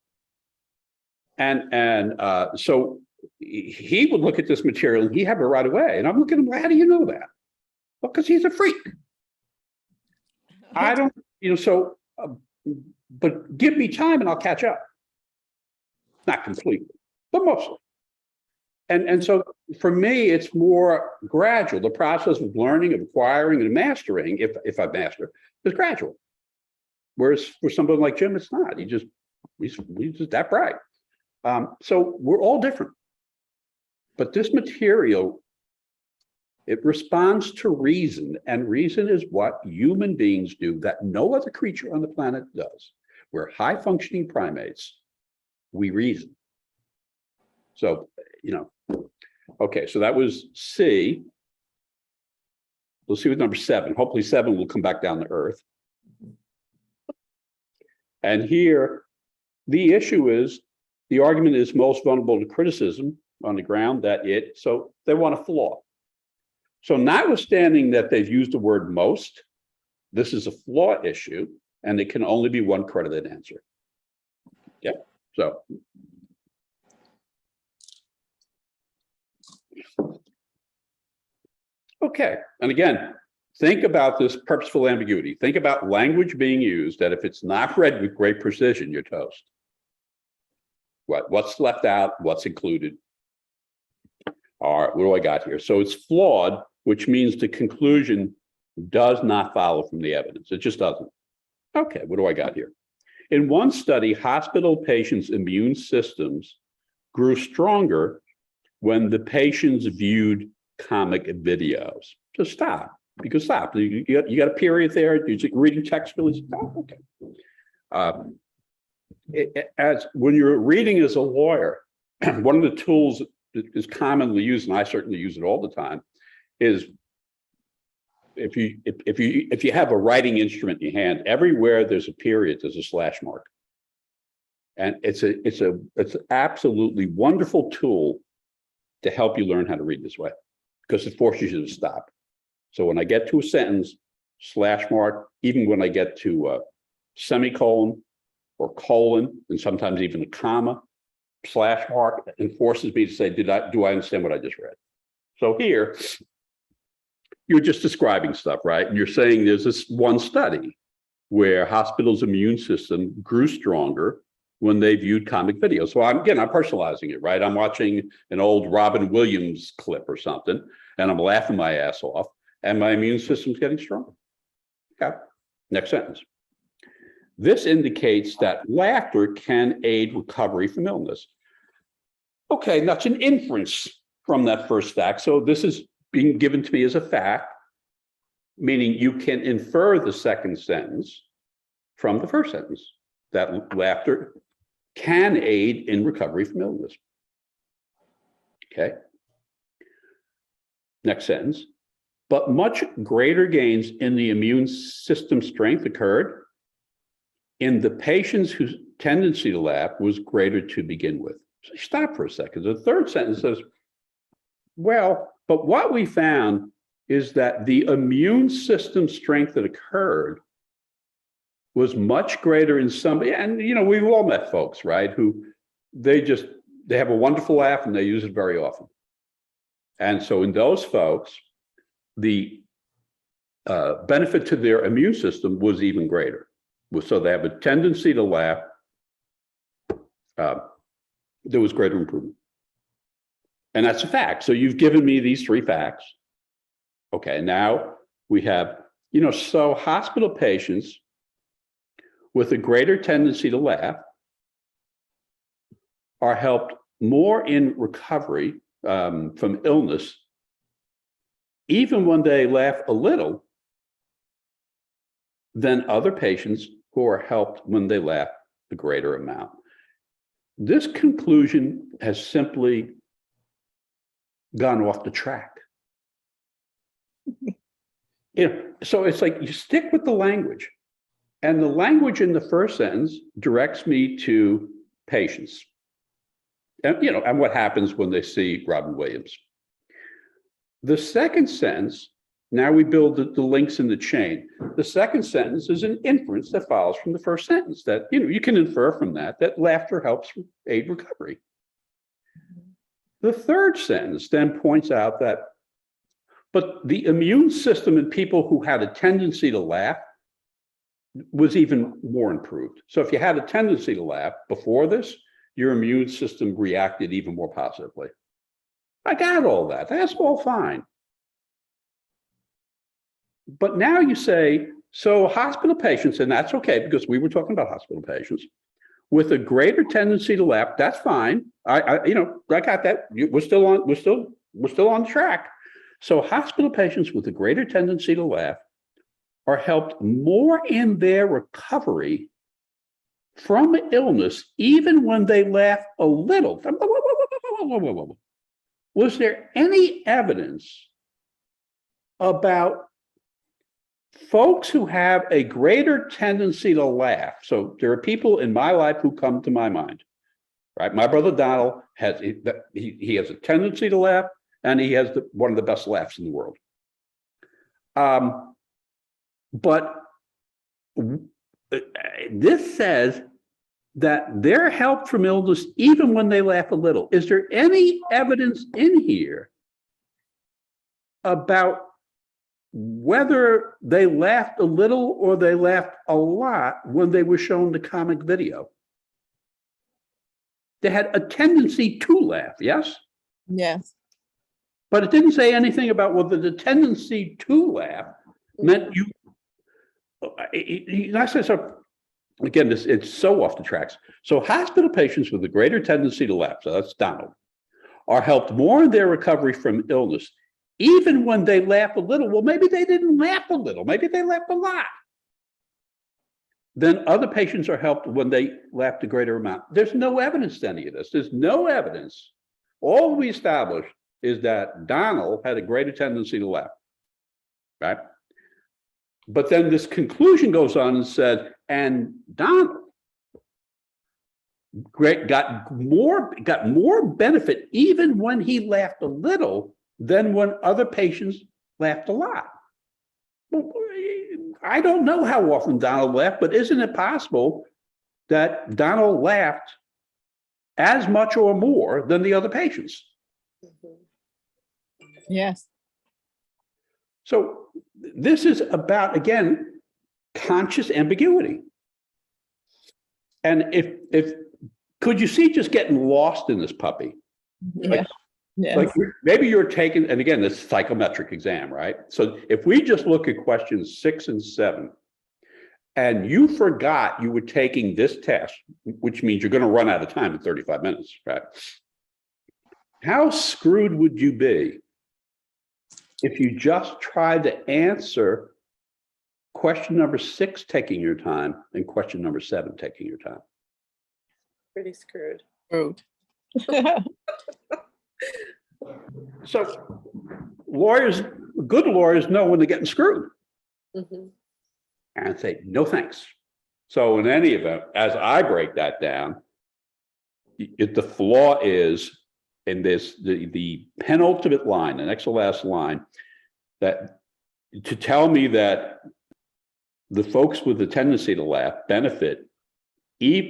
Speaker 2: And so he would look at this material and he had it right away. And I'm looking at him, how do you know that? Well, because he's a freak. I don't, you know, so, but give me time and I'll catch up. Not completely, but mostly. And so for me, it's more gradual. The process of learning, of acquiring, and mastering, if I master, is gradual. Whereas for somebody like Jim, it's not. He's just that bright. So we're all different. But this material, it responds to reason, and reason is what human beings do that no other creature on the planet does. We're high-functioning primates. We reason. So, okay, so that was C. We'll see with number 7. Hopefully 7 will come back down to earth. And here, the issue is, the argument is most vulnerable to criticism on the ground that so they want a flaw. So notwithstanding that they've used the word most, this is a flaw issue, and it can only be one credited answer. Yeah, so. Okay, and again, think about this purposeful ambiguity. Think about language being used that if it's not read with great precision, you're toast. What's left out, what's included? All right, what do I got here? So it's flawed, which means the conclusion does not follow from the evidence. It just doesn't. Okay, what do I got here? In one study, hospital patients' immune systems grew stronger when the patients viewed comic videos. So stop, because stop. You got a period there. You're reading text really. Stop. Okay. As when you're reading as a lawyer, one of the tools that is commonly used, and I certainly use it all the time, is if you have a writing instrument in your hand, everywhere there's a period, there's a slash mark, and it's an absolutely wonderful tool to help you learn how to read this way, because it forces you to stop. So when I get to a sentence, slash mark, even when I get to semicolon or colon, and sometimes even a comma, slash mark, and forces me to say, do I understand what I just read? So here, you're just describing stuff, right? And you're saying there's this one study where hospitals' immune system grew stronger when they viewed comic videos. So I'm personalizing it, right? I'm watching an old Robin Williams clip or something, and I'm laughing my ass off, and my immune system's getting stronger. Okay, next sentence. This indicates that laughter can aid recovery from illness. Okay, that's an inference from that first fact. So this is being given to me as a fact, meaning you can infer the second sentence from the first sentence, that laughter can aid in recovery from illness. Okay. Next sentence. But much greater gains in the immune system strength occurred in the patients whose tendency to laugh was greater to begin with. So stop for a second. The third sentence says, well, but what we found is that the immune system strength that occurred was much greater in somebody, and we've all met folks, right, who they have a wonderful laugh and they use it very often. And so in those folks, the benefit to their immune system was even greater. So they have a tendency to laugh. There was greater improvement. And that's a fact. So you've given me these 3 facts. Okay, now we have, so hospital patients with a greater tendency to laugh are helped more in recovery from illness, even when they laugh a little, than other patients who are helped when they laugh a greater amount. This conclusion has simply gone off the track. So it's like you stick with the language, and the language in the first sentence directs me to patients, and what happens when they see Robin Williams. The second sentence, now we build the links in the chain. The second sentence is an inference that follows from the first sentence, that you can infer from that laughter helps aid recovery. The third sentence then points out that, but the immune system in people who had a tendency to laugh was even more improved. So if you had a tendency to laugh before this, your immune system reacted even more positively. I got all that. That's all fine. But now you say, so hospital patients, and that's okay because we were talking about hospital patients with a greater tendency to laugh. That's fine. I got that. We're still on track. So hospital patients with a greater tendency to laugh are helped more in their recovery from illness, even when they laugh a little. Was there any evidence about folks who have a greater tendency to laugh? So there are people in my life who come to my mind, right? My brother Donald has, he has a tendency to laugh, and he has one of the best laughs in the world. But this says that they're helped from illness even when they laugh a little. Is there any evidence in here about whether they laughed a little or they laughed a lot when they were shown the comic video? They had a tendency to laugh, yes?
Speaker 7: Yes.
Speaker 2: But it didn't say anything about whether the tendency to laugh meant you. I said so. Again, it's so off the tracks. So hospital patients with a greater tendency to laugh, so that's Donald, are helped more in their recovery from illness, even when they laugh a little. Well, maybe they didn't laugh a little, maybe they laughed a lot. Then other patients are helped when they laughed a greater amount. There's no evidence to any of this. There's no evidence. All we established is that Donald had a greater tendency to laugh, right? But then this conclusion goes on and said, and Donald got more benefit even when he laughed a little than when other patients laughed a lot. Well, I don't know how often Donald laughed, but isn't it possible that Donald laughed as much or more than the other patients?
Speaker 7: Yes.
Speaker 2: So this is about, again, conscious ambiguity. And if could you see just getting lost in this puppy?
Speaker 7: Yeah. Yes.
Speaker 2: Like maybe you're taking, and again, this psychometric exam, right? So if we just look at questions 6 and 7, and you forgot you were taking this test, which means you're going to run out of time in 35 minutes, right? How screwed would you be if you just tried to answer question number 6 taking your time and question number 7 taking your time?
Speaker 3: Pretty screwed.
Speaker 7: Rude.
Speaker 2: So lawyers, good lawyers know when they're getting screwed
Speaker 3: Mhm.
Speaker 2: and say, no thanks. So in any event, as I break that down, the flaw is in this, the penultimate line, the next to last line, that to tell me that the folks with the tendency to laugh benefit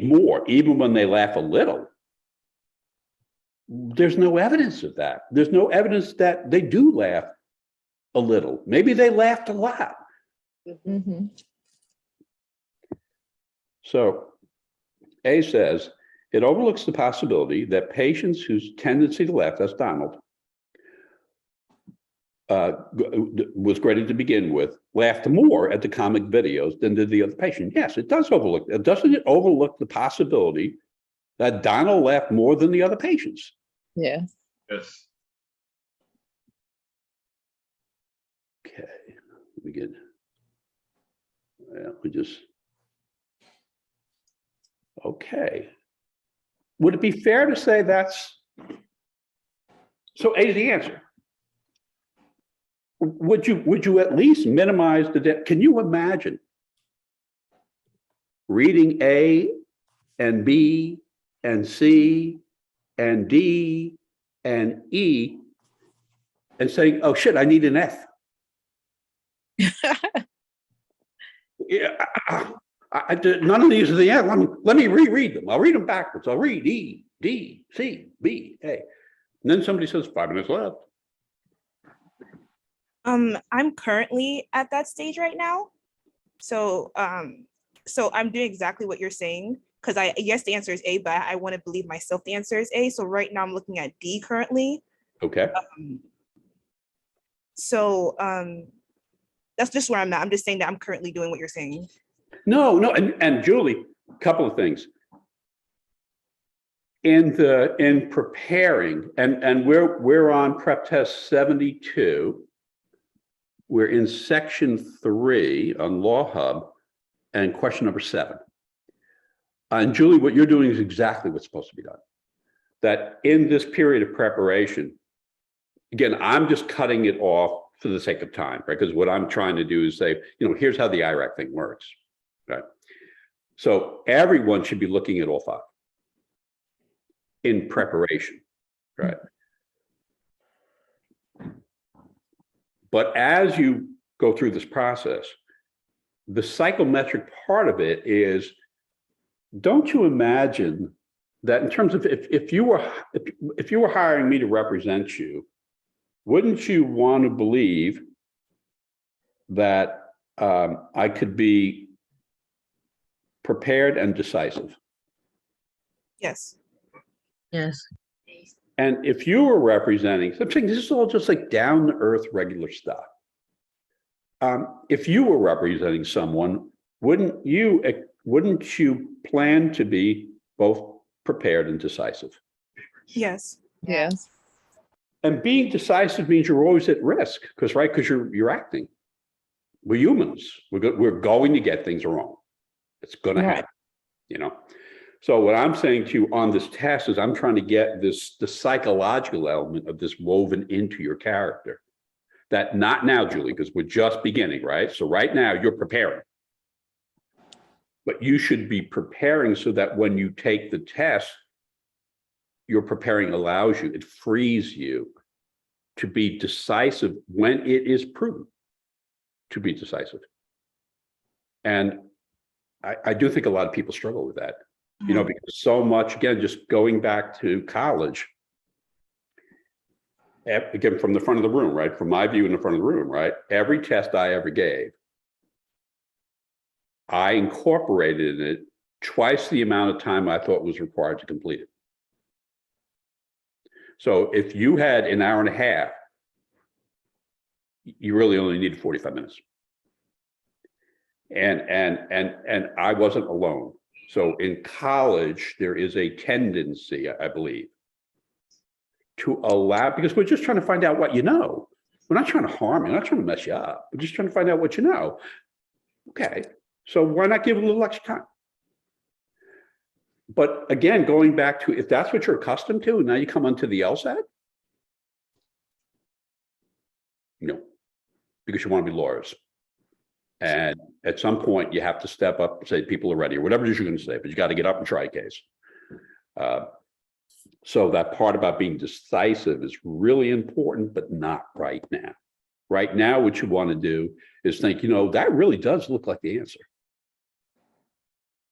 Speaker 2: more, even when they laugh a little. There's no evidence of that. There's no evidence that they do laugh a little. Maybe they laughed a lot.
Speaker 7: Mhm.
Speaker 2: So A says, it overlooks the possibility that patients whose tendency to laugh, that's Donald, was greater to begin with, laughed more at the comic videos than did the other patient. Yes, it does overlook. Doesn't it overlook the possibility that Donald laughed more than the other patients?
Speaker 7: Yes.
Speaker 5: Yes.
Speaker 2: Okay, we get. Well, we just. Okay. Would it be fair to say that's. So A is the answer. Would you at least minimize the can you imagine reading A and B and C and D and E and saying, oh shit, I need an F? Yeah, none of these are the F. Let me reread them. I'll read them backwards. I'll read E, D, C, B, A. And then somebody says 5 minutes left.
Speaker 4: I'm currently at that stage right now. So I'm doing exactly what you're saying, because yes, the answer is A, but I want to believe myself the answer is A. So right now I'm looking at D currently.
Speaker 2: Okay,
Speaker 4: So that's just where I'm at. I'm just saying that I'm currently doing what you're saying.
Speaker 2: no, and Julie, a couple of things. In preparing, and we're on prep test 72. We're in section 3 on Law Hub and question number 7. And Julie, what you're doing is exactly what's supposed to be done. That in this period of preparation, again, I'm just cutting it off for the sake of time, right? Because what I'm trying to do is say, here's how the IRAC thing works, right? So everyone should be looking at all 5 in preparation, right? But as you go through this process, the psychometric part of it is, don't you imagine that in terms of if you were hiring me to represent you, wouldn't you want to believe that I could be prepared and decisive?
Speaker 4: Yes.
Speaker 1: Yes.
Speaker 2: And if you were representing, I'm saying this is all just like down to earth, regular stuff. If you were representing someone, wouldn't you plan to be both prepared and decisive?
Speaker 4: Yes.
Speaker 7: Yes.
Speaker 2: And being decisive means you're always at risk, because you're acting. We're humans. We're going to get things wrong. It's going to
Speaker 6: Right.
Speaker 2: happen. So what I'm saying to you on this test is I'm trying to get the psychological element of this woven into your character. That not now, Julie, because we're just beginning, right? So right now you're preparing. But you should be preparing so that when you take the test, your preparing allows you, it frees you to be decisive when it is prudent to be decisive. And I do think a lot of people struggle with that. Because so much, again, just going back to college, again, from the front of the room, right? From my view in the front of the room, right? Every test I ever gave, I incorporated in it twice the amount of time I thought was required to complete it. So if you had an hour and a half, you really only needed 45 minutes. And I wasn't alone. So in college, there is a tendency, I believe, to allow, because we're just trying to find out what you know. We're not trying to harm you, we're not trying to mess you up. We're just trying to find out what you know. Okay, so why not give a little extra time? But again, going back to, if that's what you're accustomed to, and now you come onto the LSAT, because you want to be lawyers. And at some point you have to step up and say, people are ready, or whatever it is you're going to say, but you got to get up and try a case. So that part about being decisive is really important, but not right now. Right now, what you want to do is think, that really does look like the answer.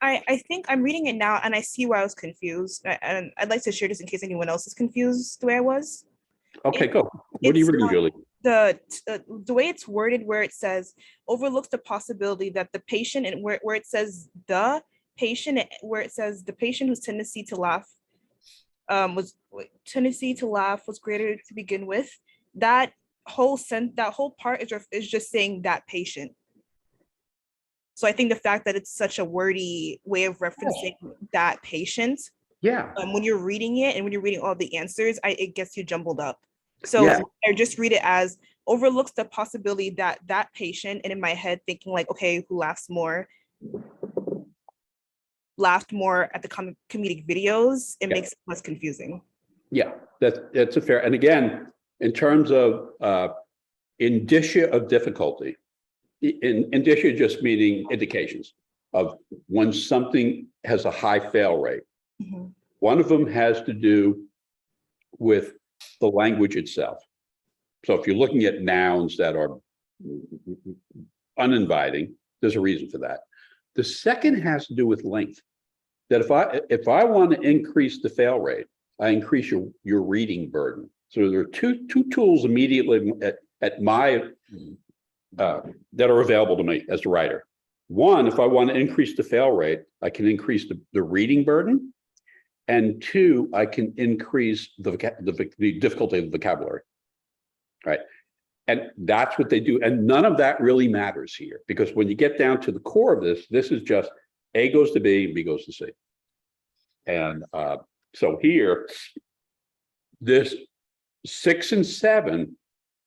Speaker 4: I think I'm reading it now and I see why I was confused. And I'd like to share this in case anyone else is confused the way I was.
Speaker 2: Okay, go. What are you reading, Julie?
Speaker 4: The way it's worded, where it says overlooks the possibility that the patient, and where it says the patient, where it says the patient whose tendency to laugh was greater to begin with. That whole part is just saying that patient. So I think the fact that it's such a wordy way of referencing that patient, when you're reading it and when you're reading all the answers, it gets you jumbled up. So I just read it as overlooks the possibility that that patient, and in my head thinking like, okay, who laughed more at the comedic videos, it makes it less confusing. Yeah,
Speaker 2: that's a fair. And again, in terms of indicia of difficulty, indicia just meaning indications of when something has a high fail rate.
Speaker 4: Mm-hmm.
Speaker 2: One of them has to do with the language itself. So if you're looking at nouns that are uninviting, there's a reason for that. The second has to do with length. That if I want to increase the fail rate, I increase your reading burden. So there are two tools immediately at my that are available to me as the writer. One, if I want to increase the fail rate, I can increase the reading burden. And two, I can increase the difficulty of the vocabulary, right? And that's what they do. And none of that really matters here, because when you get down to the core of this is just A goes to B and B goes to C. And so here, this 6 and 7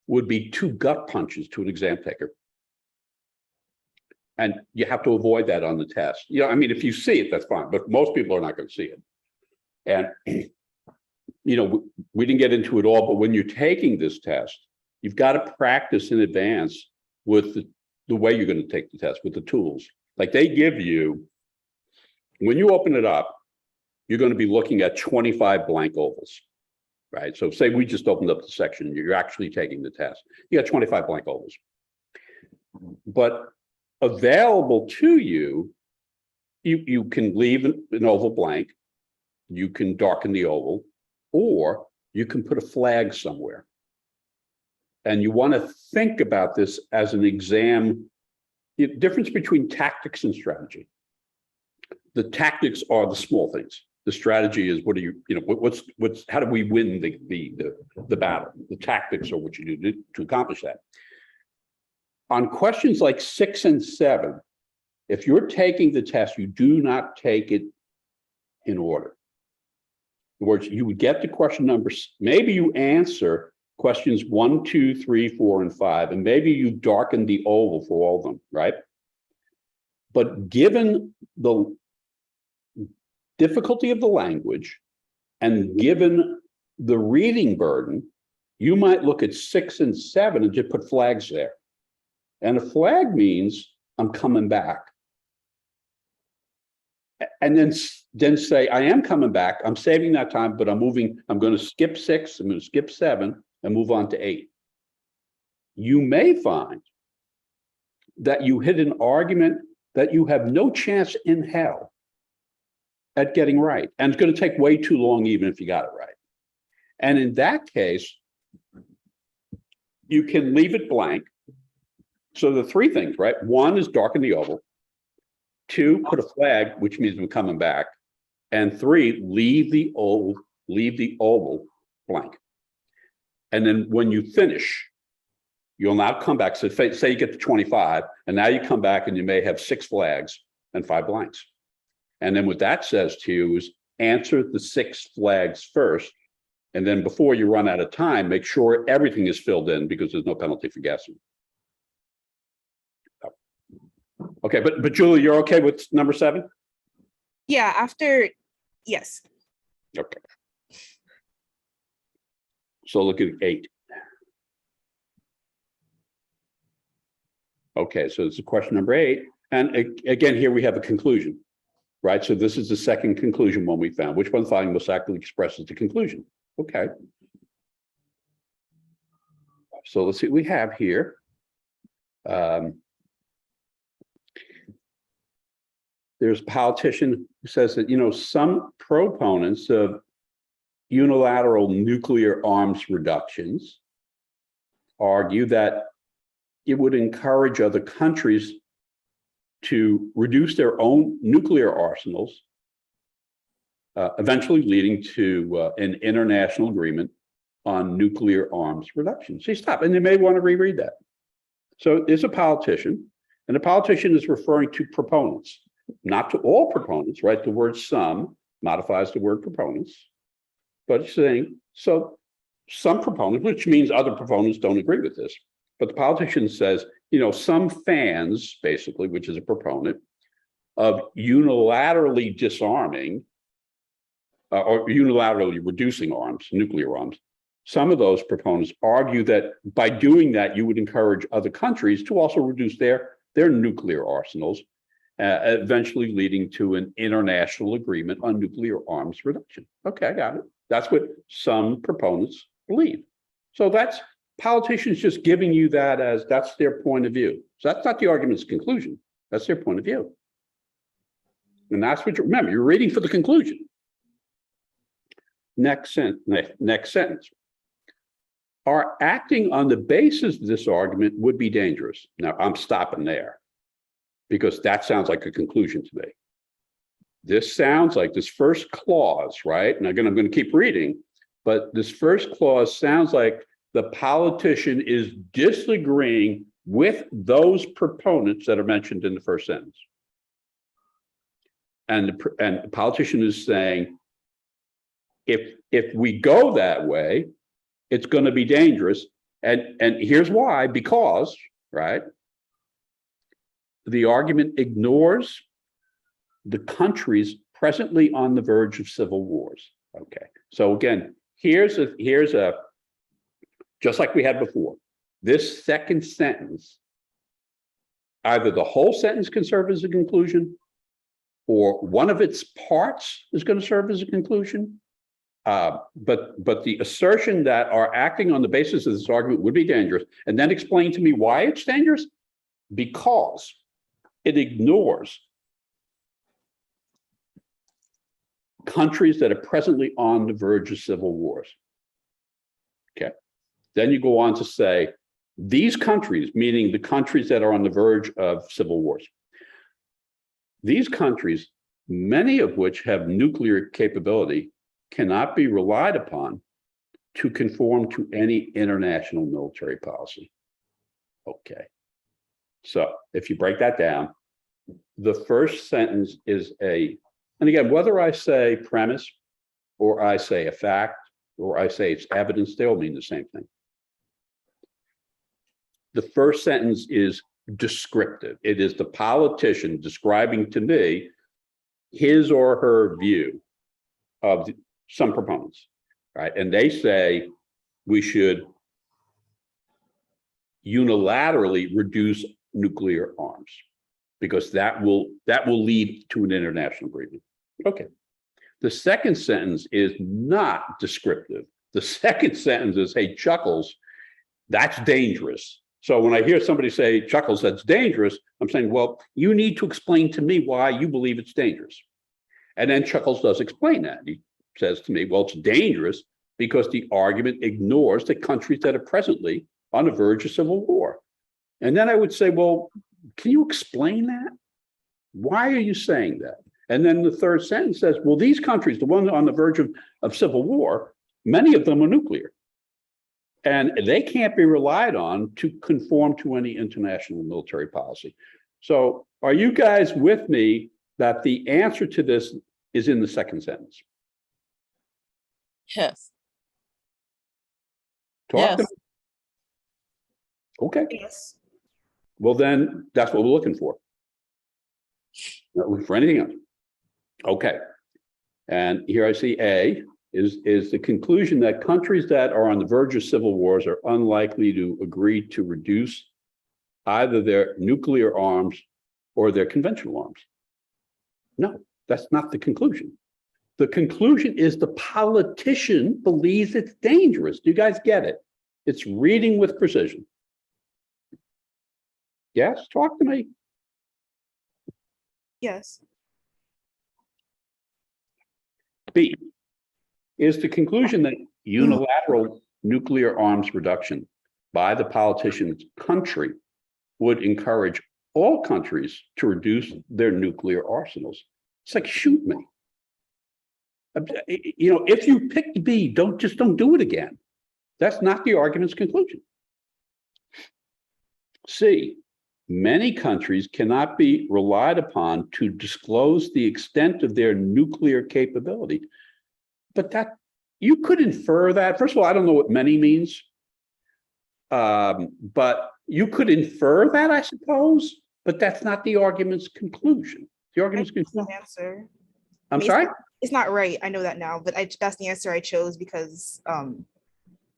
Speaker 2: would be two gut punches to an exam taker. And you have to avoid that on the test. You know, I mean, if you see it, that's fine, but most people are not going to see it. And, you know, we didn't get into it all, but when you're taking this test, you've got to practice in advance with the way you're going to take the test, with the tools. Like they give you, when you open it up, you're going to be looking at 25 blank ovals, right? So say we just opened up the section and you're actually taking the test. You got 25 blank ovals. But available to you, you can leave an oval blank, you can darken the oval, or you can put a flag somewhere. And you want to think about this as an exam, the difference between tactics and strategy. The tactics are the small things. The strategy is what do you know, how do we win the battle? The tactics are what you do to accomplish that. On questions like 6 and 7, if you're taking the test, you do not take it in order. In other words, you would get to question numbers, maybe you answer questions 1, 2, 3, 4, and 5, and maybe you darken the oval for all of them, right? But given the difficulty of the language and given the reading burden, you might look at 6 and 7 and just put flags there. And a flag means I'm coming back. And then say, I am coming back, I'm saving that time, but I'm moving, I'm going to skip 6, I'm going to skip 7 and move on to 8. You may find that you hit an argument that you have no chance in hell at getting right. And it's going to take way too long, even if you got it right. And in that case, you can leave it blank. So the three things, right? 1 is darken the oval. 2, put a flag, which means I'm coming back. And 3, leave the oval blank. And then when you finish, you'll now come back. So say you get to 25, and now you come back and you may have 6 flags and 5 blanks. And then what that says to you is answer the 6 flags first. And then before you run out of time, make sure everything is filled in because there's no penalty for guessing. Okay, but Julie, you're okay with number 7?
Speaker 4: Yeah, yes.
Speaker 2: Okay. So look at 8. Okay, so this is question number 8. And again, here we have a conclusion, right? So this is the second conclusion one we found. Which one following most accurately expresses the conclusion? Okay. So let's see what we have here. There's a politician who says that, you know, some proponents of unilateral nuclear arms reductions argue that it would encourage other countries to reduce their own nuclear arsenals, eventually leading to an international agreement on nuclear arms reduction. See, stop, and you may want to reread that. So there's a politician, and the politician is referring to proponents, not to all proponents, right? The word some modifies the word proponents, but it's saying, so some proponents, which means other proponents don't agree with this. But the politician says, you know, some fans, basically, which is a proponent of unilaterally disarming or unilaterally reducing arms, nuclear arms, some of those proponents argue that by doing that, you would encourage other countries to also reduce their nuclear arsenals, eventually leading to an international agreement on nuclear arms reduction. Okay, I got it. That's what some proponents believe. So that's politicians just giving you that as that's their point of view. So that's not the argument's conclusion. That's their point of view. And that's what you remember, you're reading for the conclusion. Next sentence. Our acting on the basis of this argument would be dangerous. Now I'm stopping there because that sounds like a conclusion to me. this sounds like this first clause, right? And again, I'm going to keep reading, but this first clause sounds like the politician is disagreeing with those proponents that are mentioned in the first sentence. And the politician is saying, if we go that way, it's going to be dangerous. And here's why, because, right? The argument ignores the countries presently on the verge of civil wars. Okay, so again, here's a just like we had before. This second sentence, either the whole sentence can serve as a conclusion, or one of its parts is going to serve as a conclusion. But the assertion that are acting on the basis of this argument would be dangerous, and then explain to me why it's dangerous, because it ignores countries that are presently on the verge of civil wars. Okay. Then you go on to say, these countries, meaning the countries that are on the verge of civil wars, these countries, many of which have nuclear capability, cannot be relied upon to conform to any international military policy. Okay. So if you break that down, the first sentence is and again, whether I say premise, or I say a fact, or I say it's evidence, they all mean the same thing. The first sentence is descriptive. It is the politician describing to me his or her view of some proponents, right? And they say we should unilaterally reduce nuclear arms because that will lead to an international agreement. Okay. The second sentence is not descriptive. The second sentence is, hey, Chuckles, that's dangerous. So when I hear somebody say, Chuckles, that's dangerous, I'm saying, well, you need to explain to me why you believe it's dangerous. And then Chuckles does explain that. He says to me, well, it's dangerous because the argument ignores the countries that are presently on the verge of civil war. And then I would say, well, can you explain that? Why are you saying that? And then the third sentence says, well, these countries, the ones on the verge of civil war, many of them are nuclear. And they can't be relied on to conform to any international military policy. So are you guys with me that the answer to this is in the second sentence?
Speaker 7: Yes.
Speaker 2: Talk
Speaker 7: Yes.
Speaker 2: to me. Okay.
Speaker 4: Yes.
Speaker 2: Well, then that's what we're looking for. Not looking for anything else. Okay. And here I see A is the conclusion that countries that are on the verge of civil wars are unlikely to agree to reduce either their nuclear arms or their conventional arms. No, that's not the conclusion. The conclusion is the politician believes it's dangerous. Do you guys get it? It's reading with precision. Yes, talk to me.
Speaker 4: Yes.
Speaker 2: B is the conclusion that unilateral nuclear arms reduction by the politician's country would encourage all countries to reduce their nuclear arsenals. It's like, shoot me. You know, if you picked B, don't do it again. That's not the argument's conclusion. C, many countries cannot be relied upon to disclose the extent of their nuclear capability. But that, you could infer that. First of all, I don't know what many means. But you could infer that, I suppose, but that's not the argument's conclusion. The argument's conclusion.
Speaker 4: Answer.
Speaker 2: I'm
Speaker 4: mean,
Speaker 2: sorry?
Speaker 4: It's not right. I know that now, but that's the answer I chose because,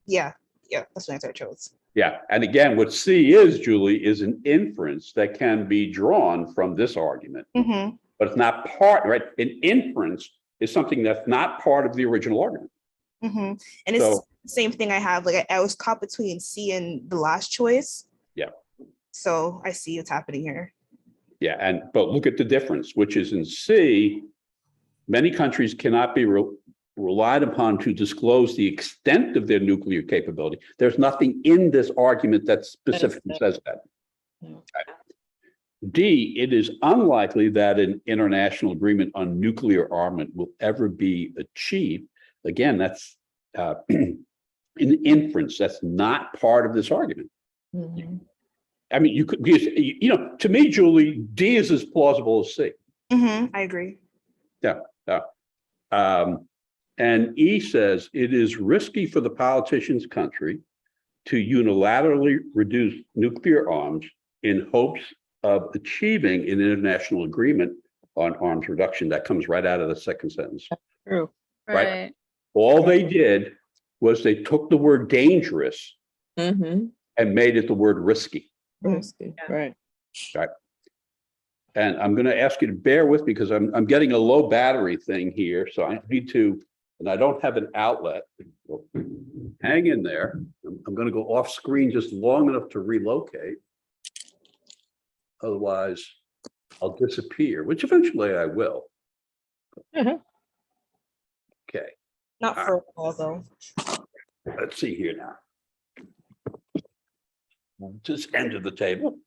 Speaker 4: yeah, that's the answer I chose.
Speaker 2: Yeah, and again, what C is, Julie, is an inference that can be drawn from this argument,
Speaker 4: Mm-hmm.
Speaker 2: but it's not part, right? An inference is something that's not part of the original argument.
Speaker 4: Mm-hmm. And it's
Speaker 2: So-
Speaker 4: the same thing I have. Like I was caught between C and the last choice.
Speaker 2: Yeah.
Speaker 4: So I see what's happening here.
Speaker 2: Yeah, but look at the difference, which is in C, many countries cannot be relied upon to disclose the extent of their nuclear capability. There's nothing in this argument that specifically says that.
Speaker 7: Yeah.
Speaker 2: D, it is unlikely that an international agreement on nuclear armament will ever be achieved. Again, that's an inference. That's not part of this argument.
Speaker 8: Mhm.
Speaker 2: I mean, you could, because, to me, Julie, D is as plausible as C.
Speaker 4: I agree.
Speaker 2: And E says it is risky for the politician's country to unilaterally reduce nuclear arms in hopes of achieving an international agreement on arms reduction. That comes right out of the second sentence.
Speaker 7: True.
Speaker 2: Right.
Speaker 9: Right.
Speaker 2: All they did was they took the word dangerous
Speaker 7: Mm-hmm.
Speaker 2: and made it the word risky.
Speaker 7: Risky. Right.
Speaker 2: And I'm going to ask you to bear with me because I'm getting a low battery thing here. So I need to, and I don't have an outlet. Hang in there. I'm going to go off screen just long enough to relocate. Otherwise, I'll disappear, which eventually I will.
Speaker 7: Mhm.
Speaker 2: Okay,
Speaker 4: Not for a while though.
Speaker 2: let's see here now. Just enter the table.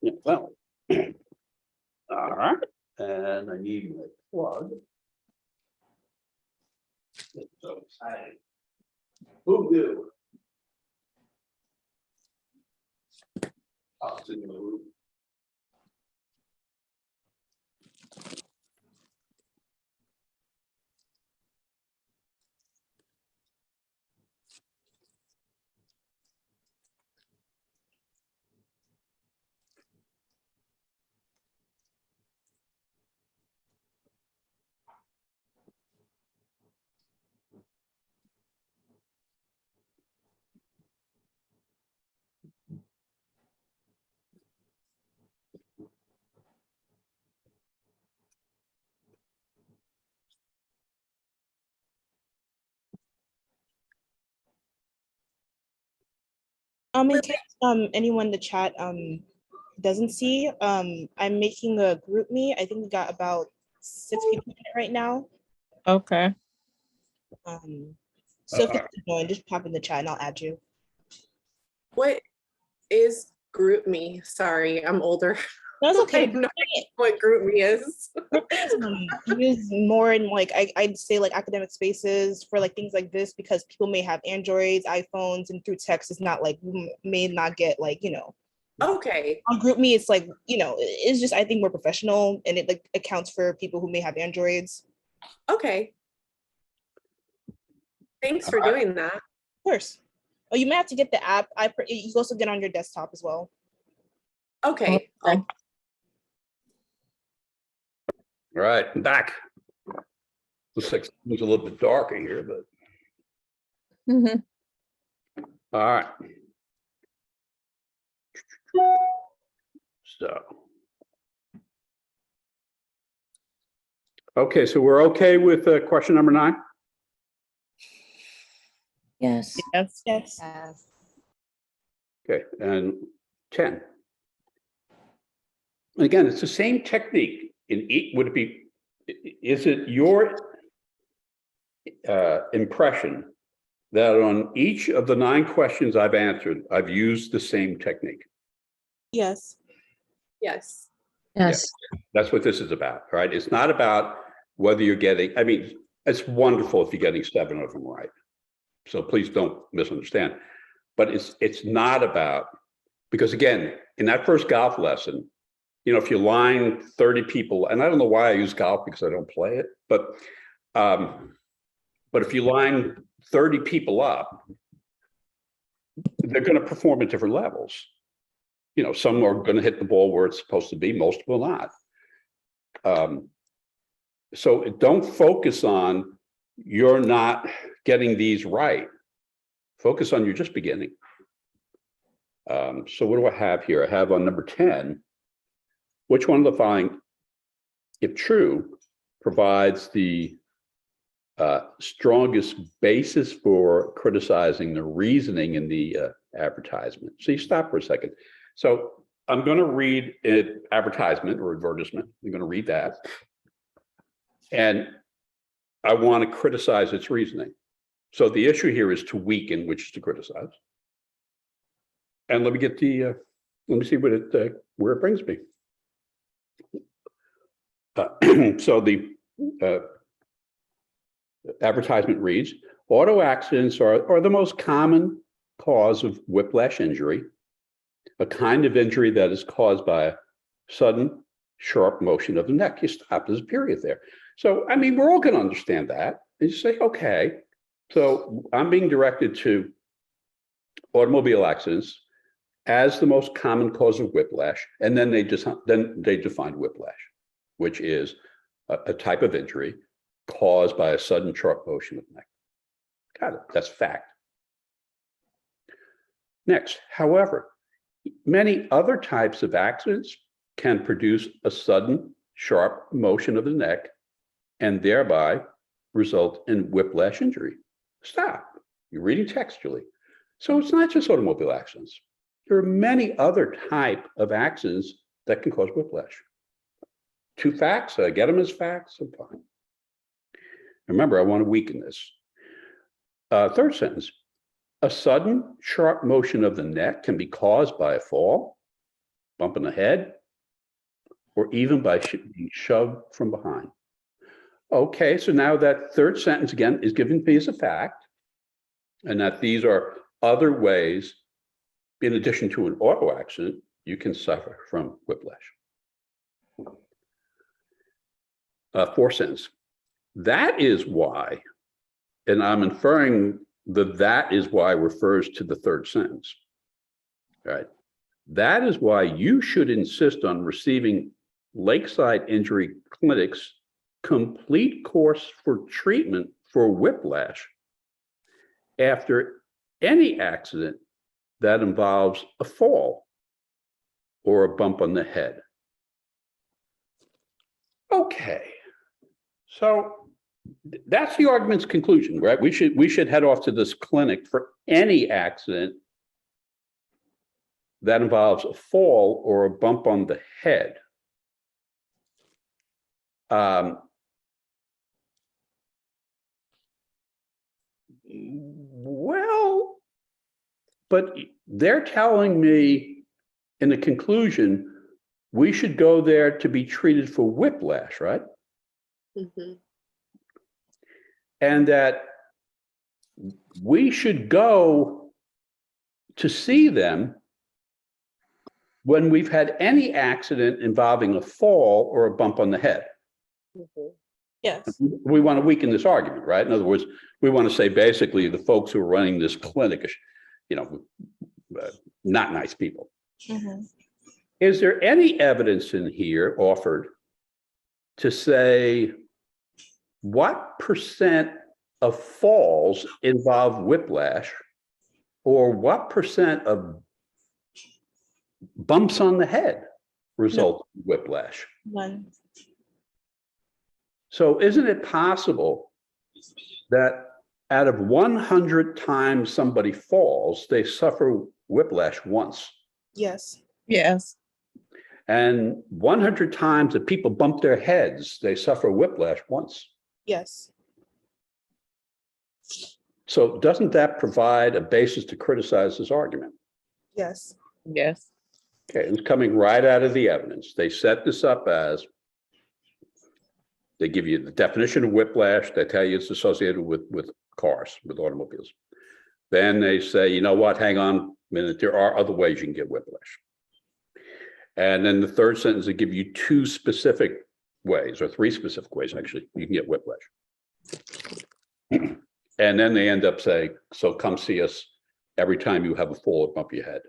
Speaker 2: Yeah, well, all right, and I need my plug. It's so exciting. Who knew? Oh, it's in the room.
Speaker 4: In case anyone in the chat doesn't see, I'm making a group me. I think we got about 6 people in it right now.
Speaker 7: Okay.
Speaker 4: So if you join, just pop in the chat and I'll add you.
Speaker 3: What is group me? Sorry, I'm older.
Speaker 4: That's
Speaker 3: I
Speaker 4: okay.
Speaker 3: have no idea what group me is.
Speaker 4: Use more in like I'd say like academic spaces for like things like this because people may have Androids, iPhones, and through text it's not like you may not get like
Speaker 3: Okay.
Speaker 4: on group me it's like it's just I think more professional and it like accounts for people who may have Androids.
Speaker 3: Okay. Thanks for doing that.
Speaker 4: Of course. Oh, you may have to get the app. You can also get on your desktop as well.
Speaker 3: Okay.
Speaker 7: Okay.
Speaker 2: All right, I'm back. Looks like it's a little bit darker here, but
Speaker 7: Mhm.
Speaker 2: all right. So. Okay, so we're okay with question number 9?
Speaker 8: Yes.
Speaker 7: Yes.
Speaker 4: Yes.
Speaker 2: Okay, and 10. Again, it's the same technique. Would it be? Is it your impression that on each of the 9 questions I've answered, I've used the same technique?
Speaker 4: Yes.
Speaker 3: Yes.
Speaker 8: Yes.
Speaker 2: That's what this is about, right? It's not about whether you're getting, I mean, it's wonderful if you're getting 7 of them right. So please don't misunderstand. But it's not about, because again, in that first golf lesson, if you line 30 people, and I don't know why I use golf because I don't play it, but if you line 30 people up, they're going to perform at different levels. Some are going to hit the ball where it's supposed to be, most will not. So don't focus on you're not getting these right. Focus on you're just beginning. So what do I have here? I have on number 10, which one of the following, if true, provides the strongest basis for criticizing the reasoning in the advertisement? So you stop for a second. So I'm going to read an advertisement or advertisement. I'm going to read that. And I want to criticize its reasoning. So the issue here is to weaken, which is to criticize. And let me get the, let me see what it, where it brings me. So the advertisement reads, auto accidents are the most common cause of whiplash injury, a kind of injury that is caused by a sudden, sharp motion of the neck. You stop, there's a period there. So, I mean, we're all going to understand that. And you say, okay, so I'm being directed to automobile accidents as the most common cause of whiplash. And then they define whiplash, which is a type of injury caused by a sudden sharp motion of the neck. Got it, that's fact. Next, however, many other types of accidents can produce a sudden sharp motion of the neck and thereby result in whiplash injury. Stop, you're reading textually. So it's not just automobile accidents. There are many other type of accidents that can cause whiplash. Two facts, get them as facts, I'm fine. Remember, I want to weaken this. Third sentence, a sudden sharp motion of the neck can be caused by a fall, bump in the head, or even by being shoved from behind. Okay, so now that third sentence again is given me as a fact, and that these are other ways, in addition to an auto accident, you can suffer from whiplash. Fourth sentence, that is why, and I'm inferring that is why refers to the third sentence, right? That is why you should insist on receiving Lakeside Injury Clinic's complete course for treatment for whiplash after any accident that involves a fall or a bump on the head. Okay, so that's the argument's conclusion, right? We should head off to this clinic for any accident that involves a fall or a bump on the head. Well, but they're telling me in the conclusion, we should go there to be treated for whiplash, right?
Speaker 3: Mhm.
Speaker 2: And that we should go to see them when we've had any accident involving a fall or a bump on the head.
Speaker 3: Mhm.
Speaker 8: Yes.
Speaker 2: We want to weaken this argument, right? In other words, we want to say basically the folks who are running this clinic, you know, not nice people.
Speaker 8: Mhm.
Speaker 2: Is there any evidence in here offered to say what percent of falls involve whiplash, or what percent of bumps on the head result in whiplash?
Speaker 8: None.
Speaker 2: So isn't it possible that out of 100 times somebody falls, they suffer whiplash once?
Speaker 4: Yes.
Speaker 7: Yes.
Speaker 2: And 100 times that people bump their heads, they suffer whiplash once.
Speaker 4: Yes.
Speaker 2: So doesn't that provide a basis to criticize this argument?
Speaker 4: Yes.
Speaker 7: Yes.
Speaker 2: Okay, it's coming right out of the evidence. They set this up as, they give you the definition of whiplash, they tell you it's associated with cars, with automobiles. Then they say, you know what, hang on a minute, there are other ways you can get whiplash. And then the third sentence, they give you two specific ways, or three specific ways, actually, you can get whiplash. And then they end up saying, so come see us every time you have a fall or bump your head.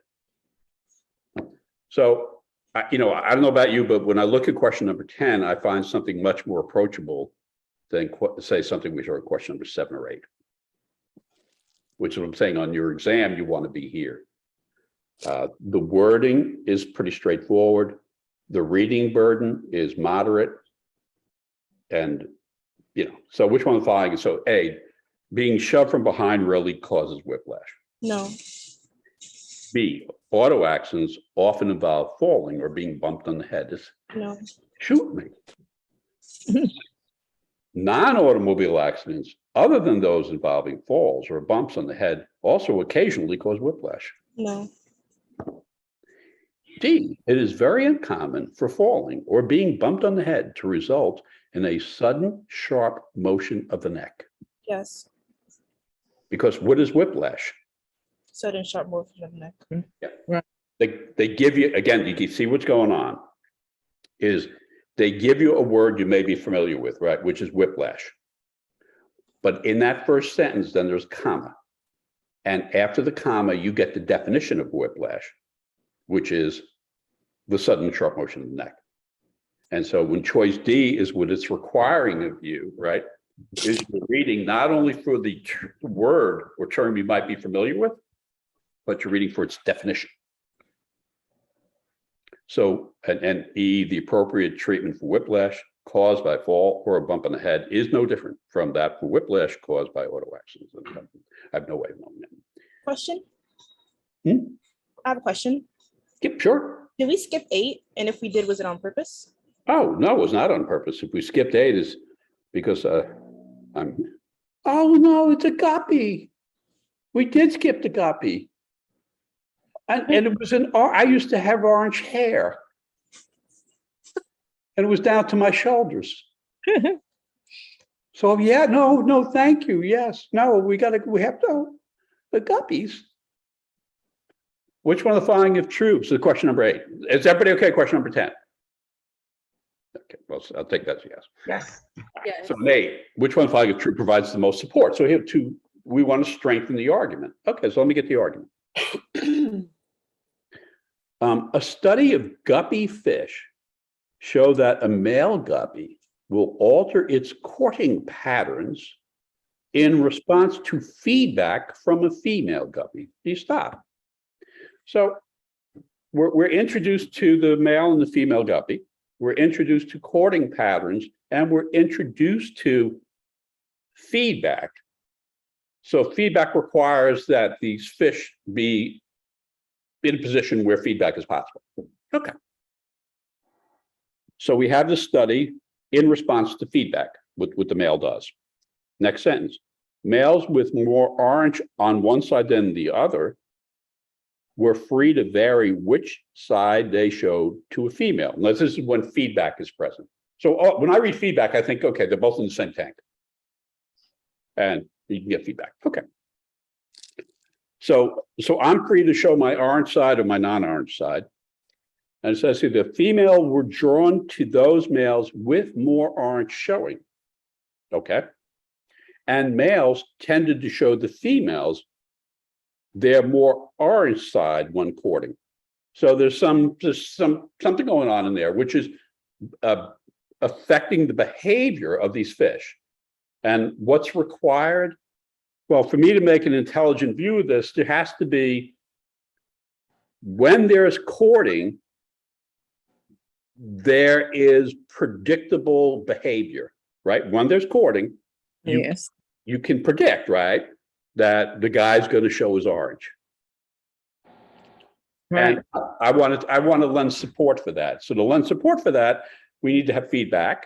Speaker 2: So, I don't know about you, but when I look at question number 10, I find something much more approachable than say something we saw in question number 7 or 8. Which is what I'm saying, on your exam, you want to be here. The wording is pretty straightforward. The reading burden is moderate. And, so which one of the following? So A, being shoved from behind really causes whiplash.
Speaker 4: No.
Speaker 2: B, auto accidents often involve falling or being bumped on the head.
Speaker 4: No.
Speaker 2: Shoot me. Non-automobile accidents, other than those involving falls or bumps on the head, also occasionally cause whiplash.
Speaker 4: No.
Speaker 2: D, it is very uncommon for falling or being bumped on the head to result in a sudden, sharp motion of the neck.
Speaker 4: Yes.
Speaker 2: Because what is whiplash?
Speaker 4: Sudden sharp motion of neck.
Speaker 2: They give you, again, you can see what's going on, is they give you a word you may be familiar with, right, which is whiplash. But in that first sentence, then there's a comma. And after the comma, you get the definition of whiplash, which is the sudden sharp motion of the neck. And so when choice D is what it's requiring of you, right, is you're reading not only for the word or term you might be familiar with, but you're reading for its definition. So, and E, the appropriate treatment for whiplash caused by fall or a bump on the head is no different from that for whiplash caused by auto accidents. I have no way of knowing that.
Speaker 4: Question?
Speaker 2: Hmm?
Speaker 4: I have a question.
Speaker 2: Yep, sure.
Speaker 4: Did we skip 8? And if we did, was it on purpose?
Speaker 2: Oh, no, it was not on purpose. If we skipped 8 is because oh no, it's a guppy. We did skip the guppy. And it was I used to have orange hair. And it was down to my shoulders. So yeah, no, thank you. Yes, no, we have to, the guppies. Which one of the following if true? So question number 8. Is everybody okay? Question number 10. Okay, well, I'll take that as yes.
Speaker 8: Yes.
Speaker 1: Yes.
Speaker 2: So 8, which one of the following if true provides the most support? So here two, we want to strengthen the argument. Okay, so let me get the argument. A study of guppy fish show that a male guppy will alter its courting patterns in response to feedback from a female guppy. You stop. So we're introduced to the male and the female guppy. We're introduced to courting patterns, and we're introduced to feedback. So feedback requires that these fish be in a position where feedback is possible. Okay. So we have this study in response to feedback, what the male does. Next sentence. Males with more orange on one side than the other were free to vary which side they showed to a female. Now, this is when feedback is present. So when I read feedback, I think, okay, they're both in the same tank. And you can get feedback. Okay. So I'm free to show my orange side or my non-orange side. And it says here, the female were drawn to those males with more orange showing. Okay. And males tended to show the females their more orange side when courting. So there's something going on in there, which is affecting the behavior of these fish. And what's required? Well, for me to make an intelligent view of this, there has to be, when there's courting, there is predictable behavior, right? When there's courting,
Speaker 7: Yes.
Speaker 2: you can predict, right, that the guy's going to show his orange.
Speaker 7: Right.
Speaker 2: And I want to lend support for that. So to lend support for that, we need to have feedback.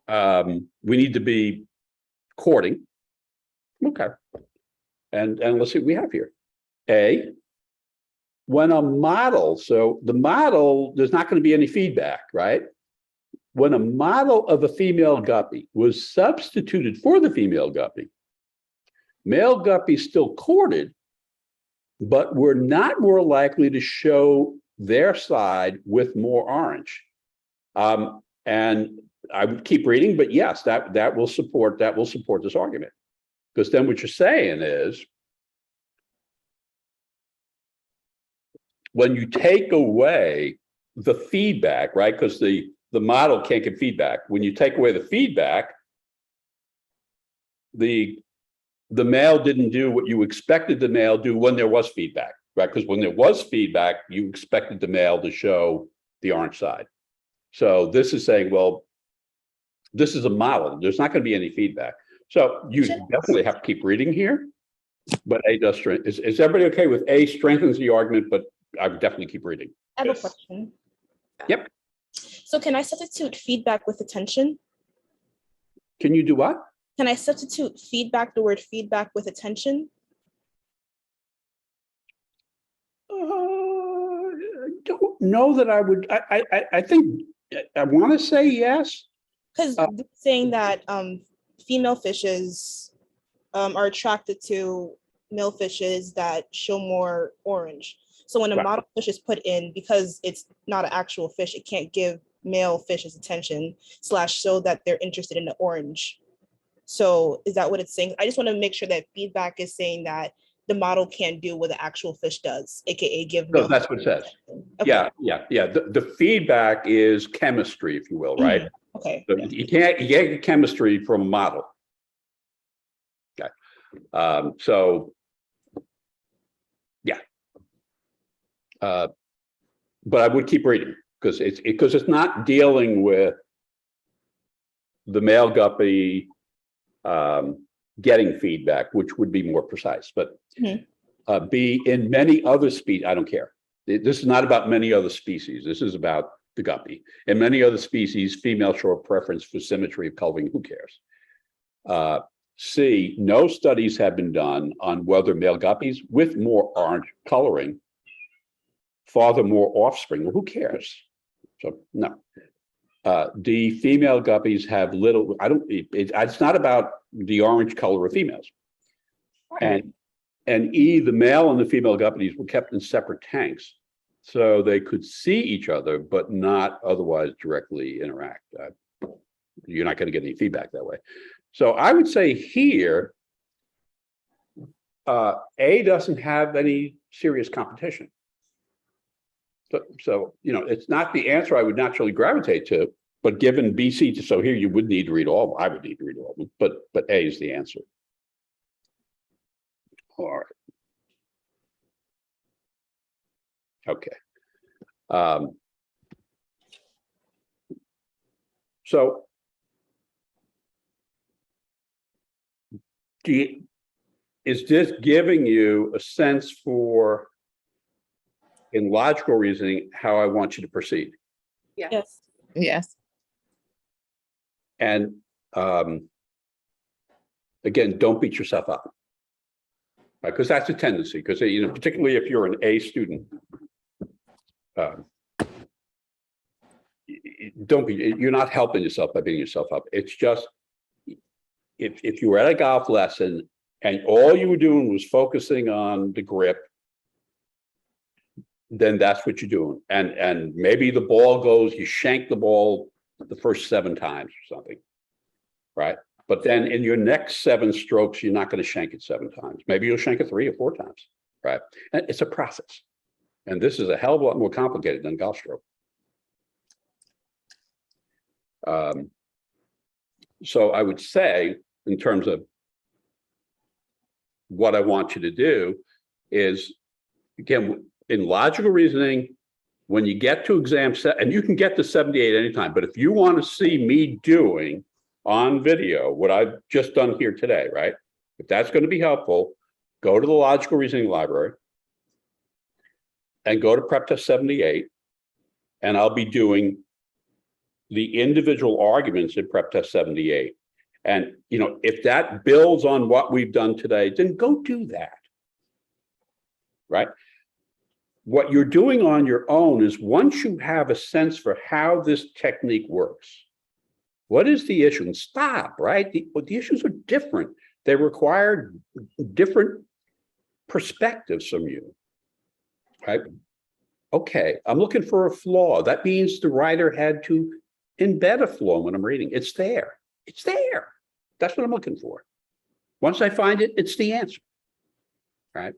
Speaker 2: We need to be courting. Okay. And let's see what we have here. A, when a model, so the model, there's not going to be any feedback, right? When a model of a female guppy was substituted for the female guppy, male guppies still courted, but were not more likely to show their side with more orange. And I would keep reading, but yes, that will support this argument. Because then what you're saying is, when you take away the feedback, right? Because the model can't get feedback. When you take away the feedback, the male didn't do what you expected the male do when there was feedback, right? Because when there was feedback, you expected the male to show the orange side. So this is saying, well, this is a model. There's not going to be any feedback. So you definitely have to keep reading here. But A does strengthen. Is everybody okay with A strengthens the argument, but I would definitely keep reading.
Speaker 4: I have
Speaker 5: Yes.
Speaker 4: a question.
Speaker 2: Yep.
Speaker 4: So can I substitute feedback with attention?
Speaker 2: Can you do what?
Speaker 4: Can I substitute feedback, the word feedback with attention?
Speaker 2: I don't know that I would, I think, I want to say yes.
Speaker 4: Because saying that female fishes are attracted to male fishes that show more orange. So when a
Speaker 2: Right.
Speaker 4: model fish is put in, because it's not an actual fish, it can't give male fishes attention / show that they're interested in the orange. So is that what it's saying? I just want to make sure that feedback is saying that the model can't do what the actual fish does, AKA give.
Speaker 2: No,
Speaker 4: male
Speaker 2: that's what it says.
Speaker 4: Okay.
Speaker 2: Yeah. The feedback is chemistry, if you will, right?
Speaker 4: Okay.
Speaker 2: So you can't get chemistry from a model. Okay. So, yeah. But I would keep reading because it's not dealing with the male guppy getting feedback, which would be more precise. But B, in many other species, I don't care. This is not about many other species. This is about the guppy. In many other species, females show a preference for symmetry of coloring. Who cares? C, no studies have been done on whether male guppies with more orange coloring father more offspring. Well, who cares? So no. D, female guppies have little, it's not about the orange color of females. And E, the male and the female guppies were kept in separate tanks so they could see each other, but not otherwise directly interact. You're not going to get any feedback that way. So I would say here, A doesn't have any serious competition. So, it's not the answer I would naturally gravitate to, but given B, C, so here you would need to read all, I would need to read all of them, but A is the answer. All right. Okay. So is this giving you a sense for, in logical reasoning, how I want you to proceed?
Speaker 4: Yes.
Speaker 7: Yes.
Speaker 2: And again, don't beat yourself up. Because that's a tendency, because particularly if you're an A student, you're not helping yourself by beating yourself up. It's just, if you were at a golf lesson and all you were doing was focusing on the grip, then that's what you're doing. And maybe the ball goes, you shank the ball the first 7 times or something, right? But then in your next 7 strokes, you're not going to shank it 7 times. Maybe you'll shank it 3 or 4 times, right? And it's a process. And this is a hell of a lot more complicated than golf stroke. So I would say, in terms of what I want you to do is, again, in logical reasoning, when you get to exam set, and you can get to 78 anytime, but if you want to see me doing on video what I've just done here today, right? If that's going to be helpful, go to the logical reasoning library and go to prep test 78, and I'll be doing the individual arguments in prep test 78. And if that builds on what we've done today, then go do that, right? What you're doing on your own is, once you have a sense for how this technique works, what is the issue? And stop, right? The issues are different. They require different perspectives from you, right? Okay, I'm looking for a flaw. That means the writer had to embed a flaw when I'm reading. It's there. It's there. That's what I'm looking for. Once I find it, it's the answer, right?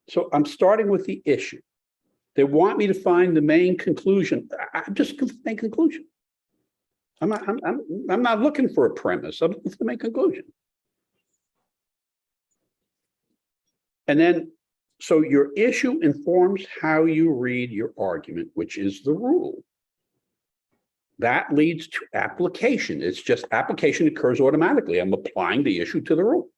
Speaker 2: So I'm starting with the issue. They want me to find the main conclusion. I'm just looking for the main conclusion. I'm not looking for a premise. I'm looking for the main conclusion. And then, so your issue informs how you read your argument, which is the rule. That leads to application. It's just application occurs automatically. I'm applying the issue to the rule.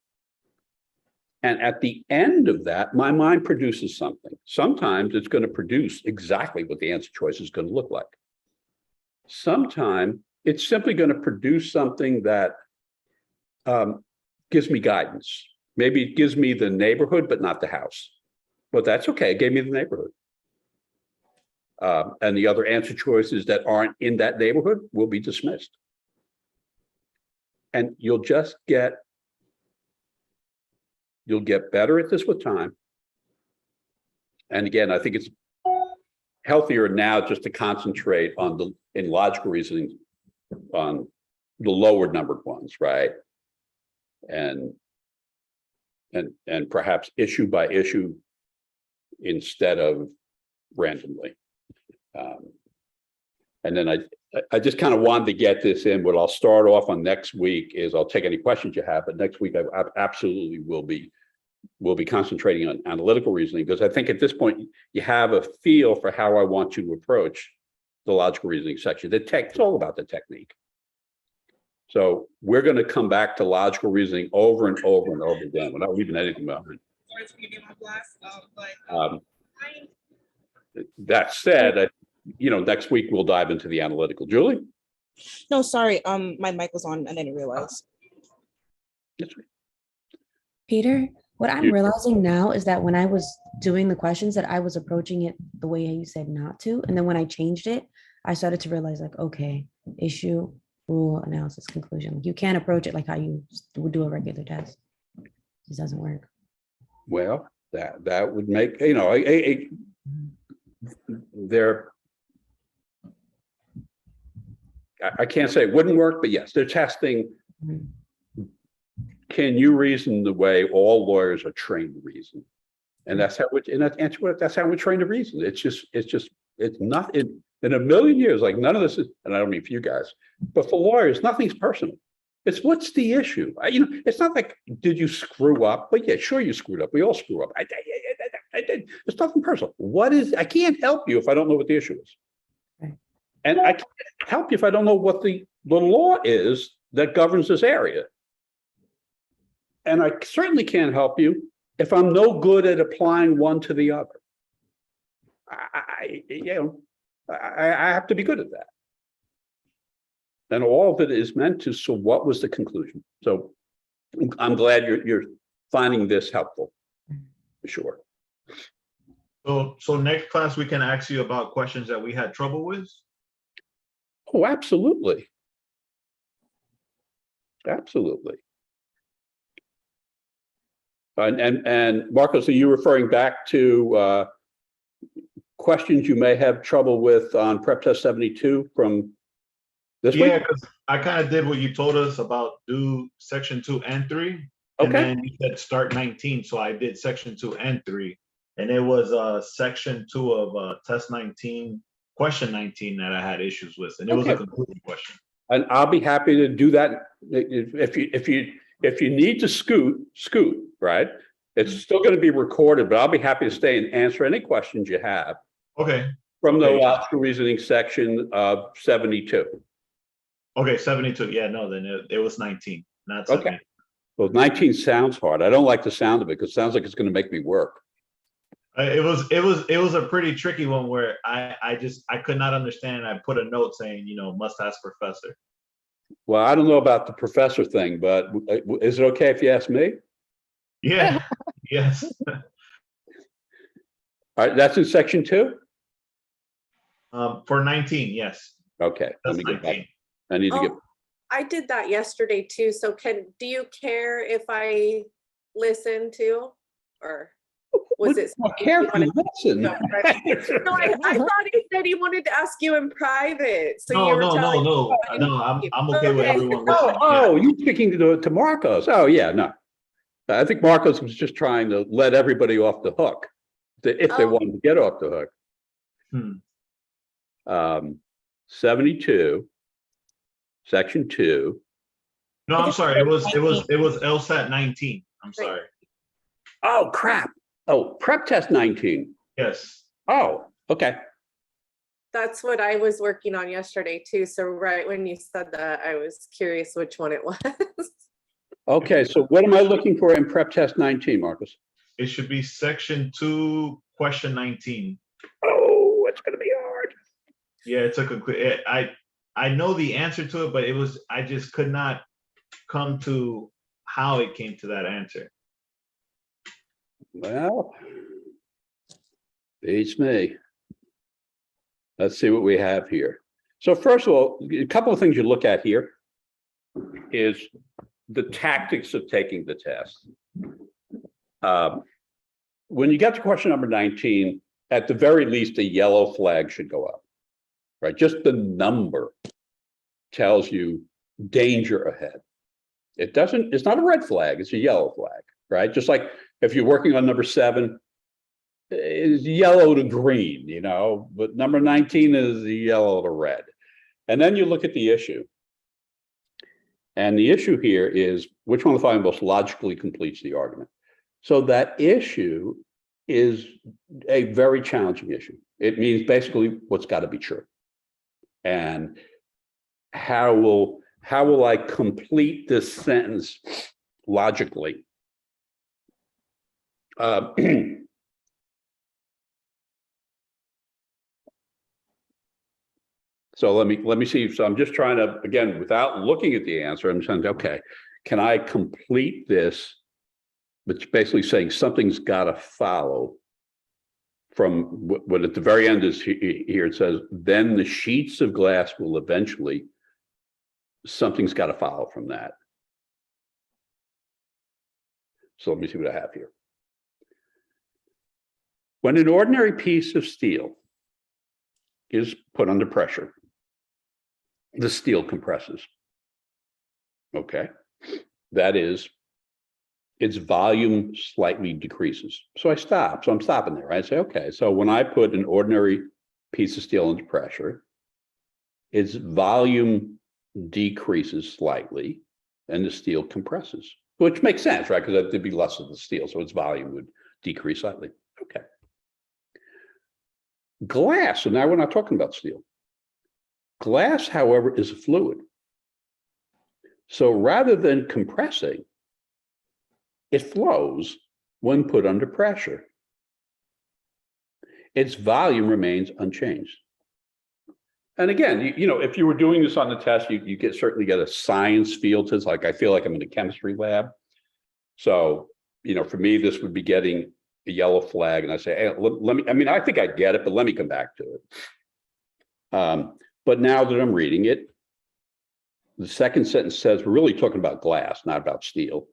Speaker 2: And at the end of that, my mind produces something. Sometimes it's going to produce exactly what the answer choice is going to look like. Sometimes it's simply going to produce something that gives me guidance. Maybe it gives me the neighborhood, but not the house. But that's okay. It gave me the neighborhood. And the other answer choices that aren't in that neighborhood will be dismissed. And you'll get better at this with time. And again, I think it's healthier now just to concentrate on in logical reasoning on the lower numbered ones, right? And perhaps issue by issue instead of randomly. And then I just kind of wanted to get this in. What I'll start off on next week is I'll take any questions you have, but next week I absolutely will be concentrating on analytical reasoning, because I think at this point you have a feel for how I want you to approach the logical reasoning section. It's all about the technique. So we're going to come back to logical reasoning over and over and over again without leaving anything behind. That said, next week we'll dive into the analytical. Julie?
Speaker 4: No, sorry. My mic was on and I didn't realize.
Speaker 2: That's right.
Speaker 10: Peter, what I'm
Speaker 2: You-
Speaker 10: realizing now is that when I was doing the questions that I was approaching it the way you said not to. And then when I changed it, I started to realize like, okay, issue, rule, analysis, conclusion. Like you can't approach it like how you would do a regular test. It doesn't work.
Speaker 2: Well, that would make, I can't say it wouldn't work, but yes, they're testing.
Speaker 10: Mhm.
Speaker 2: Can you reason the way all lawyers are trained to reason? And that's how that's how we're trained to reason. It's not in a million years, like none of this is, and I don't mean for you guys, but for lawyers, nothing's personal. It's what's the issue? It's not like, did you screw up? But yeah, sure you screwed up. We all screw up. I did. It's nothing personal. I can't help you if I don't know what the issue is.
Speaker 10: Right.
Speaker 2: And I can't help you if I don't know what the law is that governs this area. And I certainly can't help you if I'm no good at applying one to the other. I have to be good at that. And all of it is meant to, so what was the conclusion? So I'm glad you're finding this helpful, for sure.
Speaker 5: So next class, we can ask you about questions that we had trouble with.
Speaker 2: Oh, absolutely. Absolutely. And Marcos, are you referring back to questions you may have trouble with on prep test 72 from this week?
Speaker 5: Yeah, because I kind of did what you told us about do section 2 and 3. And
Speaker 2: Okay.
Speaker 5: then you said start 19. So I did section 2 and 3. And it was section 2 of test 19, question 19 that I had issues with. And it was a
Speaker 2: Okay.
Speaker 5: conclusion question.
Speaker 2: And I'll be happy to do that. If you need to scoot, right? It's still going to be recorded, but I'll be happy to stay and answer any questions you have
Speaker 5: Okay.
Speaker 2: from the
Speaker 5: Okay.
Speaker 2: logical reasoning section of 72.
Speaker 5: Okay, 72. Yeah, no, then it was 19, not 70.
Speaker 2: Okay. Well, 19 sounds hard. I don't like the sound of it because it sounds like it's going to make me work.
Speaker 5: It was a pretty tricky one where I could not understand. I put a note saying, must ask professor.
Speaker 2: Well, I don't know about the professor thing, but is it okay if you ask me?
Speaker 5: Yeah. Yes.
Speaker 2: All right, that's in section 2?
Speaker 5: For 19, yes.
Speaker 2: Okay, let
Speaker 5: That's
Speaker 2: me get back.
Speaker 5: 19.
Speaker 2: I need to get,
Speaker 3: I did that yesterday too. So do you care if I listen too? Or was it?
Speaker 2: Well, carefully listen.
Speaker 3: No, I thought he said he wanted to ask you in private. So you were telling
Speaker 5: No. I'm okay with
Speaker 3: Okay.
Speaker 5: everyone listening.
Speaker 2: Oh, you speaking to Marcos? Oh, yeah, no. I think Marcos was just trying to let everybody off the hook, if they
Speaker 3: Oh.
Speaker 2: wanted to get off the hook. 72, section 2.
Speaker 5: No, I'm sorry. It was LSAT 19. I'm sorry.
Speaker 2: Oh, crap. Oh, prep test 19.
Speaker 5: Yes.
Speaker 2: Oh, okay.
Speaker 3: That's what I was working on yesterday too. So right when you said that, I was curious which one it was.
Speaker 2: Okay, so what am I looking for in prep test 19, Marcus?
Speaker 5: It should be section 2, question 19.
Speaker 2: Oh, it's going to be hard.
Speaker 5: Yeah, it's a conclusion. I know the answer to it, but I just could not come to how it came to that answer.
Speaker 2: Well, beats me. Let's see what we have here. So first of all, a couple of things you look at here is the tactics of taking the test. When you get to question number 19, at the very least, a yellow flag should go up, right? Just the number tells you danger ahead. It's not a red flag, it's a yellow flag, right? Just like if you're working on number 7, it's yellow to green, you know, but number 19 is yellow to red. And then you look at the issue. And the issue here is which one of the following most logically completes the argument. So that issue is a very challenging issue. It means basically what's got to be true. And how will I complete this sentence logically? So let me see. So I'm just trying to, again, without looking at the answer, I'm saying, okay, can I complete this? It's basically saying something's got to follow from what at the very end is here. It says, then the sheets of glass will eventually, something's got to follow from that. So let me see what I have here. When an ordinary piece of steel is put under pressure, the steel compresses. Okay, that is, its volume slightly decreases. So I'm stopping there. I say, okay, so when I put an ordinary piece of steel under pressure, its volume decreases slightly and the steel compresses, which makes sense, right? Because there'd be less of the steel, so its volume would decrease slightly. Okay. Glass, so now we're not talking about steel. Glass, however, is a fluid. So rather than compressing, it flows when put under pressure. Its volume remains unchanged. And again, you know, if you were doing this on the test, you certainly get a science feel to this. Like I feel like I'm in a chemistry lab. So, you know, for me, this would be getting a yellow flag, and I say, hey, let me. I mean, I think I get it, but let me come back to it. But now that I'm reading it, the second sentence says we're really talking about glass, not about steel.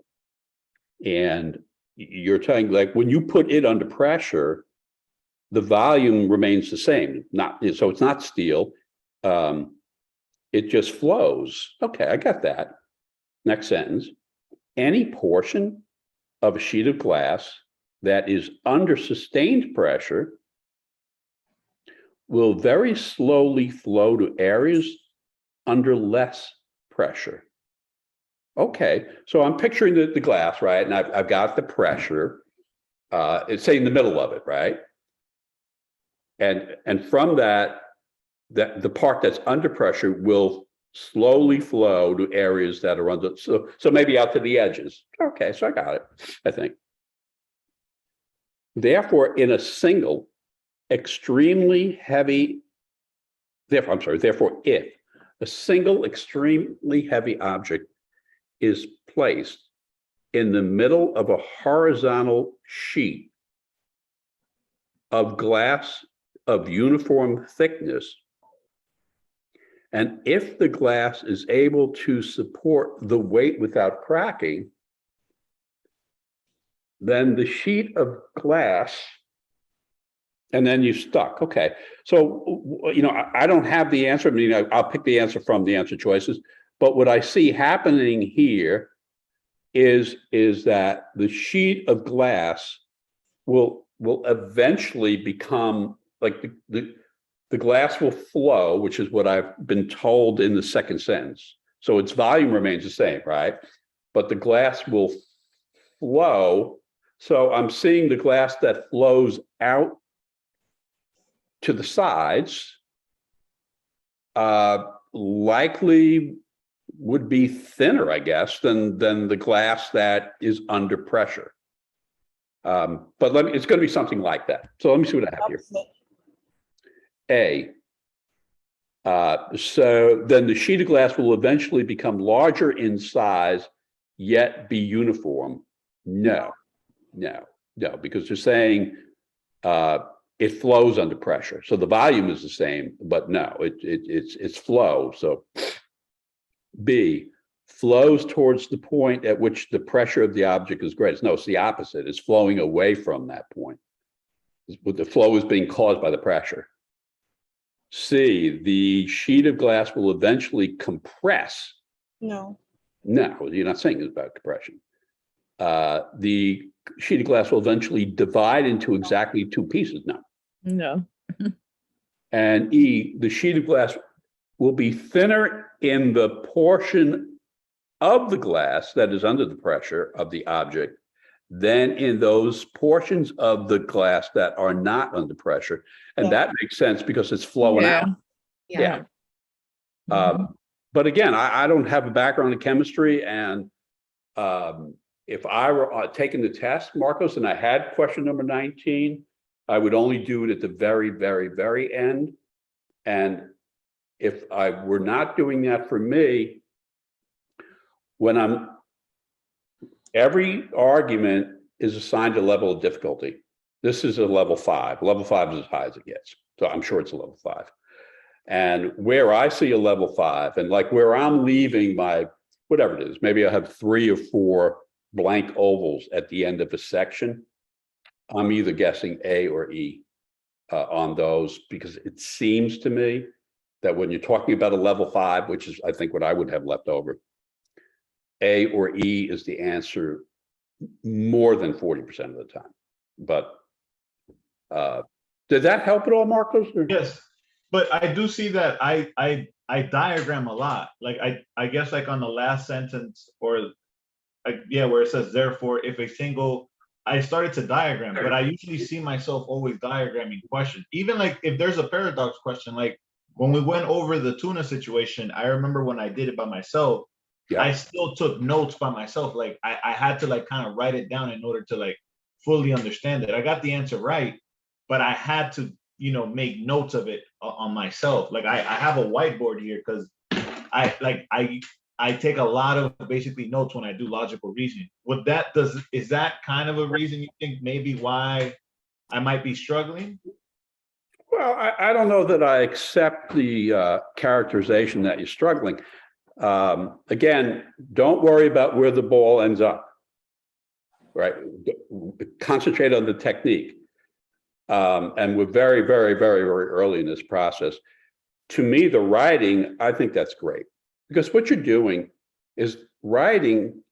Speaker 2: And you're telling, like, when you put it under pressure, the volume remains the same. So it's not steel. It just flows. Okay, I got that. Next sentence. Any portion of a sheet of glass that is under sustained pressure will very slowly flow to areas under less pressure. Okay, so I'm picturing the glass, right? And I've got the pressure, it's say in the middle of it, right? And from that the part that's under pressure will slowly flow to areas that are under, so maybe out to the edges. Okay, so I got it, I think. Therefore, in a single extremely heavy, therefore, if a single extremely heavy object is placed in the middle of a horizontal sheet of glass of uniform thickness, and if the glass is able to support the weight without cracking, then the sheet of glass, and then you stuck. Okay, so, you know, I don't have the answer. I mean, I'll pick the answer from the answer choices, but what I see happening here is that the sheet of glass will eventually become like the glass will flow, which is what I've been told in the second sentence. So its volume remains the same, right? But the glass will flow. So I'm seeing the glass that flows out to the sides, likely would be thinner, I guess, than the glass that is under pressure. But it's going to be something like that. So let me see what I have here. A, So then the sheet of glass will eventually become larger in size, yet be uniform. No, because they're saying it flows under pressure. So the volume is the same, but no, it's flow. So B, flows towards the point at which the pressure of the object is greatest. No, it's the opposite. It's flowing away from that point. The flow is being caused by the pressure. C, the sheet of glass will eventually compress.
Speaker 4: No.
Speaker 2: No, you're not saying it's about compression. The sheet of glass will eventually divide into exactly two pieces. No.
Speaker 7: No.
Speaker 2: And E, the sheet of glass will be thinner in the portion of the glass that is under the pressure of the object than in those portions of the glass that are not under pressure. And
Speaker 4: Yeah.
Speaker 2: that makes sense because it's flowing
Speaker 7: Yeah.
Speaker 2: out.
Speaker 3: Yeah.
Speaker 2: But again, I don't have a background in chemistry, and if I were taking the test, Marcos, and I had question number 19, I would only do it at the very, very, very end. And if I were not doing that for me, every argument is assigned a level of difficulty. This is a level 5. Level 5 is as high as it gets. So I'm sure it's a level 5. And where I see a level 5, and like where I'm leaving my, whatever it is, maybe I have 3 or 4 blank ovals at the end of a section, I'm either guessing A or E on those, because it seems to me that when you're talking about a level 5, which is I think what I would have left over, A or E is the answer more than 40% of the time. But did that help at all, Marcos? Or?
Speaker 5: Yes, but I do see that I diagram a lot. Like I guess like on the last sentence, or yeah, where it says therefore if a single, I started to diagram, but I usually see myself always diagramming questions. Even like if there's a paradox question, like when we went over the tuna situation, I remember when I did it by myself,
Speaker 2: Yeah.
Speaker 5: I still took notes by myself. Like I had to like kind of write it down in order to like fully understand it. I got the answer right, but I had to, you know, make notes of it on myself. Like I have a whiteboard here because I take a lot of basically notes when I do logical reasoning. Is that kind of a reason you think maybe why I might be struggling?
Speaker 2: Well, I don't know that I accept the characterization that you're struggling. Again, don't worry about where the ball ends up, right? Concentrate on the technique. And we're very, very, very, very early in this process. To me, the writing, I think that's great, because what you're doing is writing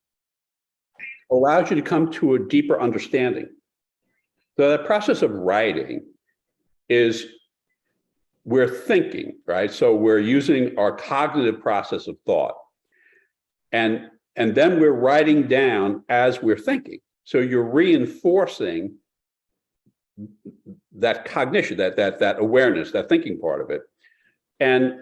Speaker 2: allows you to come to a deeper understanding. So the process of writing is we're thinking, right? So we're using our cognitive process of thought. And then we're writing down as we're thinking. So you're reinforcing that cognition, that awareness, that thinking part of it. And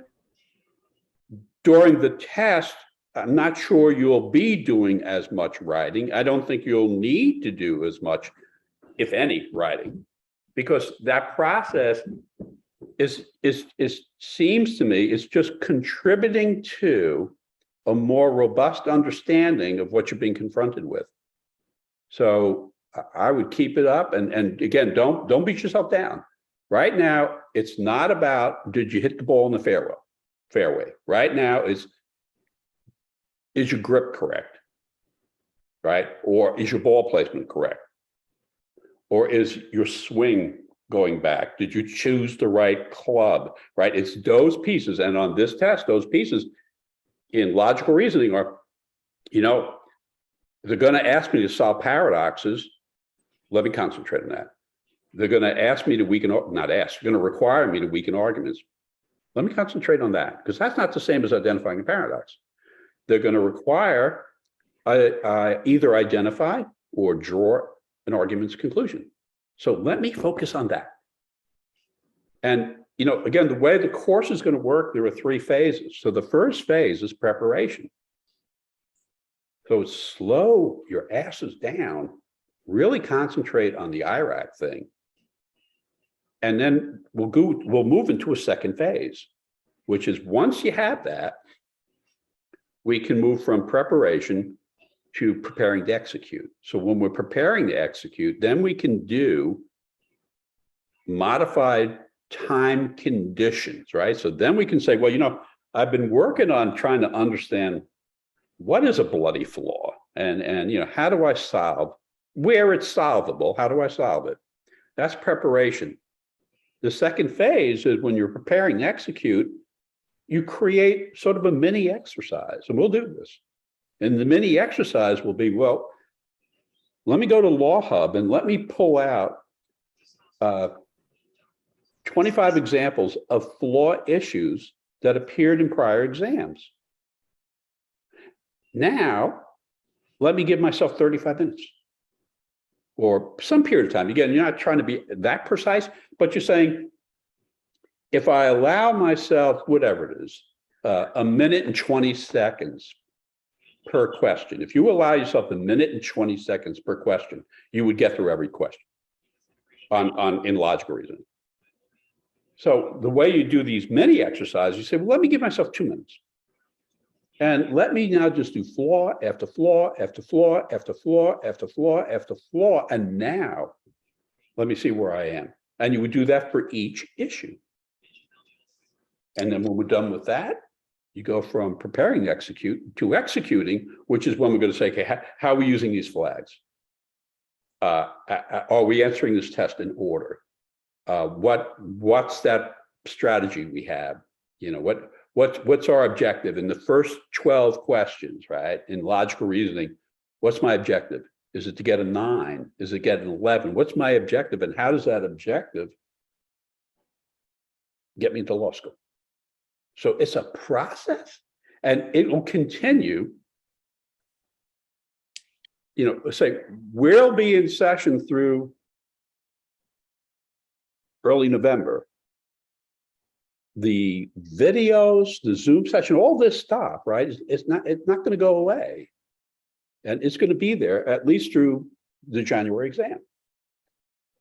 Speaker 2: during the test, I'm not sure you'll be doing as much writing. I don't think you'll need to do as much, if any, writing, because that process seems to me is just contributing to a more robust understanding of what you're being confronted with. So I would keep it up, and again, don't beat yourself down. Right now, it's not about did you hit the ball in the fairway. Right now is your grip correct, right? Or is your ball placement correct? Or is your swing going back? Did you choose the right club, right? It's those pieces. And on this test, those pieces in logical reasoning are, you know, they're going to ask me to solve paradoxes. Let me concentrate on that. They're going to ask me to weaken, not ask, they're going to require me to weaken arguments. Let me concentrate on that, because that's not the same as identifying a paradox. They're going to require either identify or draw an argument's conclusion. So let me focus on that. And, you know, again, the way the course is going to work, there are 3 phases. So the first phase is preparation. So slow your asses down, really concentrate on the IRAC thing. And then we'll move into a second phase. which is once you have that, we can move from preparation to preparing to execute. So when we're preparing to execute, then we can do modified time conditions, right? So then we can say, well, you know, I've been working on trying to understand what is a bloody flaw, and you know, how do I solve where it's solvable? How do I solve it? That's preparation. The second phase is when you're preparing to execute, you create sort of a mini exercise, and we'll do this. And the mini exercise will be, well, let me go to Law Hub and let me pull out 25 examples of flaw issues that appeared in prior exams. Now, let me give myself 35 minutes or some period of time. Again, you're not trying to be that precise, but you're saying, if I allow myself, whatever it is, a minute and 20 seconds per question, if you allow yourself a minute and 20 seconds per question, you would get through every question in logical reasoning. So the way you do these mini exercises, you say, well, let me give myself 2 minutes. And let me now just do flaw after flaw after flaw after flaw after flaw after flaw. And now let me see where I am. And you would do that for each issue. And then when we're done with that, you go from preparing to execute to executing, which is when we're going to say, okay, how are we using these flags? Are we answering this test in order? What's that strategy we have? You know, what's our objective in the first 12 questions, right? In logical reasoning, what's my objective? Is it to get a 9? Is it get an 11? What's my objective? And how does that objective get me into law school? So it's a process, and it will continue. You know, say we'll be in session through early November. The videos, the Zoom session, all this stuff, right? It's not going to go away, and it's going to be there at least through the January exam,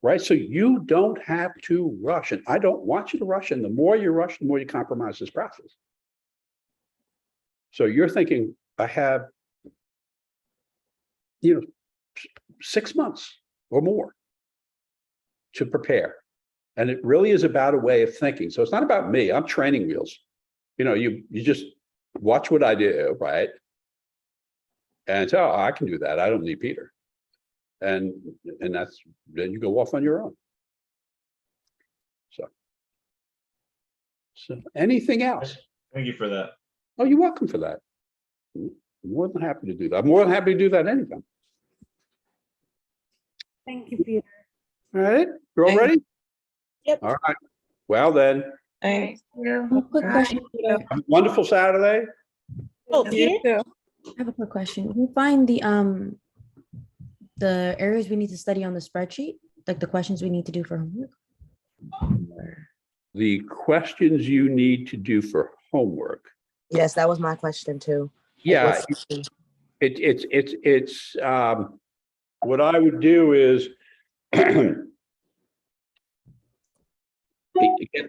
Speaker 2: right? So you don't have to rush, and I don't want you to rush. And the more you rush, the more you compromise this process. So you're thinking, I have, you know, 6 months or more to prepare. And it really is about a way of thinking. So it's not about me. I'm training wheels. You know, you just watch what I do, right? And say, oh, I can do that. I don't need Peter. And that's, then you go off on your own. So anything else?
Speaker 5: Thank you for that.
Speaker 2: Oh, you're welcome for that. More than happy to do that. I'm more than happy to do that anytime.
Speaker 6: Thank you, Peter.
Speaker 2: All right, you're all
Speaker 7: Thank
Speaker 2: ready?
Speaker 4: Yep.
Speaker 2: All right. Well then,
Speaker 7: Thanks.
Speaker 6: A quick question, Peter.
Speaker 2: have a wonderful Saturday.
Speaker 4: Oh,
Speaker 7: You
Speaker 4: Peter?
Speaker 7: too.
Speaker 10: I have a quick question. We find the areas we need to study on the spreadsheet, like the questions we need to do for homework. Or-
Speaker 2: The questions you need to do for homework.
Speaker 11: Yes, that was my question too. Like,
Speaker 2: Yeah,
Speaker 11: what's-
Speaker 2: it's what I would do is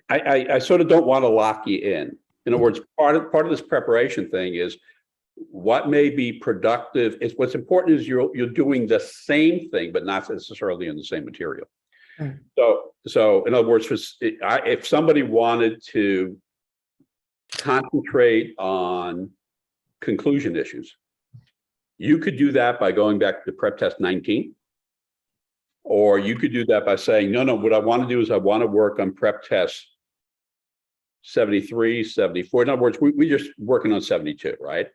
Speaker 2: I sort of don't want to lock you in. In other words, part of this preparation thing is what may be productive. It's what's important is you're doing the same thing, but not necessarily in the same material.
Speaker 10: Mm.
Speaker 2: So in other words, if somebody wanted to concentrate on conclusion issues, you could do that by going back to prep test 19. Or you could do that by saying, no, what I want to do is I want to work on prep test 73, 74. In other words, we just working on 72, right?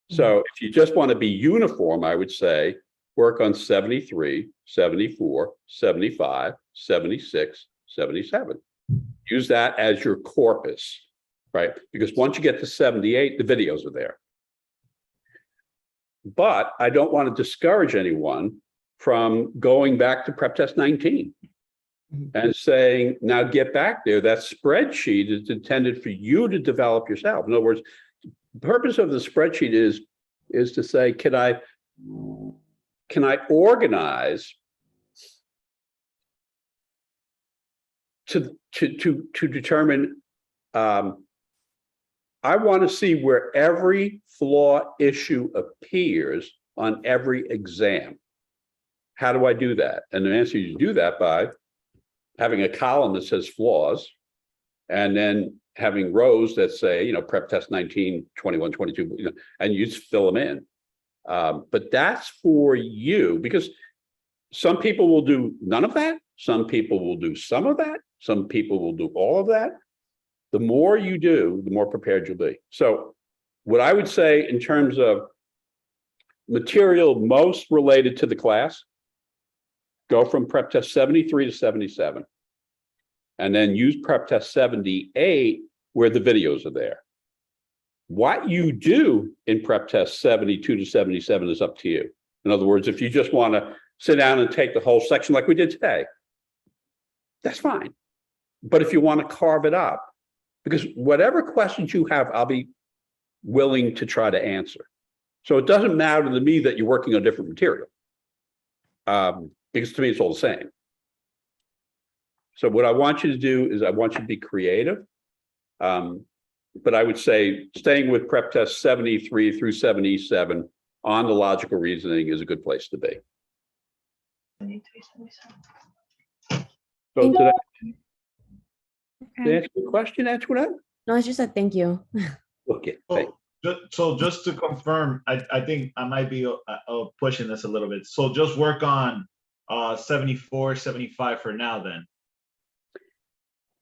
Speaker 2: So if you just want to be uniform, I would say work on 73, 74, 75, 76, 77. Use that as your corpus, right? Because once you get to 78, the videos are there. But I don't want to discourage anyone from going back to prep test 19 and saying, now get back there. That spreadsheet is intended for you to develop yourself. In other words, the purpose of the spreadsheet is to say, can I organize to determine I want to see where every flaw issue appears on every exam. How do I do that? And the answer, you do that by having a column that says flaws, and then having rows that say, you know, prep test 19, 21, 22, you know, and you just fill them in. But that's for you, because some people will do none of that. Some people will do some of that. Some people will do all of that. The more you do, the more prepared you'll be. So what I would say in terms of material most related to the class, go from prep test 73 to 77. And then use prep test 78 where the videos are there. What you do in prep test 72 to 77 is up to you. In other words, if you just want to sit down and take the whole section like we did today, that's fine. But if you want to carve it up, because whatever questions you have, I'll be willing to try to answer. So it doesn't matter to me that you're working on different material. Because to me, it's all the same. So what I want you to do is I want you to be creative. But I would say staying with prep test 73 through 77 on the logical reasoning is a good place to be. So did I answer the question, Antoinette?
Speaker 10: No, it's just a thank you.
Speaker 2: Okay, thank you.
Speaker 5: So just to confirm, I think I might be pushing this a little bit. So just work on 74, 75 for now then.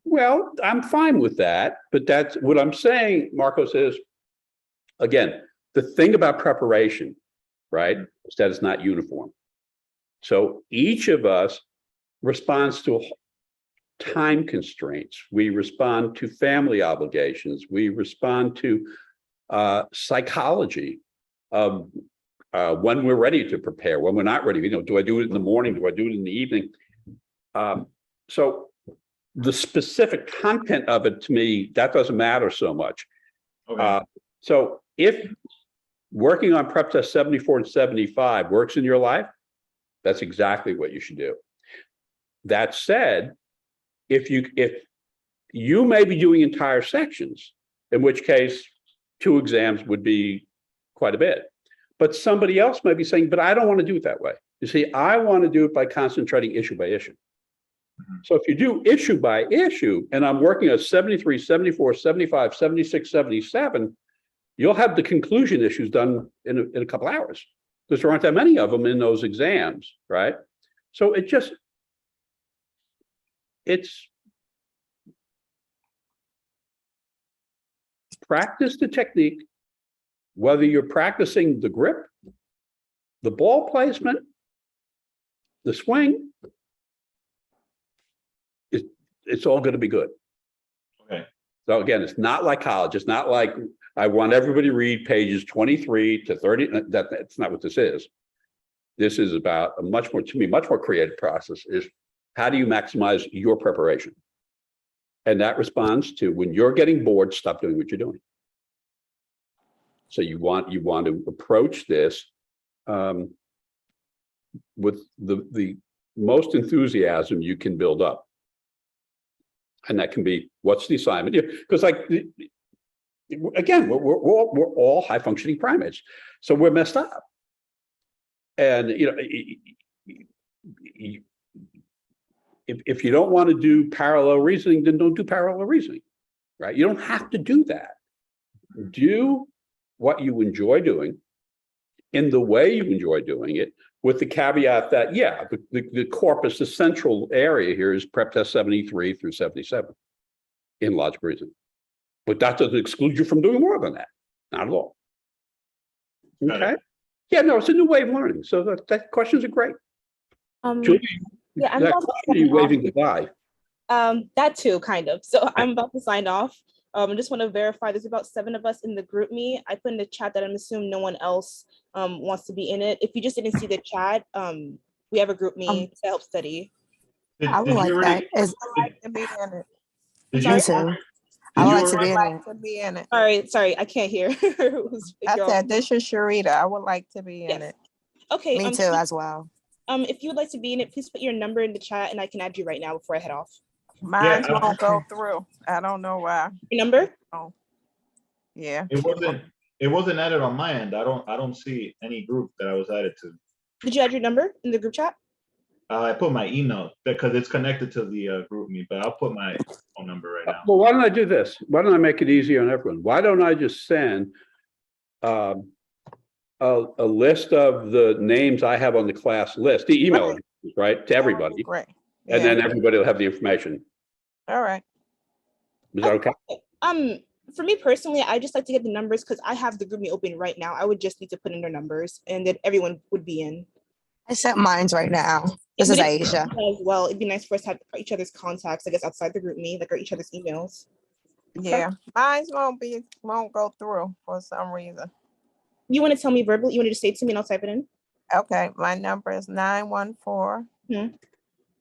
Speaker 2: Well, I'm fine with that, but that's what I'm saying, Marcos, is, again, the thing about preparation, right, is that it's not uniform. So each of us responds to time constraints. We respond to family obligations. We respond to psychology of when we're ready to prepare, when we're not ready. You know, do I do it in the morning? Do I do it in the evening? So the specific content of it, to me, that doesn't matter so much.
Speaker 5: Okay.
Speaker 2: So if working on prep test 74 and 75 works in your life, that's exactly what you should do. That said, if you may be doing entire sections, in which case 2 exams would be quite a bit. But somebody else might be saying, but I don't want to do it that way. You see, I want to do it by concentrating issue by issue. So if you do issue by issue, and I'm working on 73, 74, 75, 76, 77, you'll have the conclusion issues done in a couple hours, because there aren't that many of them in those exams, right? So it's practice the technique, whether you're practicing the grip, the ball placement, the swing, it's all going to be good.
Speaker 5: Okay.
Speaker 2: So again, it's not like college. It's not like I want everybody to read pages 23 to 30. That's not what this is. This is about a much more creative process, is how do you maximize your preparation? And that responds to, when you're getting bored, stop doing what you're doing. So you want to approach this with the most enthusiasm you can build up. And that can be, what's the assignment? Because again, we're all high functioning primates, so we're messed up. And if you don't want to do parallel reasoning, then don't do parallel reasoning, right? You don't have to do that. Do what you enjoy doing in the way you enjoy doing it, with the caveat that, yeah, the corpus, the central area here is prep test 73 through 77 in logical reasoning. But that doesn't exclude you from doing more than that. Not at all. Okay. Yeah, no, it's a new way of learning. So that questions are great. Julie,
Speaker 4: Yeah, I'm
Speaker 2: that
Speaker 4: about to
Speaker 2: question, are you waving goodbye?
Speaker 4: that too, kind of. So I'm about to sign off. I just want to verify there's about 7 of us in the group me. I put in the chat that I'm assuming no one else wants to be in it. If you just didn't see the chat, we have a group me to help study.
Speaker 5: I would like that.
Speaker 7: To be in it.
Speaker 5: Did
Speaker 4: Sorry?
Speaker 5: you?
Speaker 7: Too.
Speaker 5: Did
Speaker 7: I
Speaker 5: you
Speaker 7: would like to
Speaker 5: already-
Speaker 7: be in it. To be in it.
Speaker 4: Sorry, I can't hear.
Speaker 7: I said this is Sharita. I would like to be in
Speaker 4: Yes.
Speaker 7: it.
Speaker 4: Okay.
Speaker 7: Me too, as well.
Speaker 4: If you would like to be in it, please put your number in the chat and I can add you right now before I head off.
Speaker 7: Mine
Speaker 5: Yeah,
Speaker 7: won't go through. I don't know why.
Speaker 4: Your number?
Speaker 7: Yeah.
Speaker 5: It wasn't added on my end. I don't see any group that I was added to.
Speaker 4: Did you add your number in the group chat?
Speaker 5: I put my email because it's connected to the group me, but I'll put my phone number right now.
Speaker 2: Well, why don't I do this? Why don't I make it easier on everyone? Why don't I just send a list of the names I have on the class list, the email,
Speaker 4: Okay.
Speaker 2: addresses, right, to everybody,
Speaker 7: Great.
Speaker 2: and
Speaker 7: Yeah.
Speaker 2: then everybody will have the information.
Speaker 7: All right.
Speaker 2: Is that okay?
Speaker 4: For me personally, I just like to get the numbers because I have the group me open right now. I would just need to put in their numbers and then everyone would be in.
Speaker 11: I sent mines right now. This is
Speaker 4: But if-
Speaker 11: Aisha.
Speaker 4: As well, it'd be nice for us to have each other's contacts, I guess, outside the group me, like, or each other's emails.
Speaker 7: Yeah. Mine won't go through for some reason.
Speaker 4: You want to tell me verbally? You want to just say it to me and I'll type it in?
Speaker 7: Okay, my number is 914
Speaker 4: Mhm.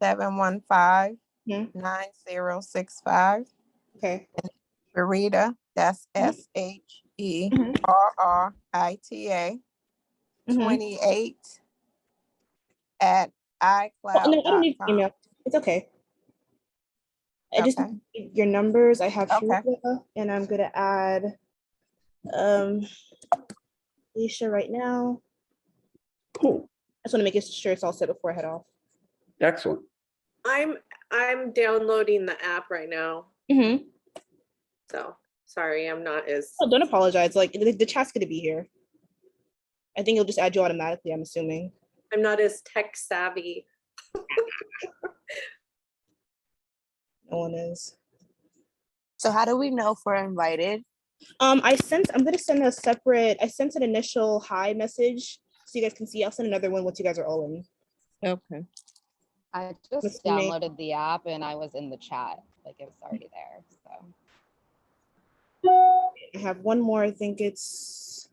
Speaker 7: 715
Speaker 4: Mhm.
Speaker 7: 9065.
Speaker 4: Okay.
Speaker 7: Rita, that's
Speaker 4: Mhm.
Speaker 7: SHERRITA
Speaker 4: Mhm.
Speaker 7: 28 at
Speaker 4: Oh, no, I don't need
Speaker 7: iCloud.com.
Speaker 4: email. It's okay. I just
Speaker 7: Okay.
Speaker 4: need your numbers. I have
Speaker 7: Okay.
Speaker 4: Sharita, and I'm gonna add Alicia right now.
Speaker 2: Cool.
Speaker 4: I just want to make sure it's all set before I head off.
Speaker 2: Excellent.
Speaker 3: I'm downloading the app right now,
Speaker 4: Mm-hmm.
Speaker 3: so sorry, I'm not as,
Speaker 4: Oh, don't apologize. Like the chat's gonna be here. I think it'll just add you automatically, I'm assuming.
Speaker 3: I'm not as tech savvy.
Speaker 4: No one is.
Speaker 11: So how do we know if we're invited?
Speaker 4: I'm gonna send a separate, I sent an initial hi message so you guys can see. I'll send another one once you guys are all in.
Speaker 7: Okay.
Speaker 12: I just
Speaker 4: Assuming-
Speaker 12: downloaded the app and I was in the chat, like it was already there, so.
Speaker 4: I have one more, I think it's